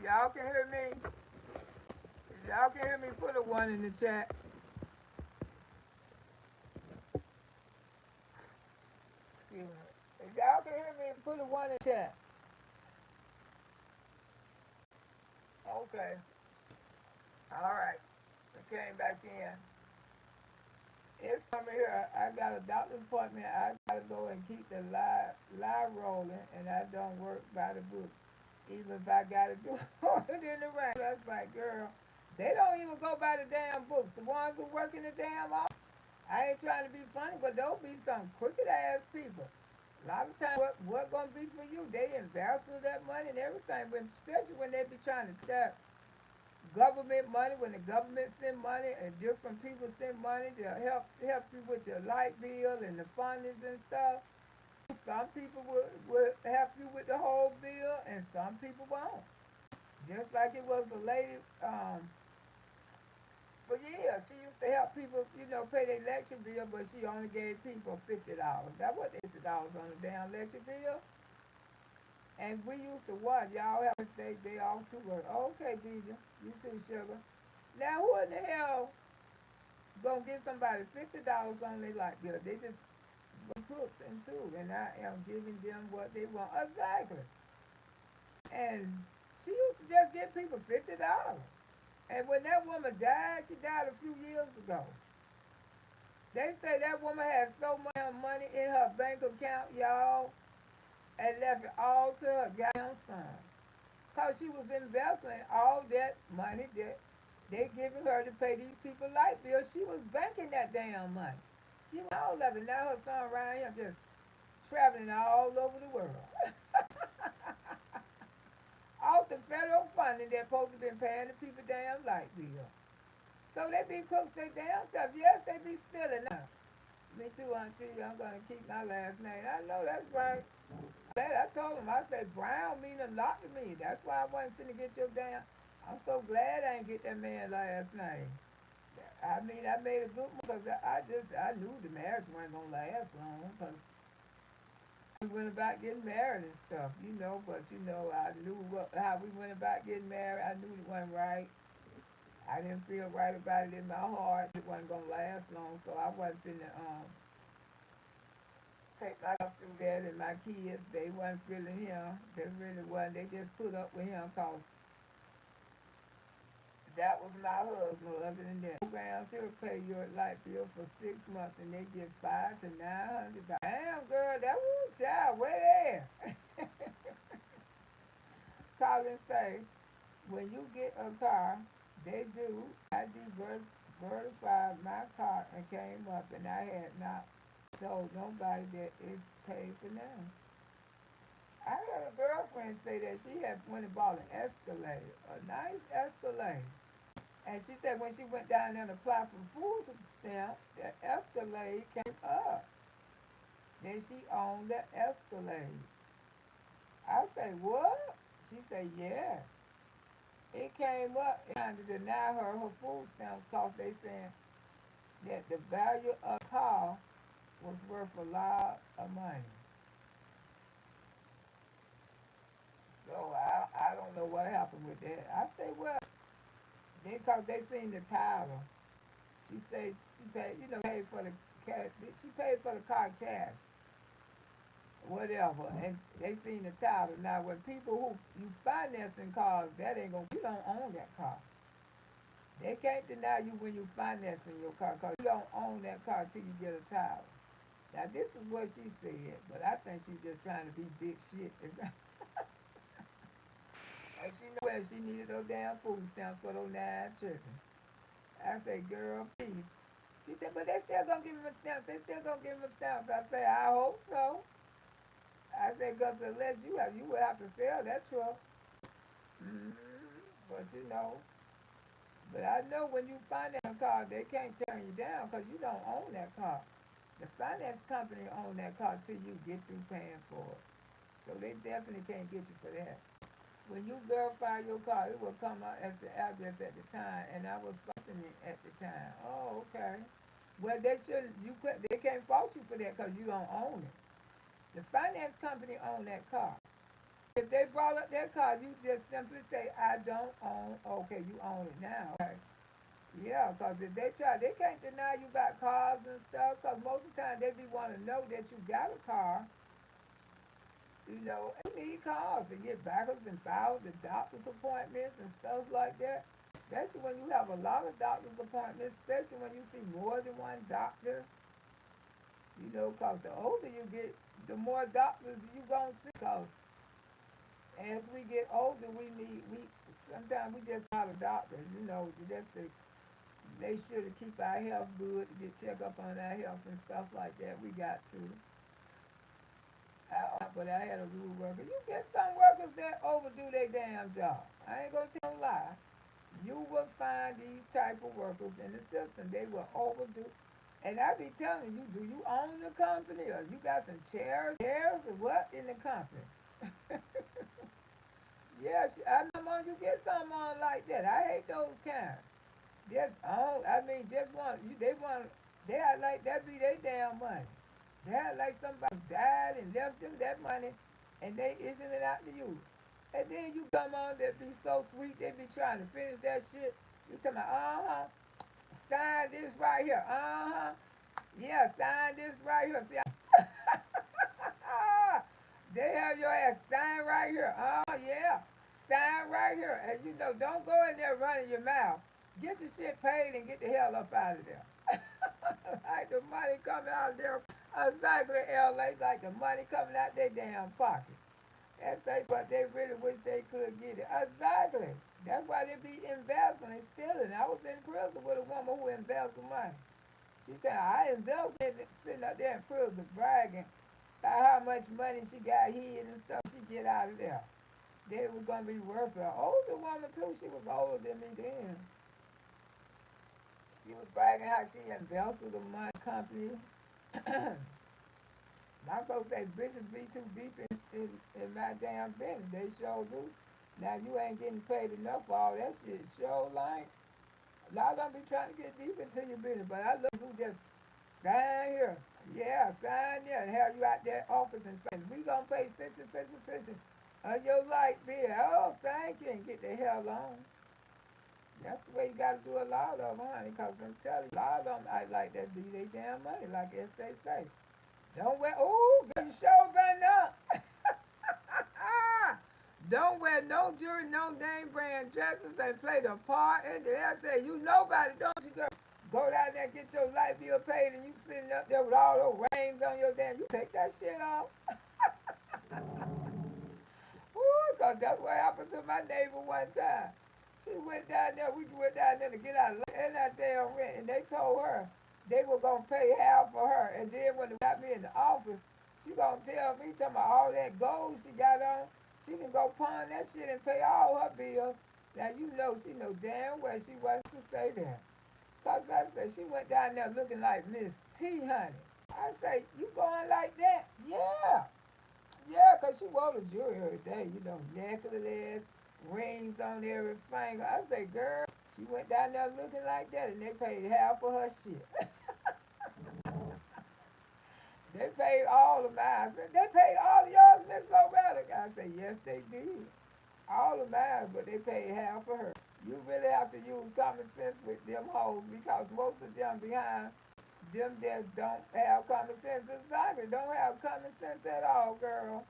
Y'all can hear me? If y'all can hear me, put a one in the chat. Excuse me. If y'all can hear me, put a one in the chat. Okay. All right. I came back in. It's over here. I got a doctor's appointment. I gotta go and keep the lie rolling, and I don't work by the books. Even if I gotta do it in the rain. That's right, girl. They don't even go by the damn books. The ones who work in the damn office. I ain't trying to be funny, but don't be some crooked ass people. A lot of times, what gonna be for you? They invest in that money and everything, but especially when they be trying to start government money, when the government send money and different people send money to help you with your light bill and the fundings and stuff. Some people will help you with the whole bill and some people won't. Just like it was a lady for years. She used to help people, pay their electric bill, but she only gave people $50. That was $50 on the damn electric bill. And we used to what? Y'all have to stay day off to work. Okay, DJ. You too, sugar. Now who in the hell gonna give somebody $50 on their light bill? They just cooks and too, and I am giving them what they want. Exactly. And she used to just give people $50. And when that woman died, she died a few years ago. They say that woman had so much money in her bank account, y'all, and left it all to her goddamn son. Cause she was investing all that money that they giving her to pay these people light bills. She was banking that damn money. She was all of it. Now her son around here just traveling all over the world. Off the federal funding they're supposed to be paying the people damn light bill. So they be cooks their damn stuff. Yes, they be stealing now. Me too, Auntie. I'm gonna keep my last name. I know that's right. glad I told him, I said, Brown mean a lot to me. That's why I wasn't finna get your damn. I'm so glad I didn't get that man last name. I mean, I made a good one because I knew the marriage wasn't gonna last long because we went about getting married and stuff, you know. But you know, I knew how we went about getting married. I knew it wasn't right. I didn't feel right about it in my heart. It wasn't gonna last long, so I wasn't finna take myself through that. And my kids, they wasn't feeling him. They really wasn't. They just put up with him cause that was my husband. Other than that, programs here pay your light bill for 6 months and they get $500 to $900. Damn, girl, that woo child, way there. Call and say, when you get a car, they do ID verified my car and came up, and I had not told nobody that it's paid for now. I had a girlfriend say that she had went and bought an Escalade, a nice Escalade. And she said when she went down there and applied for food stamps, the Escalade came up. Then she owned the Escalade. I said, what? She said, yes. It came up and trying to deny her food stamps because they saying that the value of the car was worth a lot of money. So I don't know what happened with that. I say, well, because they seen the title. She said she paid, paid for the cash. She paid for the car cash, whatever. And they seen the title. Now, when people who you financing cars, that ain't gonna. You don't own that car. They can't deny you when you financing your car because you don't own that car till you get a title. Now, this is what she said, but I think she's just trying to be big shit. And she know where she needed those damn food stamps for those 9 children. I said, girl, please. She said, but they still gonna give him a stamp. They still gonna give him a stamp. I said, I hope so. I said, because unless you will have to sell that truck. Mm-hmm. But but I know when you finance a car, they can't turn you down because you don't own that car. The finance company own that car till you get through paying for it. So they definitely can't get you for that. When you verify your car, it will come out as the address at the time, and I was fussing it at the time. Oh, okay. Well, they can't fault you for that because you don't own it. The finance company own that car. If they brought up their car, you just simply say, I don't own. Okay, you own it now. Okay. Yeah, because if they try, they can't deny you got cars and stuff. Because most of the time they be want to know that you got a car. You need cars to get backwards and forwards, the doctor's appointments and stuff like that. Especially when you have a lot of doctor's appointments, especially when you see more than one doctor. Because the older you get, the more doctors you gonna see. Because as we get older, we sometimes we just not a doctors, just to make sure to keep our health good, to get check up on our health and stuff like that. We got to. But I had a rude worker. You get some workers that overdo their damn job. I ain't gonna tell a lie. You will find these type of workers in the system. They will overdo. And I be telling you, do you own the company or you got some chairs or what in the company? Yes, I know you get some on like that. I hate those kind. Just own. I mean, just want you. They act like that be their damn money. They act like somebody died and left them that money, and they issuing it out to you. And then you come on that be so sweet. They be trying to finish that shit. You tell me, sign this right here. Yeah, sign this right here. See, they have your ass sign right here. Oh yeah, sign right here. And don't go in there running your mouth. Get your shit paid and get the hell up out of there. Like the money coming out of there. Exactly, LA, like the money coming out their damn pocket. That's what they really wish they could get it. Exactly. That's why they be embezzling and stealing. I was in prison with a woman who embezzled money. She said, I embezzled it, sitting up there in prison bragging about how much money she got hid and stuff she get out of there. They was gonna be worth it. An older woman too, she was older than me then. She was bragging how she embezzled the money company. I'm gonna say bitches be too deep in my damn business. They sure do. Now you ain't getting paid enough for all that shit. Sure like a lot of them be trying to get deep into your business, but I love who just sign here. Yeah, sign there and have you out there office and friends. We gonna pay such of your light bill. Oh, thank you, and get the hell on. That's the way you gotta do a lot of them, honey, because I'm telling you, a lot of them act like that be they damn money, like as they say. Don't wear, ooh, girl, you sure been up. Don't wear no jewelry, no name brand dresses and play the part. And I say, you nobody, don't you, girl? Go down there and get your light bill paid and you sitting up there with all those rings on your damn, you take that shit off. Ooh, cause that's what happened to my neighbor one time. She went down there, we went down there to get our and that damn rent, and they told her they were gonna pay half for her. And then when they got me in the office, she gonna tell me, talking about all that gold she got on, she can go pawn that shit and pay all her bills. Now you know she know damn well she wasn't to say that. Cause I said she went down there looking like Miss T, honey. I say, you going like that? Yeah. Yeah, 'cause she wore the jewelry every day, you know, necklace, rings on every finger. I say, girl, she went down there looking like that and they paid half of her shit. They paid all of mine. They paid all of yours, Miss Loretta. I said, yes, they did. All of mine, but they paid half of her. You really have to use common sense with them hoes because most of them behind them just don't have common sense. Exactly. Don't have common sense at all, girl.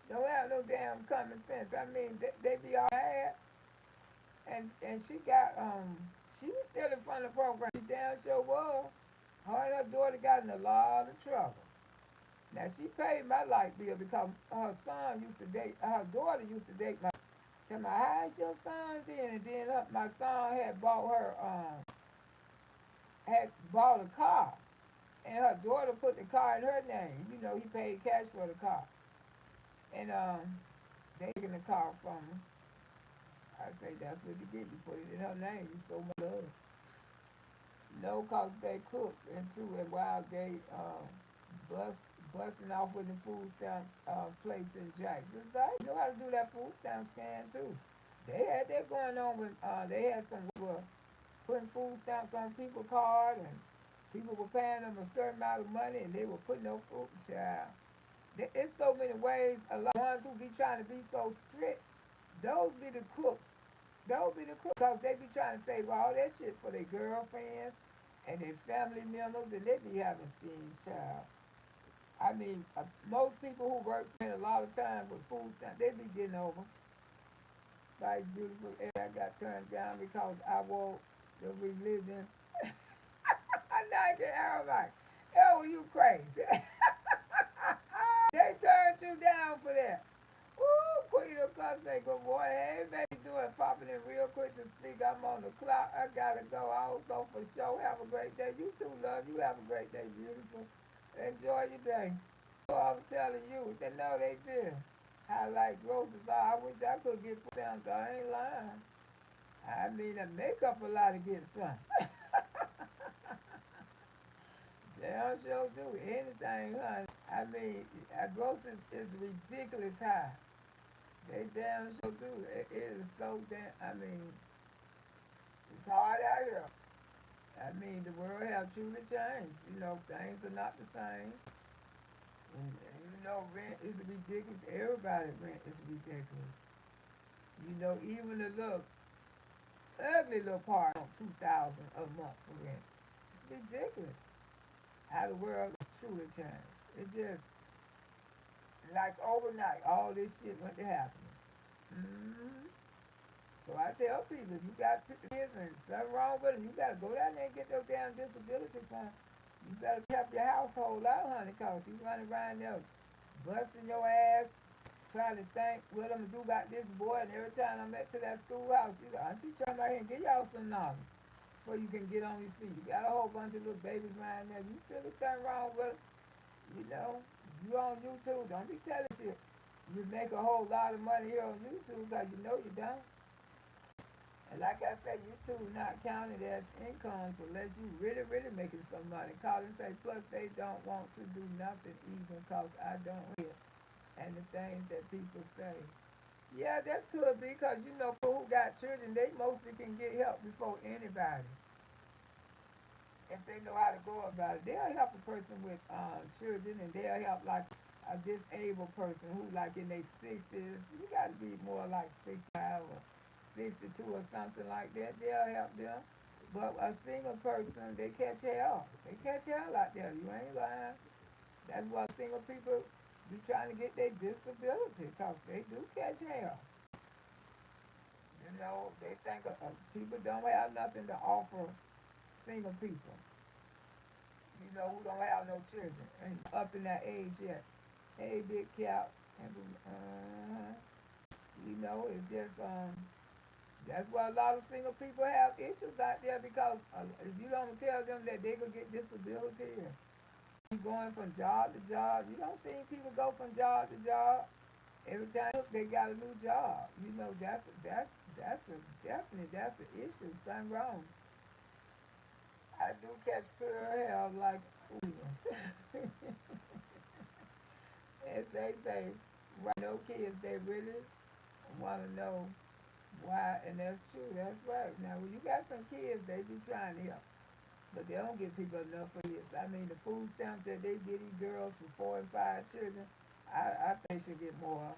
Don't have no damn common sense. I mean, they be all mad, and she got she was still in front of the program. She damn sure was. Her and her daughter got in a lot of trouble. Now she paid my light bill because her son used to date. Her daughter used to date my. Tell me, how's your son then? And then my son had bought a car, and her daughter put the car in her name. You know, he paid cash for the car, and they taking the car from her. I say that's what you get. You put it in her name. You so much love. No, cause they cooks and too, and while they bust busting off with the food stamp place in Jackson, you know how to do that food stamp scan too. They had that going on when they had some were putting food stamps on people's card and people were paying them a certain amount of money and they were putting no food child. It's so many ways. A lot of ones who be trying to be so strict, those be the cooks. Those be the cooks, cause they be trying to save all that shit for their girlfriends and their family members, and they be having schemes, child. I mean, most people who work spend a lot of time with food stamps. They be getting over. Nice, beautiful air. I got turned down because I wore the religion. I like it, everybody. Hell, you crazy. They turned you down for that. Ooh, Queen of Cuss say good morning. Hey, baby, doing popping in real quick to speak. I'm on the clock. I gotta go also for sure. Have a great day. You too, love. You have a great day, beautiful. Enjoy your day. Oh, I'm telling you, they know they did. I like roses are. I wish I could get food stamps. I ain't lying. I mean, I make up a lot to get some. Damn sure do anything, honey. I mean, groceries is ridiculous high. They damn sure do. It is so damn. I mean, it's hard out here. I mean, the world have truly changed. You know, things are not the same. And you know, rent is ridiculous. Everybody rent is ridiculous. You know, even the little ugly little part on 2,000 a month for rent. It's ridiculous. How the world truly changed. It just like overnight, all this shit went to happening. Mm-hmm. So I tell people, if you got kids and something wrong with them, you gotta go down there and get those damn disability fund. You better help your household out, honey, cause you running around there busting your ass, trying to think what I'm gonna do about this boy. And every time I'm at to that schoolhouse, she's like, Auntie, come right here and get y'all some knowledge before you can get on your feet. You got a whole bunch of little babies around there. You feel there's something wrong with it, you know? You on YouTube, don't be telling you make a whole lot of money here on YouTube because you know you don't. And like I said, you two not counted as incomes unless you really, really making some money. Call and say, plus they don't want to do nothing even cause I don't live. And the things that people say. Yeah, that could be because you know people who got children, they mostly can get help before anybody if they know how to go about it. They'll help a person with children, and they'll help like a disabled person who like in their 60s. You got to be more like 65 or 62 or something like that. They'll help them. But a single person, they catch hell. They catch hell out there. You ain't lying. That's why single people be trying to get their disability because they do catch hell. You know, they think people don't have nothing to offer single people, you know, who don't have no children and up in that age yet. Hey, big cap. You know, it's just, that's why a lot of single people have issues out there because if you don't tell them that they could get disability and you going from job to job, you don't see people go from job to job. Every time they got a new job, you know that's an issue. Something wrong. I do catch pure hell like Williams. As they say, right? No kids, they really want to know why, and that's true. That's right. Now, when you got some kids, they be trying to help, but they don't give people enough for kids. I mean, the food stamps that they give these girls for 4 and 5 children, I think should get more.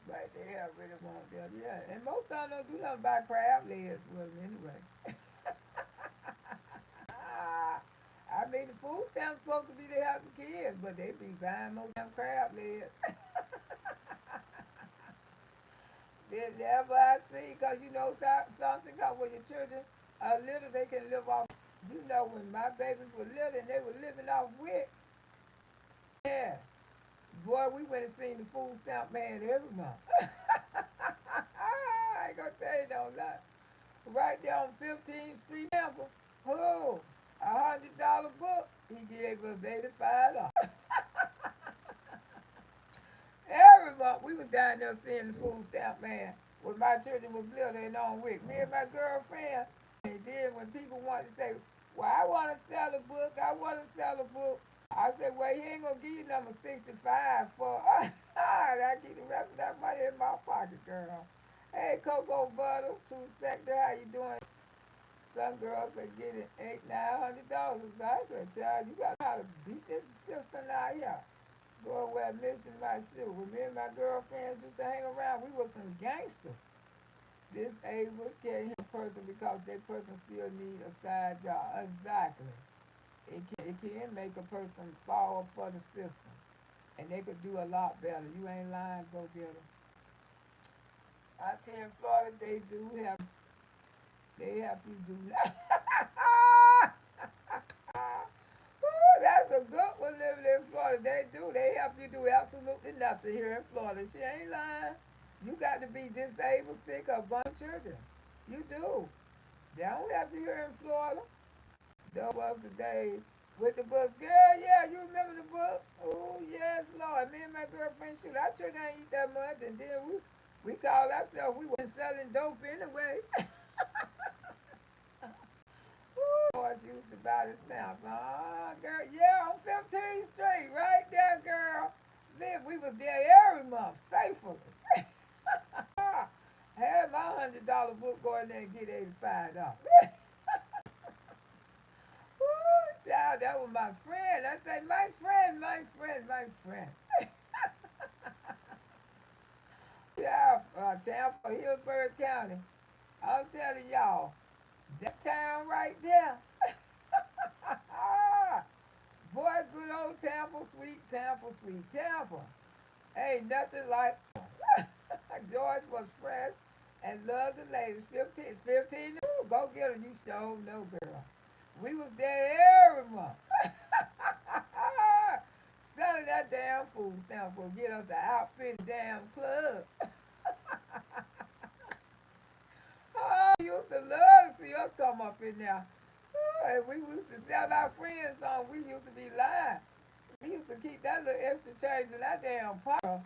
Right, they have really want them, yeah. And most of them don't do nothing but crab legs with them anyway. I mean, the food stamps supposed to be to help the kids, but they be buying more damn crab legs. That's what I see, because you know something, because when your children are little, they can live off. You know, when my babies were little and they were living off WIC, yeah. Boy, we went and seen the food stamp man every month. I ain't gonna tell you no lie. Right there on 15th Street, Tampa. Oh, $100 book. He gave us $85. Every month we was down there seeing the food stamp man when my children was little and on WIC. Me and my girlfriend. And then when people want to say, well, I want to sell a book, I want to sell a book. I said, well, he ain't gonna give you number 65 for I keep the rest of that money in my pocket, girl. Hey, Cocoa Butter, 2 Sector, how you doing? Some girls are getting $800, $900. Exactly, child. You got how to beat this system out here. Go where mission my shoe. When me and my girlfriends used to hang around, we were some gangsters. Disabled can't help a person because that person still need a side job. Exactly. It can make a person fall for the system. And they could do a lot better. You ain't lying, go get them. I tell you, in Florida, they have you do that. Ooh, that's a good one living in Florida. They do. They help you do absolutely nothing here in Florida. She ain't lying. You got to be disabled, sick, or born children. You do. They don't have you here in Florida. Those was the days with the books. Girl, yeah, you remember the book? Oh, yes, Lord. Me and my girlfriend, shoot, our children ain't eat that much, and then we called ourselves, we wasn't selling dope anyway. Ooh, boy, she used to buy the stamps. Girl, yeah, on 15th Street, right there, girl. Man, we was there every month, faithfully. Had my $100 book go in there and get $85. Ooh, child, that was my friend. I say, my friend, my friend, my friend. Yeah, Tampa, Hillsborough County. I'm telling y'all, that town right there. Boy, good old Tampa, sweet Tampa, sweet Tampa. Ain't nothing like George was fresh and loved the ladies. 15, ooh, go get her. You sure no, girl. We was there every month. Selling that damn food stamp for get us an outfit damn club. Oh, we used to love to see us come up in there. Oh, and we used to sell our friends on. We used to be lying. We used to keep that little extra change in that damn pocket.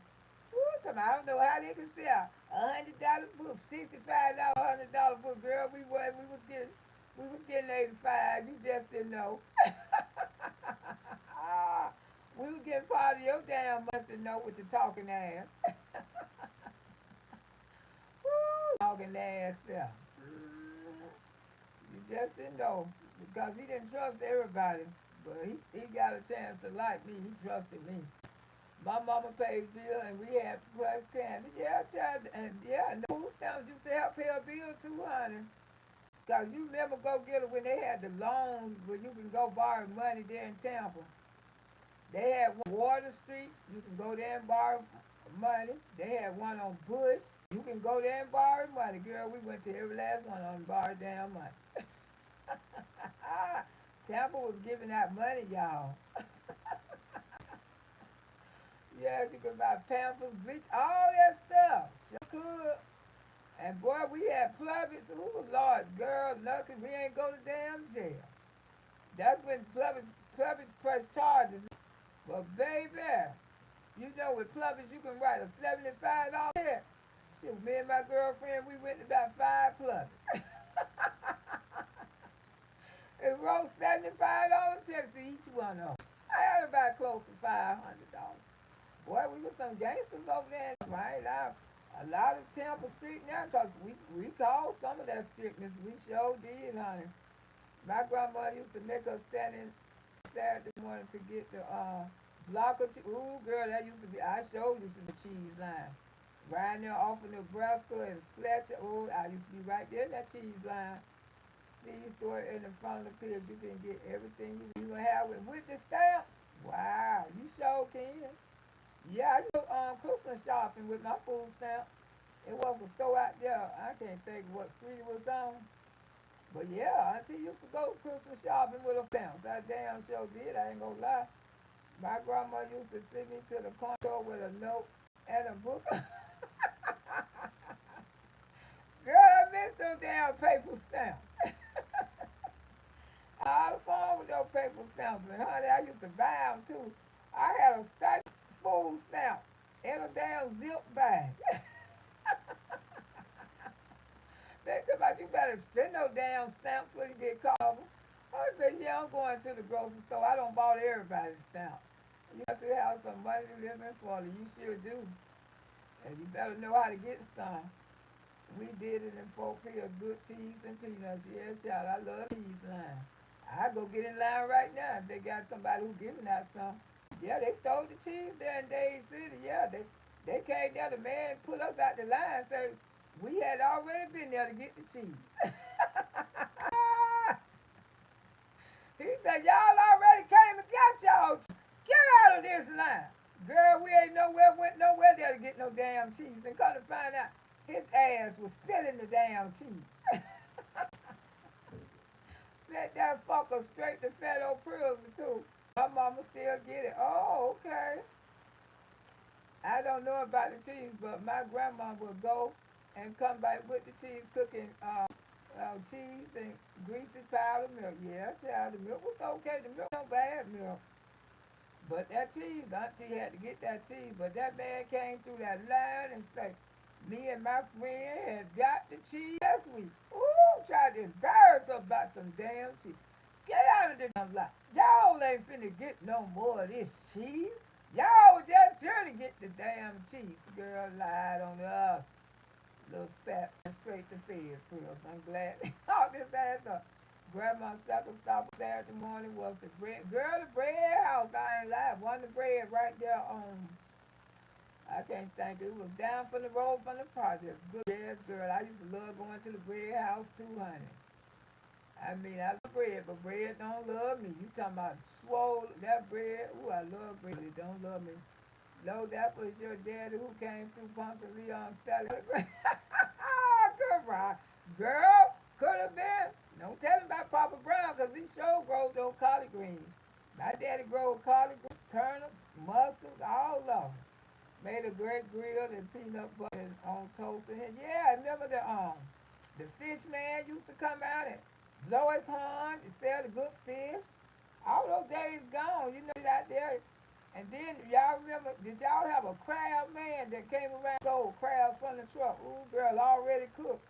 Ooh, I don't know how they can sell $100 book, $65, $100 book. Girl, we was getting 85. You just didn't know. We were getting part of your damn must to know what you're talking ass. Woo, talking ass self. You just didn't know because he didn't trust everybody, but he got a chance to like me. He trusted me. My mama paid bill and we had plus candy. Yeah, child, and yeah, and the food stamps used to help pay a bill too, honey. Cause you remember go get it when they had the loans where you can go borrow money there in Tampa. They had one on Water Street. You can go there and borrow money. They had one on Bush. You can go there and borrow money. Girl, we went to every last one on borrow damn money. Tampa was giving out money, y'all. Yes, you could buy Pampers, bleach, all that stuff. Sure could. And boy, we had Plubbies. Ooh, Lord, girl, lucky we ain't go to damn jail. That's when Plubbies press charges. But baby, you know with Plubbies you can write a $75 check. Shoot, me and my girlfriend, we went to about 5 Plubbies. And wrote $75 checks to each one of them. I had about close to $500. Boy, we were some gangsters over there, right? A lot of Tampa Street now, because we called some of that strictness. We sure did, honey. My grandmother used to make us stand in Saturday morning to get the block of cheese. Ooh, girl, that used to be, I sure used to be the cheese line. Right there off of Nebraska and Fletcher. Oh, I used to be right there in that cheese line. Cheese store in the front of the pigs. You can get everything you can have with the stamps. Wow, you sure can. Yeah, I go Christmas shopping with my food stamps. It was a store out there. I can't think what street it was on. But yeah, Auntie used to go Christmas shopping with her stamps. I damn sure did. I ain't gonna lie. My grandma used to send me to the corner store with a note and a book. Girl, I miss those damn paper stamps. All the fun with those paper stamps. And honey, I used to buy them too. I had a stack of food stamp in a damn zip bag. They talk about you better spend no damn stamps so you get called. I said, yeah, I'm going to the grocery store. I don't bought everybody's stamp. You have to have some money to live in for you. You sure do. And you better know how to get some. We did it in Fort Pierce. Good cheese and peanuts. Yes, child. I love cheese line. I go get in line right now if they got somebody who giving out some. Yeah, they stole the cheese there in Dade City. Yeah, they came there. The man put us out the line. Said we had already been there to get the cheese. He said, y'all already came and got y'all. Get out of this line. Girl, we ain't went nowhere there to get no damn cheese. And come to find out, his ass was still in the damn cheese. Set that fucker straight to federal prison, too. My mama still get it. Oh, okay. I don't know about the cheese, but my grandma would go and come back with the cheese cooking cheese and greasy powdered milk. Yeah, child, the milk was okay. The milk was no bad milk. But that cheese, Auntie had to get that cheese. But that man came through that line and said, me and my friend had got the cheese last week. Ooh, tried to embarrass us about some damn cheese. Get out of the damn line. Y'all ain't finna get no more of this cheese. Y'all was just trying to get the damn cheese. Girl lied on us. Little fat straight to fed pills. I'm glad they all this ass up. Grandma's second stop Saturday morning was the bread. Girl, the bread house. I ain't lying. One of the bread right there on. I can't think. It was down from the road from the projects. Good yes, girl. I used to love going to the bread house too, honey. I mean, I love bread, but bread don't love me. You talking about swole that bread? Ooh, I love bread. It don't love me. No, that was your daddy who came through Ponce Leon Saturday. Good ride. Girl, could have been. Don't tell him about Papa Brown, because he sure grows those collard greens. My daddy grows collard greens, turnips, mustards, all of them. Made a great grill and peanut butter on toast. And yeah, I remember the fish man used to come out and blow his horn to sell the good fish. All those days gone. You know, out there And then y'all remember, did y'all have a crab man that came around sold crabs from the truck? Ooh, girl, already cooked.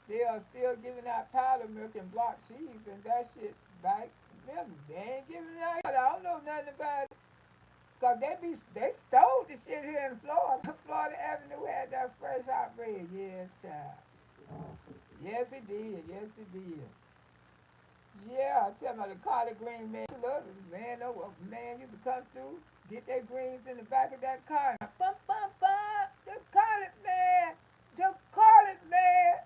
They are still giving out powder milk and block cheese and that shit back. Remember, they ain't giving it out. I don't know nothing about it. Cause they stole the shit here in Florida. Florida Avenue had that fresh hot bread. Yes, child. Yes, it did. Yes, it did. Yeah, I tell my the collard green man, look, man, no man used to come through, get their greens in the back of that car. Bum, bum, bum, the collard man, the collard man.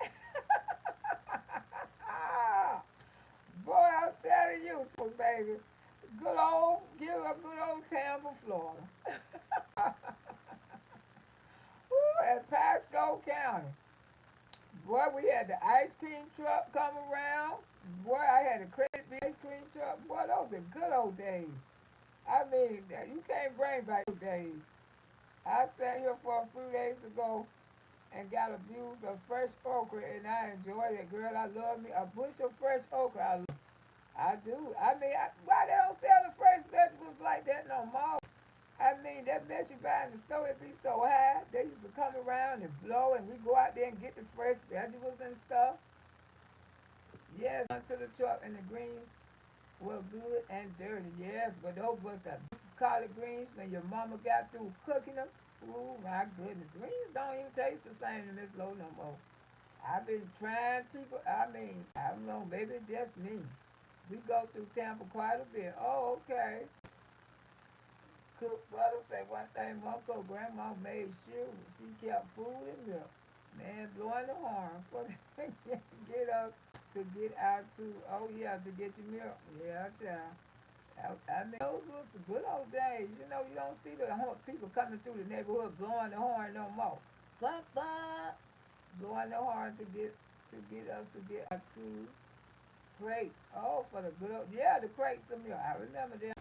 Boy, I'm telling you, baby, good old, give a good old town for Florida. Ooh, and Pasco County. Boy, we had the ice cream truck come around. Boy, I had a credit ice cream truck. Boy, those are good old days. I mean, you can't bring back those days. I sat here for a few days ago and got abused of fresh okra, and I enjoyed it. Girl, I love me a bush of fresh okra. I do. I mean, why they don't sell the fresh vegetables like that no more? I mean, that mess you buy in the store, it be so high. They used to come around and blow, and we go out there and get the fresh vegetables and stuff. Yes, onto the truck, and the greens were good and dirty. Yes, but those was the collard greens when your mama got through cooking them. Ooh, my goodness. Greens don't even taste the same to Miss Low no more. I've been trying people, I mean, I don't know, maybe it's just me. We go through Tampa quite a bit. Oh, okay. Cook butter say one thing, Uncle Grandma made sure she kept food and milk. Man, blowing the horn for get us to get out to, oh yeah, to get your milk. Yeah, child. I mean, those was the good old days. You know, you don't see the people coming through the neighborhood blowing the horn no more. Bump, bump, blowing the horn to get us to get out to crates. Oh, for the good old, yeah, the crates of milk. I remember them.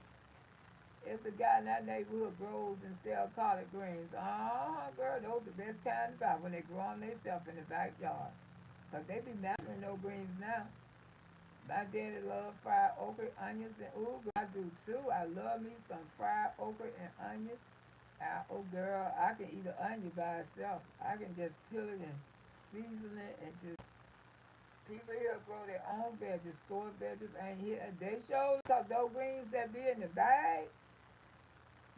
It's a guy in that neighborhood grows and sell collard greens. Girl, those the best kind to buy when they grow them themselves in the backyard. Cause they be mastering those greens now. My daddy love fried okra, onions, and ooh, girl, I do too. I love me some fried okra and onions. Oh, girl, I can eat an onion by itself. I can just peel it and season it and just. People here grow their own veggies, store veggies, ain't here. They show cause those greens that be in the bag.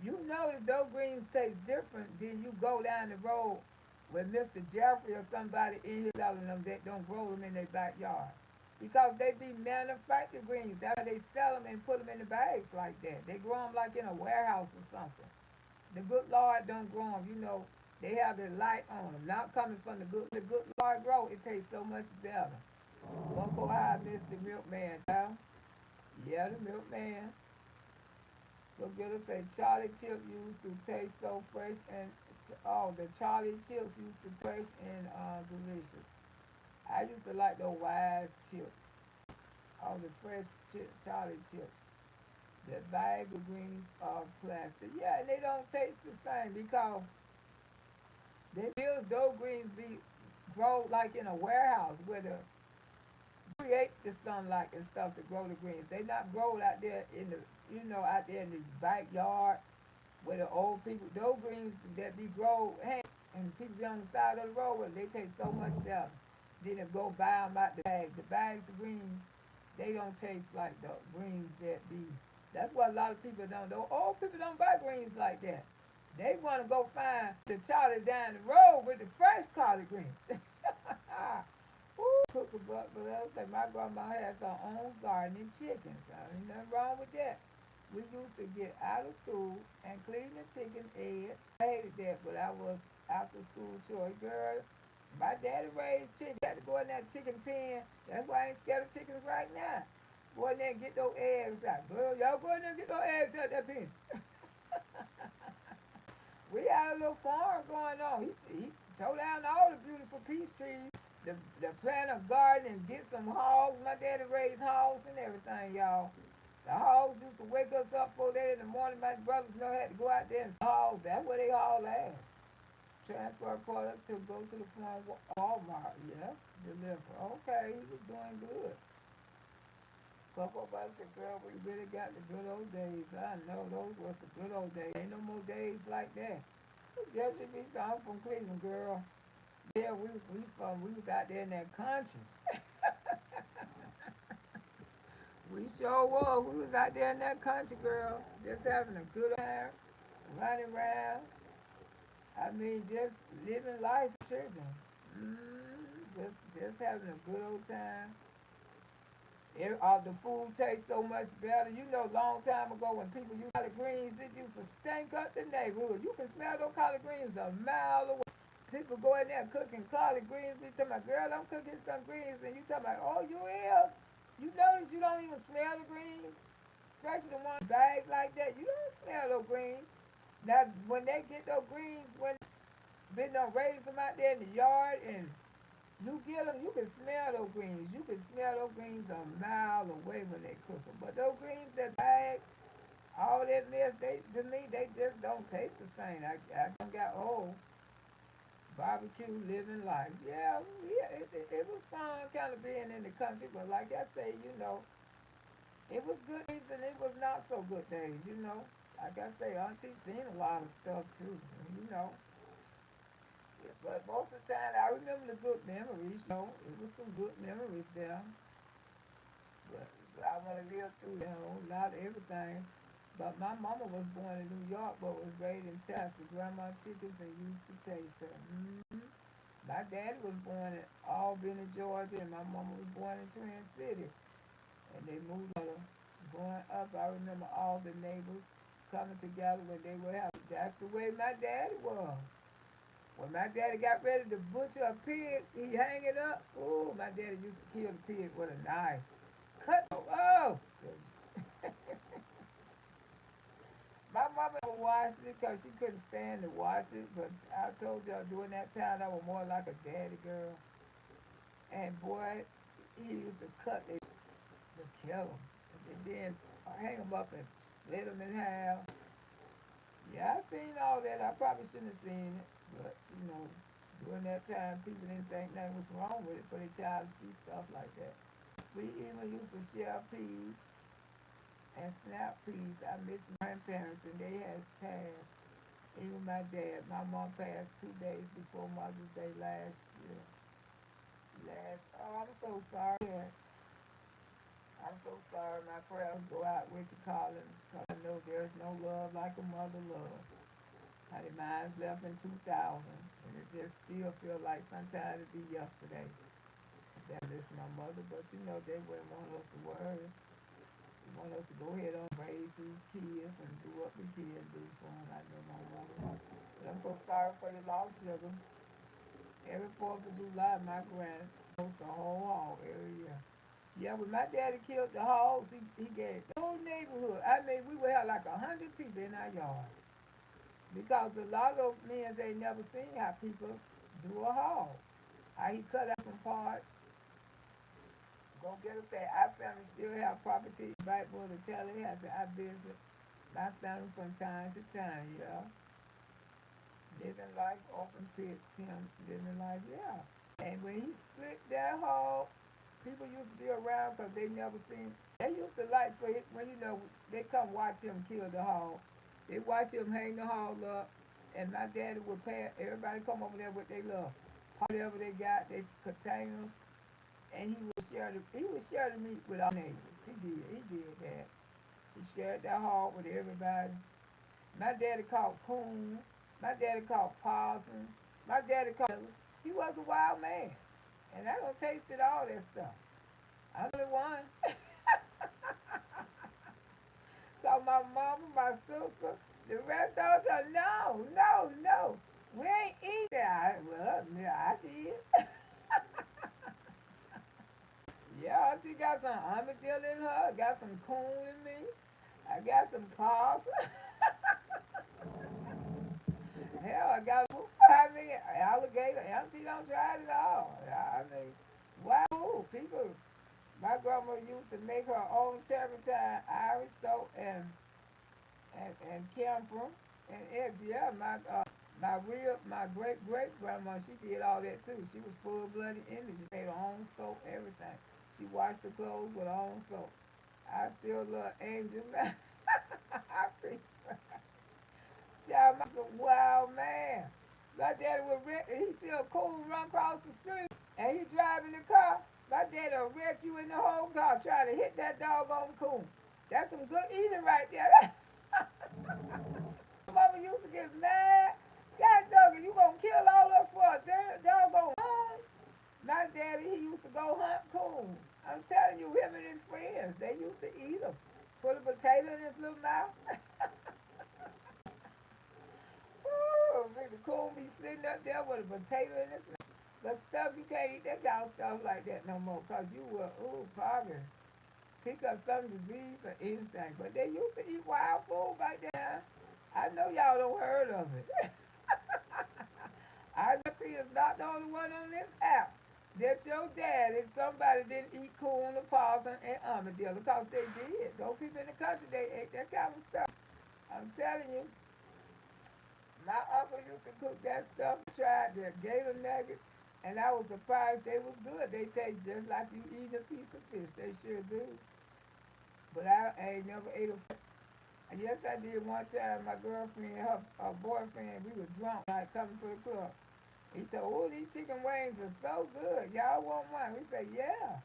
You notice those greens taste different than you go down the road with Mr. Jeffrey or somebody in here selling them that don't grow them in their backyard. Because they be manufactured greens. That's why they sell them and put them in the bags like that. They grow them like in a warehouse or something. The good Lord don't grow them. You know, they have the light on them. Not coming from the good Lord grow, it tastes so much better. Bunko High, Mr. Milkman, child. Yeah, the milkman. Go get us a Charlie chip used to taste so fresh and oh, the Charlie chips used to taste and delicious. I used to like those wise chips. All the fresh Charlie chips. The bag of greens are plastic. Yeah, and they don't taste the same because they still those greens be grow like in a warehouse where the create the sunlight and stuff to grow the greens. They not grow out there in the out there in the backyard where the old people those greens that be grow and people be on the side of the road where they taste so much better. Then they go buy them out the bag. The bags of greens, they don't taste like the greens that be. That's what a lot of people don't do. Old people don't buy greens like that. They want to go find the Charlie down the road with the fresh collard greens. Ooh, cook a but I say my grandma has her own garden and chickens. Ain't nothing wrong with that. We used to get out of school and clean the chicken eggs. I hated that, but I was after school chore. Girl, my daddy raised chicken. You had to go in that chicken pen. That's why I ain't scared of chickens right now. Go in there and get those eggs out. Girl, y'all go in there and get those eggs out that pen. We had a little farm going on. He tore down all the beautiful peach trees, the plant a garden and get some hogs. My daddy raised hogs and everything, y'all. The hogs used to wake us up 4 days in the morning. My brothers know had to go out there and haul. That's where they haul at. Transfer product to go to the farm, Walmart. Yeah, deliver. Okay, he was doing good. Coco Butter said, girl, we really got the good old days. I know those was the good old days. Ain't no more days like that. Jesse B. I'm from Cleveland, girl. Yeah, we was out there in that country. We sure was. We was out there in that country, girl. Just having a good time, running around. I mean, just living life, children. Just having a good old time. The food tastes so much better. You know, long time ago when people used collard greens, it used to stink up the neighborhood. You can smell those collard greens a mile away. People go in there cooking collard greens. Be talking about, girl, I'm cooking some greens, and you talking about, oh, you is? You notice you don't even smell the greens, especially the one bag like that. You don't smell those greens. Now, when they get those greens, when they done raise them out there in the yard, and you get them, you can smell those greens. You can smell those greens a mile away when they cook them. But those greens that bag, all that mess, they to me they just don't taste the same. I just got old. Barbecue, living life. Yeah, yeah. It was fun, kind of being in the country. But like I say, it was good days and it was not so good days. Like I say, Auntie seen a lot of stuff too. You know. But most of the time, I remember the good memories. It was some good memories there. But I want to live through, not everything. But my mama was born in New York, but was raised in Texas. Grandma chickens and used to chase her. My daddy was born in Albany, Georgia, and my mama was born in Twin City. And they moved on. Growing up, I remember all the neighbors coming together when they were happy. That's the way my daddy was. When my daddy got ready to butcher a pig, he hang it up. Oh, my daddy used to kill the pig with a knife. Cut. Oh, my mama watched it because she couldn't stand to watch it. But I told y'all during that time I was more like a daddy girl. And boy, he used to cut it to kill them. And then hang them up and split them in half. Yeah, I seen all that. I probably shouldn't have seen it. But, during that time, people didn't think nothing was wrong with it for their child to see stuff like that. We even used to share peas and snap peas. I miss my grandparents and they has passed. Even my dad, my mom passed 2 days before Mother's Day last year. I'm so sorry. I'm so sorry. My prayers go out with you, Collins, because I know there's no love like a mother love. Honey, mine left in 2000, and it just still feel like sometimes it be yesterday. That is my mother, but they wouldn't want us to worry. They want us to go ahead and raise these kids and do what we can do for them. I know my mother. But I'm so sorry for your loss, sugar. Every 4th of July, my grand hosts the whole hall every year. Yeah, when my daddy killed the hogs, he gave the whole neighborhood. I mean, we would have like 100 people in our yard. Because a lot of men ain't never seen how people do a hog. How he cut out some parts, go get us that. Our family still have property. Right, boy, to tell it, I visit my family from time to time, Living life, open pits, Kim, living life, yeah. And when he split that hog, people used to be around because they never seen. They used to like for it when they come watch him kill the hog. They watch him hang the hog up, and my daddy would pay everybody come over there with their love, whatever they got, their containers, and he would share the meat with our neighbors. He did that. He shared that hog with everybody. My daddy caught coon. My daddy caught possum. My daddy caught. He was a wild man, and I don't tasted all that stuff. I'm the only one. Cause my mama, my sister, the rest of them, no, no, no. We ain't eat that. Well, yeah, I did. Yeah, auntie got some armadillo in her. Got some coon in me. I got some possum. Hell, I got, I mean, alligator. Auntie don't try it at all. I mean, wow, people. My grandma used to make her own turpentine, Irish soap, and camphor and eggs. Yeah, my great great grandma, she did all that too. She was full blooded Indian. She made her own soap, everything. She washed the clothes with her own soap. I still love Angel Man. I think child, my a wild man. My daddy would wreck, he see a coon run across the street and he driving the car. My daddy will wreck you in the whole car trying to hit that doggone coon. That's some good eating right there. Mama used to get mad. God dog, you gonna kill all us for a doggone coon? My daddy, he used to go hunt coons. I'm telling you, him and his friends, they used to eat them. Put a potato in his little mouth. Ooh, the coon be sitting up there with a potato in his mouth. But stuff, you can't eat that kind of stuff like that no more because you will, probably pick up some disease or anything. But they used to eat wild food back then. I know y'all don't heard of it. I know he is not the only one on this app that your dad and somebody didn't eat coon, opossum, and armadillo because they did. Those people in the country, they ate that kind of stuff. I'm telling you, my uncle used to cook that stuff. I tried their gator nuggets, and I was surprised they was good. They taste just like you eating a piece of fish. They sure do. But I ain't never ate a fish. Yes, I did one time. My girlfriend, her boyfriend, we were drunk, like coming for the club. He said, "Oh, these chicken wings are so good. Y'all want one?" We said, "Yeah."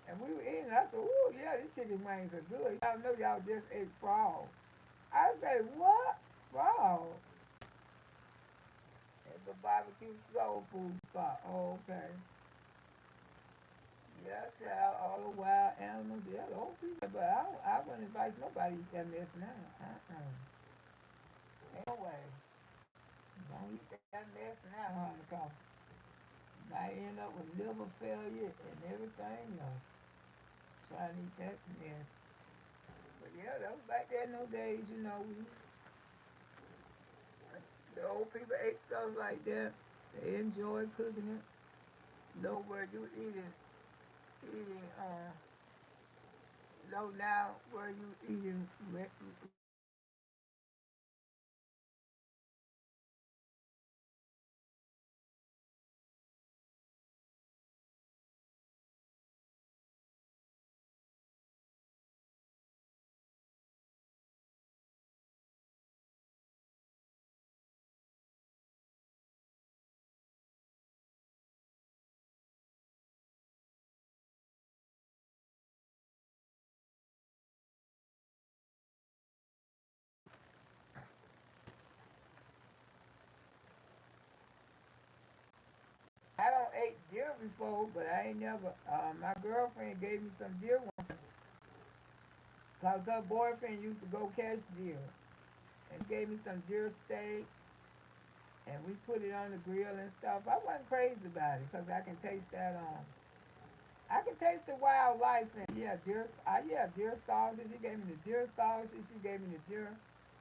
And we were eating. I said, "Oh, yeah, these chicken wings are good. Y'all know y'all just ate frog." I said, "What? Frog?" It's a barbecue soul food spot. Oh, okay. Yeah, child, all the wild animals. Yeah, the old people. But I wouldn't advise nobody to eat that mess now. Ain't no way. Don't eat that mess now, honey, 'cause you might end up with liver failure and everything else. Trying to eat that mess. But yeah, that was back there in those days, the old people ate stuff like that. They enjoyed cooking it. Know where you eating, know now where you eating I don't ate deer before, but I ain't never. My girlfriend gave me some deer one time because her boyfriend used to go catch deer, and she gave me some deer steak, and we put it on the grill and stuff. I wasn't crazy about it because I can taste that. I can taste the wildlife and yeah, deer sausage. She gave me the deer sausage. She gave me the deer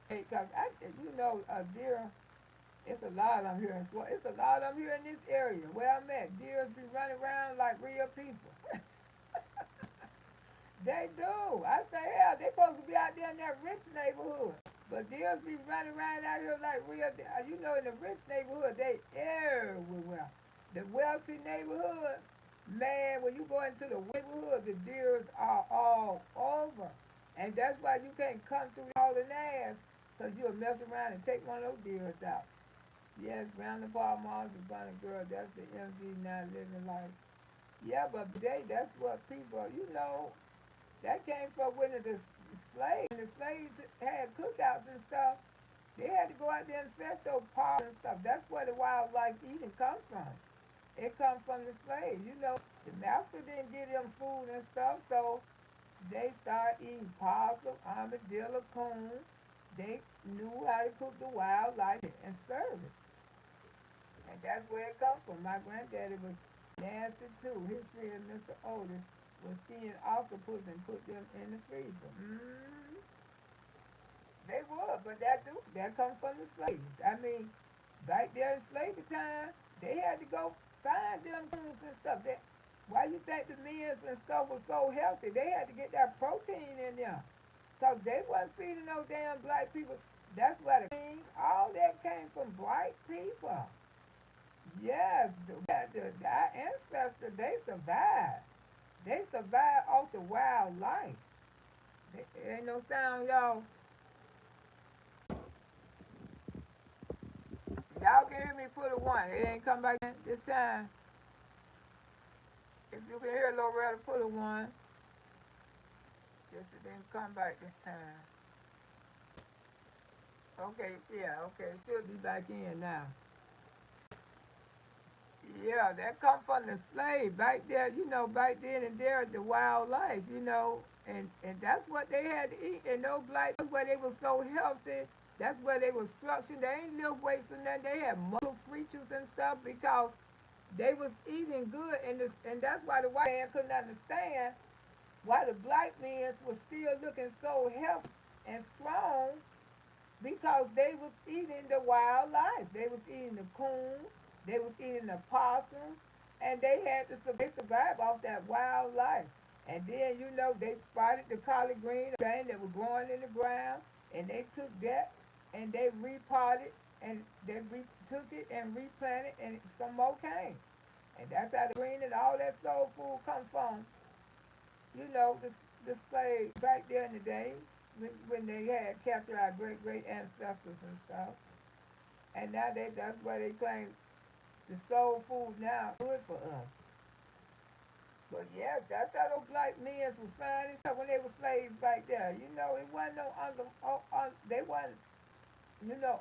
steak because a deer. It's a lot I'm here in Florida. It's a lot I'm here in this area where I'm at. Deers be running around like real people. They do. I say, hell, they supposed to be out there in that rich neighborhood. But deers be running around out here like real, in the rich neighborhood, they everywhere. The wealthy neighborhoods, man, when you go into the neighborhood, the deers are all over. And that's why you can't come through all the ass, because you'll mess around and take one of those deers out. Yes, Brandon Paul Mars is Bunny Girl, that's the MG now living life. Yeah, but today, that's what people, that came from when the slaves, when the slaves had cookouts and stuff, they had to go out there and fetch those parks and stuff. That's where the wildlife eating comes from. It comes from the slaves. The master didn't give them food and stuff, so they started eating possum, armadillo, coon. They knew how to cook the wildlife and serve it. And that's where it comes from. My granddaddy was nasty too. His friend, Mr. Otis, was skiing octopus and put them in the freezer. They would, but that comes from the slaves. I mean, back there in slavery time, they had to go find them foods and stuff. Why you think the meals and stuff was so healthy? They had to get that protein in there. Because they wasn't feeding no damn black people. That's why the beans, all that came from white people. Yes, our ancestors, they survived. They survived off the wildlife. It ain't no sound, y'all. Y'all can hear me, put a one. It ain't come back in this time. If you can hear Loretta, put a one. Guess it didn't come back this time. Okay, yeah, okay, it should be back in now. Yeah, that come from the slave back there, back then and there, the wildlife, and that's what they had to eat. And those black, that's why they were so healthy. That's where they were structured. They ain't lift weights and nothing. They had muscle features and stuff because they was eating good, and that's why the white man couldn't understand why the black men was still looking so healthy and strong because they was eating the wildlife. They was eating the coons, they was eating the possums, and they had to survive off that wildlife. And then they spotted the collard green thing that was growing in the ground, and they took that and they repotted and they took it and replanted, and some more came. And that's how the green and all that soul food come from. The slave back there in the day when they had captured our great great ancestors and stuff. And now that's why they claim the soul food now good for us. But yes, that's how those black men was finding stuff when they were slaves back there. It wasn't no they wasn't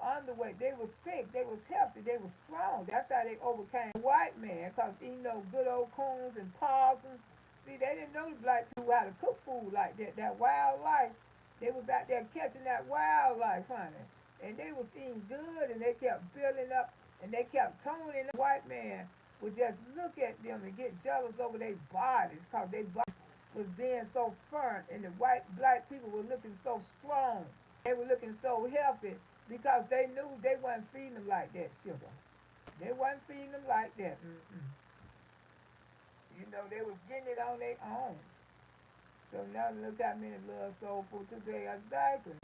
underweight. They was thick. They was healthy. They was strong. That's how they overcame the white man. Cause good old coons and possums. See, they didn't know the black people how to cook food like that. That wildlife. They was out there catching that wildlife, honey. And they was eating good, and they kept building up, and they kept toning. The white man would just look at them and get jealous over their bodies, cause their bodies was being so firm, and the black people were looking so strong. They were looking so healthy because they knew they wasn't feeding them like that, sugar. They wasn't feeding them like that. Mm-mm. They was getting it on their own. So now look how many love soul food today. Exactly.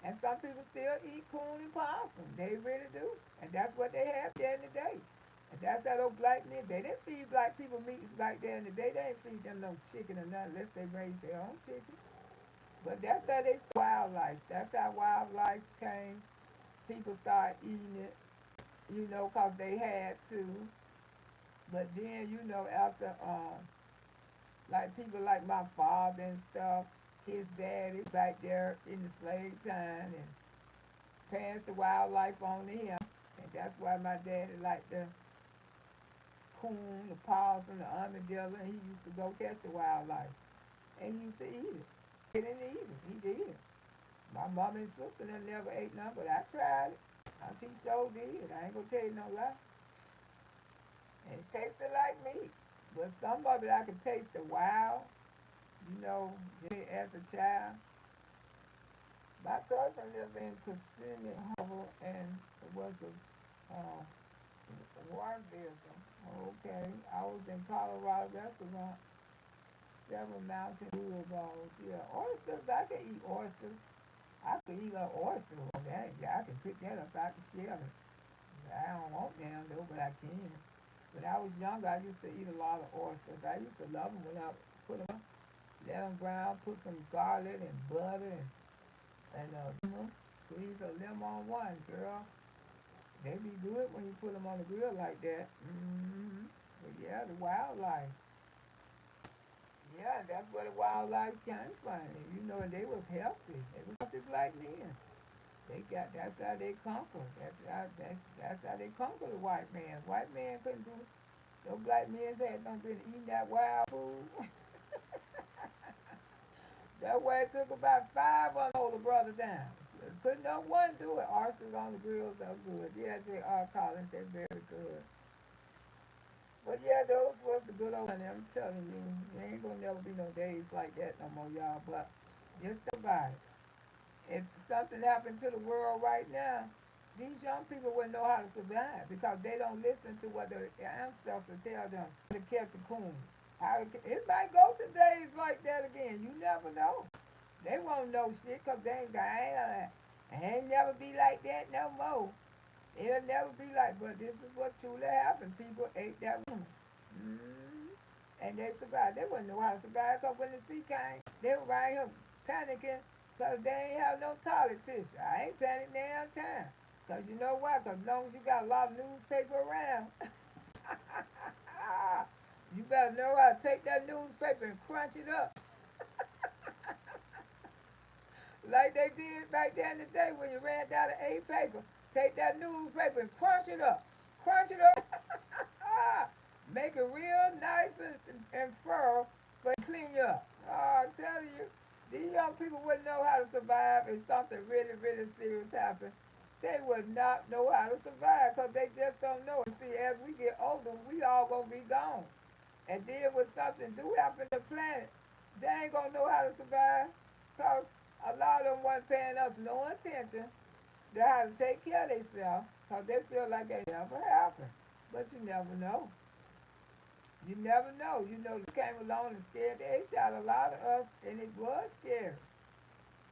And some people still eat coon and possum. They really do. And that's what they had there in the day. And that's how those black men, they didn't feed black people meats back there in the day. They didn't feed them no chicken or nothing unless they raised their own chicken. But that's how they started wildlife. That's how wildlife came. People started eating it, cause they had to. But then, after, like people like my father and stuff, his daddy back there in the slave time and passed the wildlife on to him. And that's why my daddy liked the coon, the possum, the armadillo, and he used to go catch the wildlife. And he used to eat it. He didn't eat it. He did. My mom and sister never ate none, but I tried it. Auntie sure did. I ain't gonna tell you no lie. And it tasted like meat. But some of it I could taste the wild, as a child. My cousin lived in Kissimmee Harbor, and it was one visit. Okay, I was in Colorado restaurant, several mountain wood balls. Yeah, oysters, I can eat oysters. I could eat an oyster. I can pick that up out the shell. I don't want them though, but I can. When I was younger, I used to eat a lot of oysters. I used to love them when I put them, let them brown, put some garlic and butter and squeeze a lemon on one, girl. They be good when you put them on the grill like that. Mm-hmm. But yeah, the wildlife. Yeah, that's where the wildlife came from. And they was healthy. They was healthy black men. That's how they conquer. That's how they conquer the white man. White man couldn't do it. Those black men had not been eating that wild food. That way it took about 5 on hold the brother down. Couldn't no one do it. Oysters on the grills are good. Yeah, they are Collins, they're very good. But yeah, those was the good old money. I'm telling you, there ain't gonna never be no days like that no more, y'all. But just think about it. If something happened to the world right now, these young people wouldn't know how to survive because they don't listen to what their ancestors tell them to catch a coon. It might go to days like that again. You never know. They won't know shit because they ain't never be like that no more. It'll never be like, but this is what truly happened. People ate that woman. Mm-hmm. And they survived. They wouldn't know how to survive because when the sea came, they were right here panicking Because they ain't have no toilet tissue. I ain't panicked damn time. Because you know why? Because as long as you got a lot of newspaper around, you better know how to take that newspaper and crunch it up. Like they did back then in the day when you ran down the A paper. Take that newspaper and crunch it up. Crunch it up. Make it real nice and firm for clean you up. Oh, I'm telling you, these young people wouldn't know how to survive if something really, really serious happened. They would not know how to survive because they just don't know. And see, as we get older, we all gonna be gone. And then when something do happen to the planet, they ain't gonna know how to survive because a lot of them wasn't paying us no attention to how to take care of themselves because they feel like it never happened. But you never know. You never know. You know, you came along and scared the H out of a lot of us, and it was scary.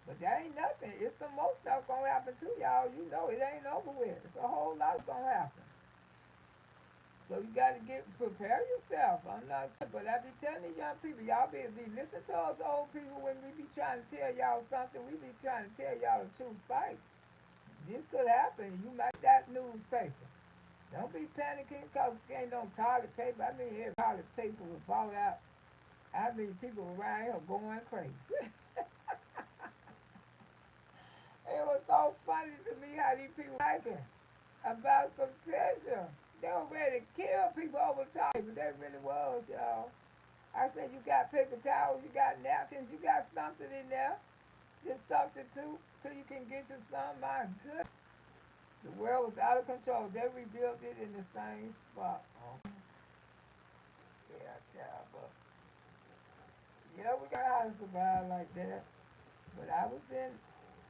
But that ain't nothing. It's some more stuff gonna happen to y'all. You know, it ain't over with. It's a whole lot gonna happen. So you gotta get prepare yourself. I'm not saying, but I be telling the young people, y'all be listen to us old people when we be trying to tell y'all something. We be trying to tell y'all the truth first. This could happen. You might that newspaper. Don't be panicking because there ain't no toilet paper. I mean, every toilet paper was bought out. I mean, people around here going crazy. It was so funny to me how these people liking about some tissue. They were ready to kill people over time, but they really was, y'all. I said, you got paper towels, you got napkins, you got something in there. Just something too, till you can get you some. My good. The world was out of control. They rebuilt it in the same spot. Oh, yeah, child, but yeah, we got how to survive like that. But I was in,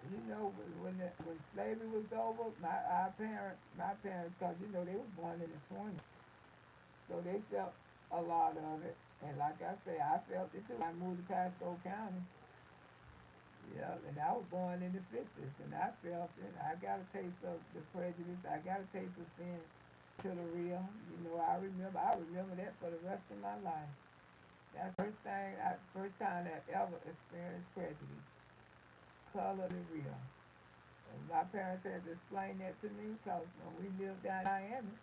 you know, when slavery was over, my parents, cause you know they was born in the 20s, so they felt a lot of it. And like I say, I felt it too. I moved to Pasco County, yeah, and I was born in the 50s, and I felt it. I got a taste of the prejudice. I got a taste of sin to the real. You know, I remember that for the rest of my life. That's the first time I ever experienced prejudice, color the real. And my parents had to explain that to me because when we lived down in Miami,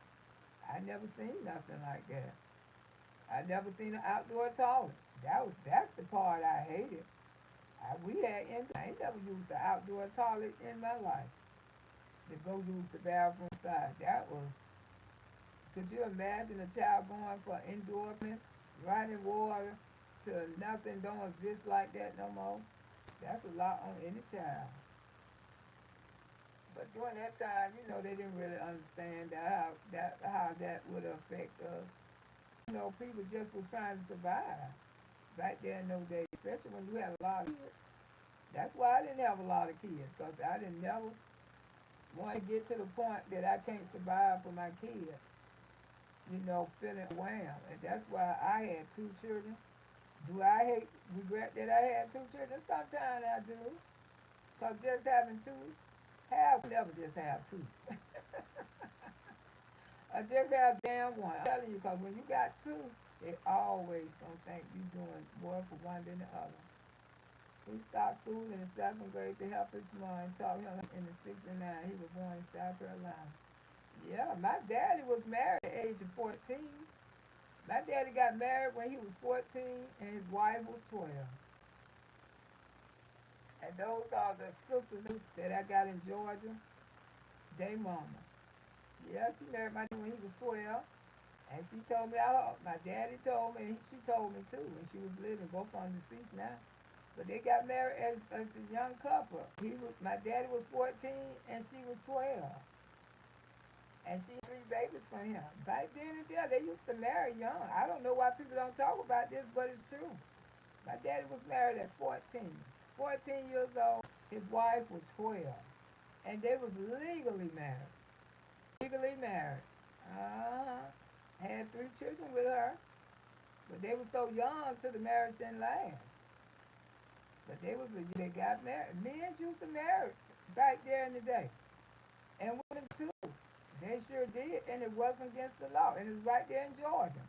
I never seen nothing like that. I never seen an outdoor toilet. That's the part I hated. I ain't never used the outdoor toilet in my life to go use the bathroom side. Could you imagine a child going for indoor running water to nothing don't exist like that no more? That's a lot on any child. But during that time, you know, they didn't really understand how that would affect us. You know, people just was trying to survive back there in those days, especially when you had a lot of kids. That's why I didn't have a lot of kids, because I didn't never want to get to the point that I can't survive for my kids, you know, feeling wham. And that's why I had two children. Do I regret that I had two children? Sometimes I do. Because just having two, never just have two. I just have damn one. I'm telling you, because when you got two, they always gonna think you doing more for one than the other. He stopped school in the 7th grade to help his mom. Taught him in the 69. He was born in South Carolina. Yeah, my daddy was married at the age of 14. My daddy got married when he was 14 and his wife was 12. And those are the sisters that I got in Georgia. They mama. Yeah, she married my daddy when he was 12. And she told me, my daddy told me, and she told me too, when she was living, both on deceased now. But they got married as a young couple. My daddy was 14 and she was 12. And she had 3 babies from him. Back then and there, they used to marry young. I don't know why people don't talk about this, but it's true. My daddy was married at 14. 14 years old. His wife was 12. And they was legally married. Legally married. Uh-huh. Had 3 children with her. But they were so young till the marriage didn't last. But they got married. Men used to marry back there in the day. And women too. They sure did. And it wasn't against the law. And it's right there in Georgia.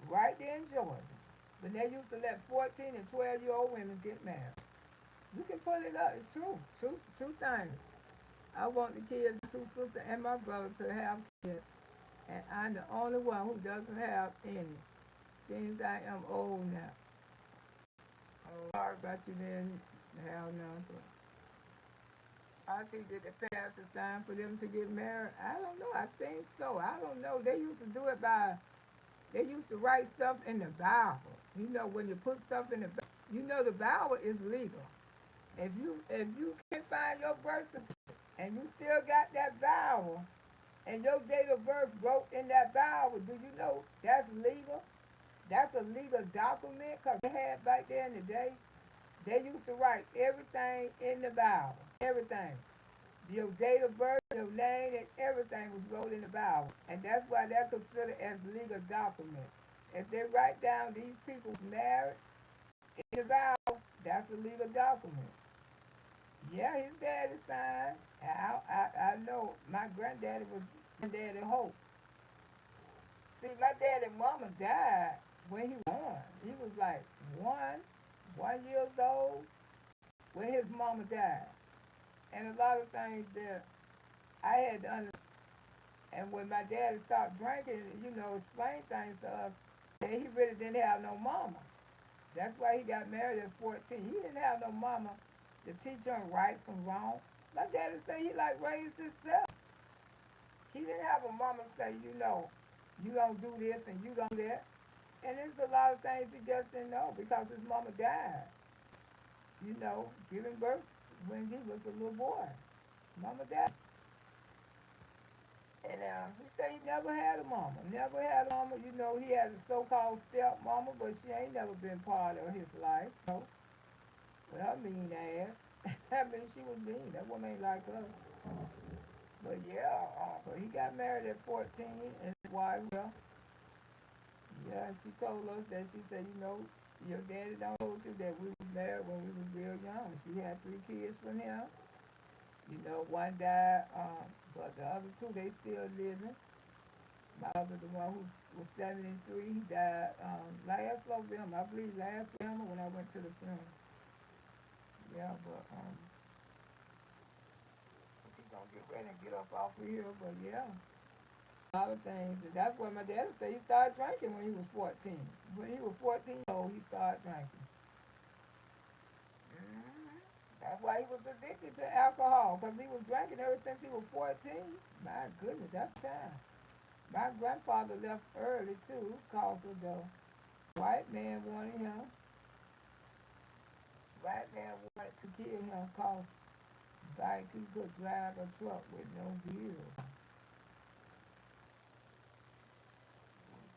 Right there in Georgia. But they used to let 14 and 12-year-old women get married. You can pull it up. It's true. True thing. I want the kids, my two sisters and my brother, to have kids, and I'm the only one who doesn't have any. Things I am old now. I'm sorry about you didn't have none. But I think that the parents it's time for them to get married. I don't know. I think so. I don't know. They used to do it by. They used to write stuff in the Bible. You know, when you put stuff in the, you know, the Bible is legal. If you can't find your birth certificate and you still got that Bible and your date of birth wrote in that Bible, do you know that's legal? That's a legal document because they had back there in the day. They used to write everything in the Bible. Everything. Your date of birth, your name, and everything was wrote in the Bible. And that's why they're considered as legal document. If they write down these people's married in the Bible, that's a legal document. Yeah, his daddy signed. I know my granddaddy was granddaddy Hope. See, my daddy and mama died when he was born. He was like 1 years old when his mama died. And a lot of things that I had to understand. And when my daddy stopped drinking, you know, explain things to us, that he really didn't have no mama. That's why he got married at 14. He didn't have no mama to teach him right from wrong. My daddy said he like raised himself. He didn't have a mama say, you know, you don't do this and you don't do that. And there's a lot of things he just didn't know because his mama died, you know, giving birth when he was a little boy. Mama died. And he said he never had a mama. Never had a mama. You know, he had a so-called step mama, but she ain't never been part of his life. No. With her mean ass. I mean, she was mean. That woman ain't like her. But yeah, but he got married at 14, and his wife, well, yeah, she told us that she said, you know, your daddy don't told you that we was married when we was real young. She had 3 kids from him. You know, one died, but the other two, they still living. My other, the one who was 73, he died last November. I believe last November when I went to the funeral. Yeah, but she gonna get ready and get up off of here. But yeah, a lot of things. And that's what my daddy said. He started drinking when he was 14. When he was 14 years old, he started drinking. Hmm. That's why he was addicted to alcohol because he was drinking ever since he was 14. My goodness, that's time. My grandfather left early too because of the white man wanted him. White man wanted to kill him because like he could drive a truck with no wheels.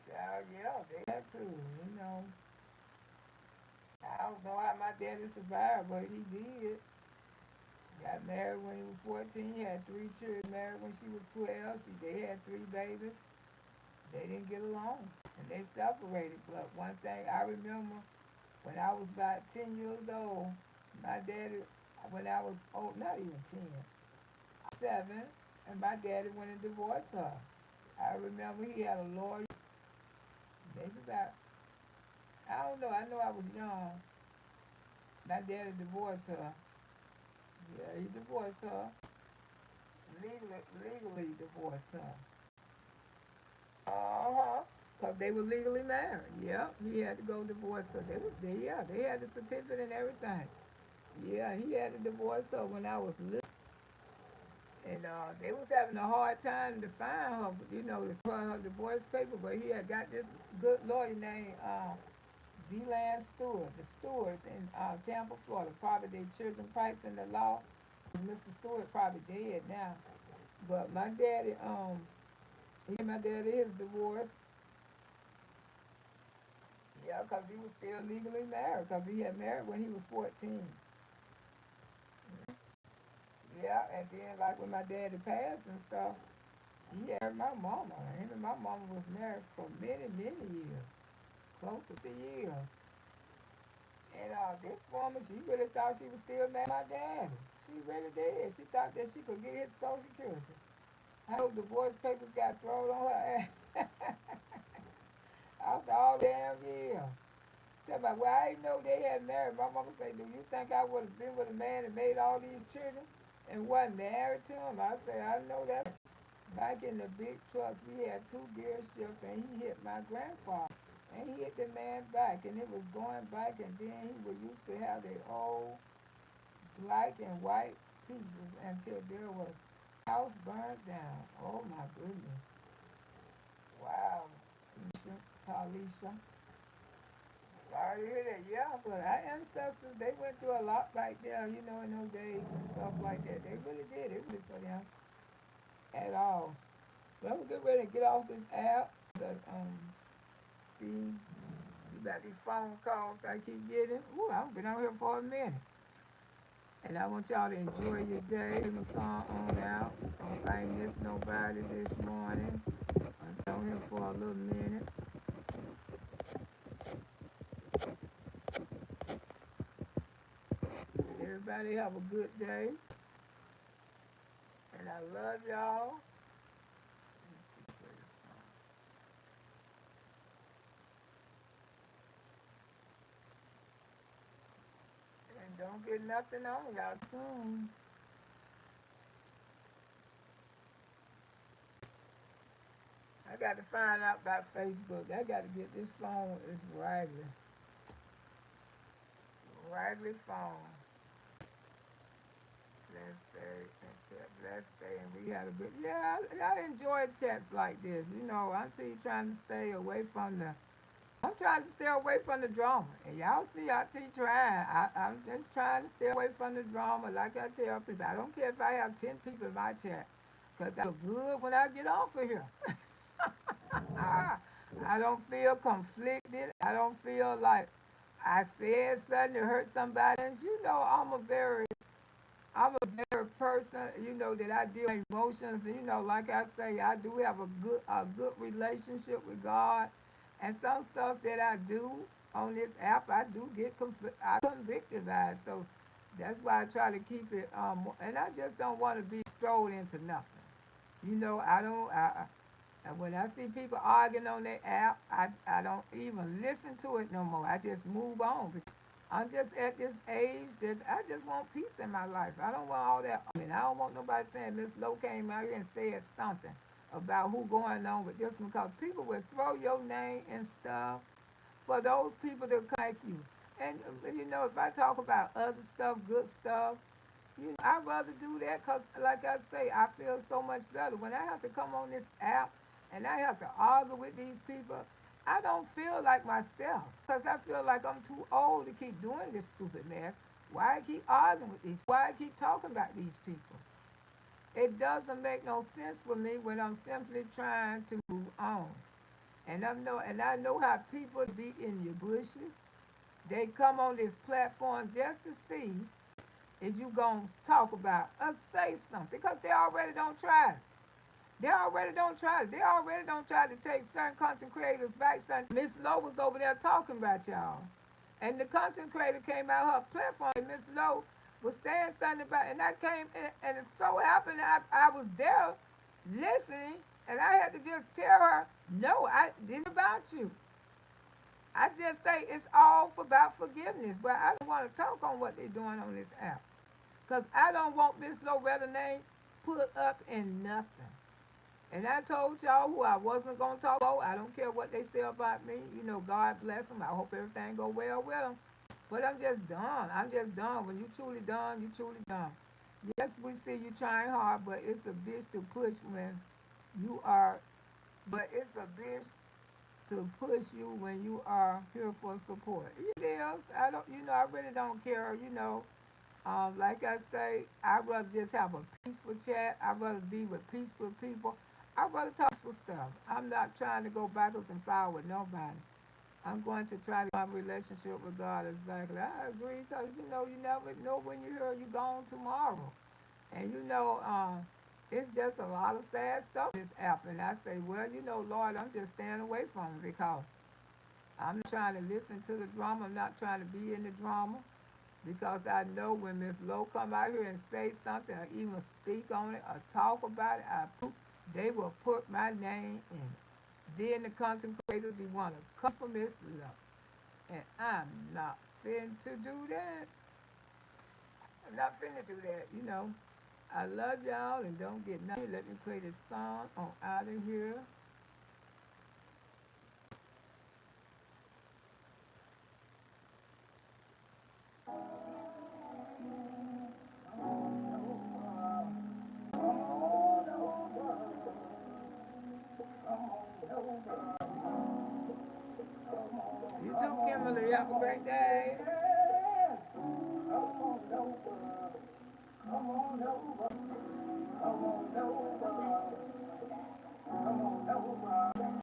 Child, yeah, they had to, you know. I don't know how my daddy survived, but he did. Got married when he was 14, had 3 children, married when she was 12. They had 3 babies. They didn't get along, and they separated. But one thing I remember, when I was about 10 years old, my daddy, when I was old, not even 10, 7, and my daddy went and divorced her. I remember he had a lawyer, maybe about, I don't know, I know I was young. My daddy divorced her. Yeah, he divorced her. Legally divorced her. Uh-huh. Because they were legally married. Yep, he had to go divorce her. Yeah, they had the certificate and everything. Yeah, he had to divorce her when I was little. And they was having a hard time to find her, you know, to find her divorce paper. But he had got this good lawyer named D-Land Stewart, the Stewarts in Tampa, Florida. Probably their children pipes in the law. Mr. Stewart probably dead now. But my daddy, he and my daddy is divorced. Yeah, because he was still legally married, because he had married when he was 14. Yeah, and then like when my daddy passed and stuff, he had my mama. Him and my mama was married for many, many years, close to 3 years. And this woman, she really thought she was still married to my daddy. She really did. She thought that she could get his Social Security. I hope divorce papers got thrown on her ass after all damn years. Tell me, well, I didn't know they had married. My mama said, do you think I would have been with a man that made all these children and wasn't married to him? I said, I know that. Back in the big trucks, we had two gear shifts, and he hit my grandfather. And he hit the man back, and it was going back, and then he was used to have the old black and white pieces until there was house burned down. Oh my goodness. Wow. Tisha, Talisha. Sorry to hear that. Yeah, but our ancestors, they went through a lot back there, you know, in those days and stuff like that. They really did. It was for them at all. But I'm gonna get ready to get off this app. But see about these phone calls I keep getting. Ooh, I've been out here for a minute. And I want y'all to enjoy your day. Play my song on out. Hope I ain't miss nobody this morning. I'm on here for a little minute. Everybody have a good day. And I love y'all. And don't get nothing on y'all soon. I got to find out about Facebook. I got to get this phone. It's Riley phone. Blessed day, blessed day, and we had a good. Yeah, I enjoy chats like this. You know, Auntie trying to stay away from the. I'm trying to stay away from the drama, and y'all see Auntie trying. I'm just trying to stay away from the drama. Like I tell people, I don't care if I have 10 people in my chat, cause I feel good when I get off of here. I don't feel conflicted. I don't feel like I said something to hurt somebody. And you know, I'm a very person, you know, that I deal with emotions. And, you know, like I say, I do have a good relationship with God. And some stuff that I do on this app, I do get I convicted by it. So that's why I try to keep it. And I just don't want to be thrown into nothing. You know, I don't. And when I see people arguing on their app, I don't even listen to it no more. I just move on. I'm just at this age that I just want peace in my life. I don't want all that. I mean, I don't want nobody saying Miss Lowe came out here and said something about who going on with this one, because people will throw your name and stuff for those people to like you. And you know, if I talk about other stuff, good stuff, you know, I'd rather do that because, like I say, I feel so much better. When I have to come on this app and I have to argue with these people, I don't feel like myself because I feel like I'm too old to keep doing this stupid mess. Why I keep arguing with these? Why I keep talking about these people? It doesn't make no sense for me when I'm simply trying to move on. And I know how people be in your bushes. They come on this platform just to see is you gonna talk about or say something because they already don't try it. They already don't try it. They already don't try to take certain content creators back. Miss Lowe was over there talking about y'all. And the content creator came out her platform and Miss Lowe was saying something about, and I came and it so happened I was there listening, and I had to just tell her, no, I didn't about you. I just say it's all about forgiveness, but I don't want to talk on what they're doing on this app. Because I don't want Miss Loretta name put up in nothing. And I told y'all who I wasn't going to talk about. I don't care what they say about me. You know, God bless them. I hope everything go well with them. But I'm just done. I'm just done. When you truly done, you truly done. Yes, we see you trying hard, but it's a bitch to push when you are, but it's a bitch to push you when you are here for support. It is. I don't, I really don't care, like I say, I'd rather just have a peaceful chat. I'd rather be with peaceful people. I'd rather talk for stuff. I'm not trying to go backwards and forward with nobody. I'm going to try to have a relationship with God exactly. I agree because, you never know when you're here, you're gone tomorrow. And, it's just a lot of sad stuff on this app. And I say, well, Lord, I'm just staying away from it because I'm not trying to listen to the drama. I'm not trying to be in the drama because I know when Miss Lowe come out here and say something or even speak on it or talk about it, they will put my name in it. Then the content creators be want to come for Miss Lowe. And I'm not finna do that. I'm not finna do that, you know. I love y'all and don't get nothing. Let me play this song on out of here. You too, Kimberly. Have a great day. Come on over. Come on over. Come on over. Come on over.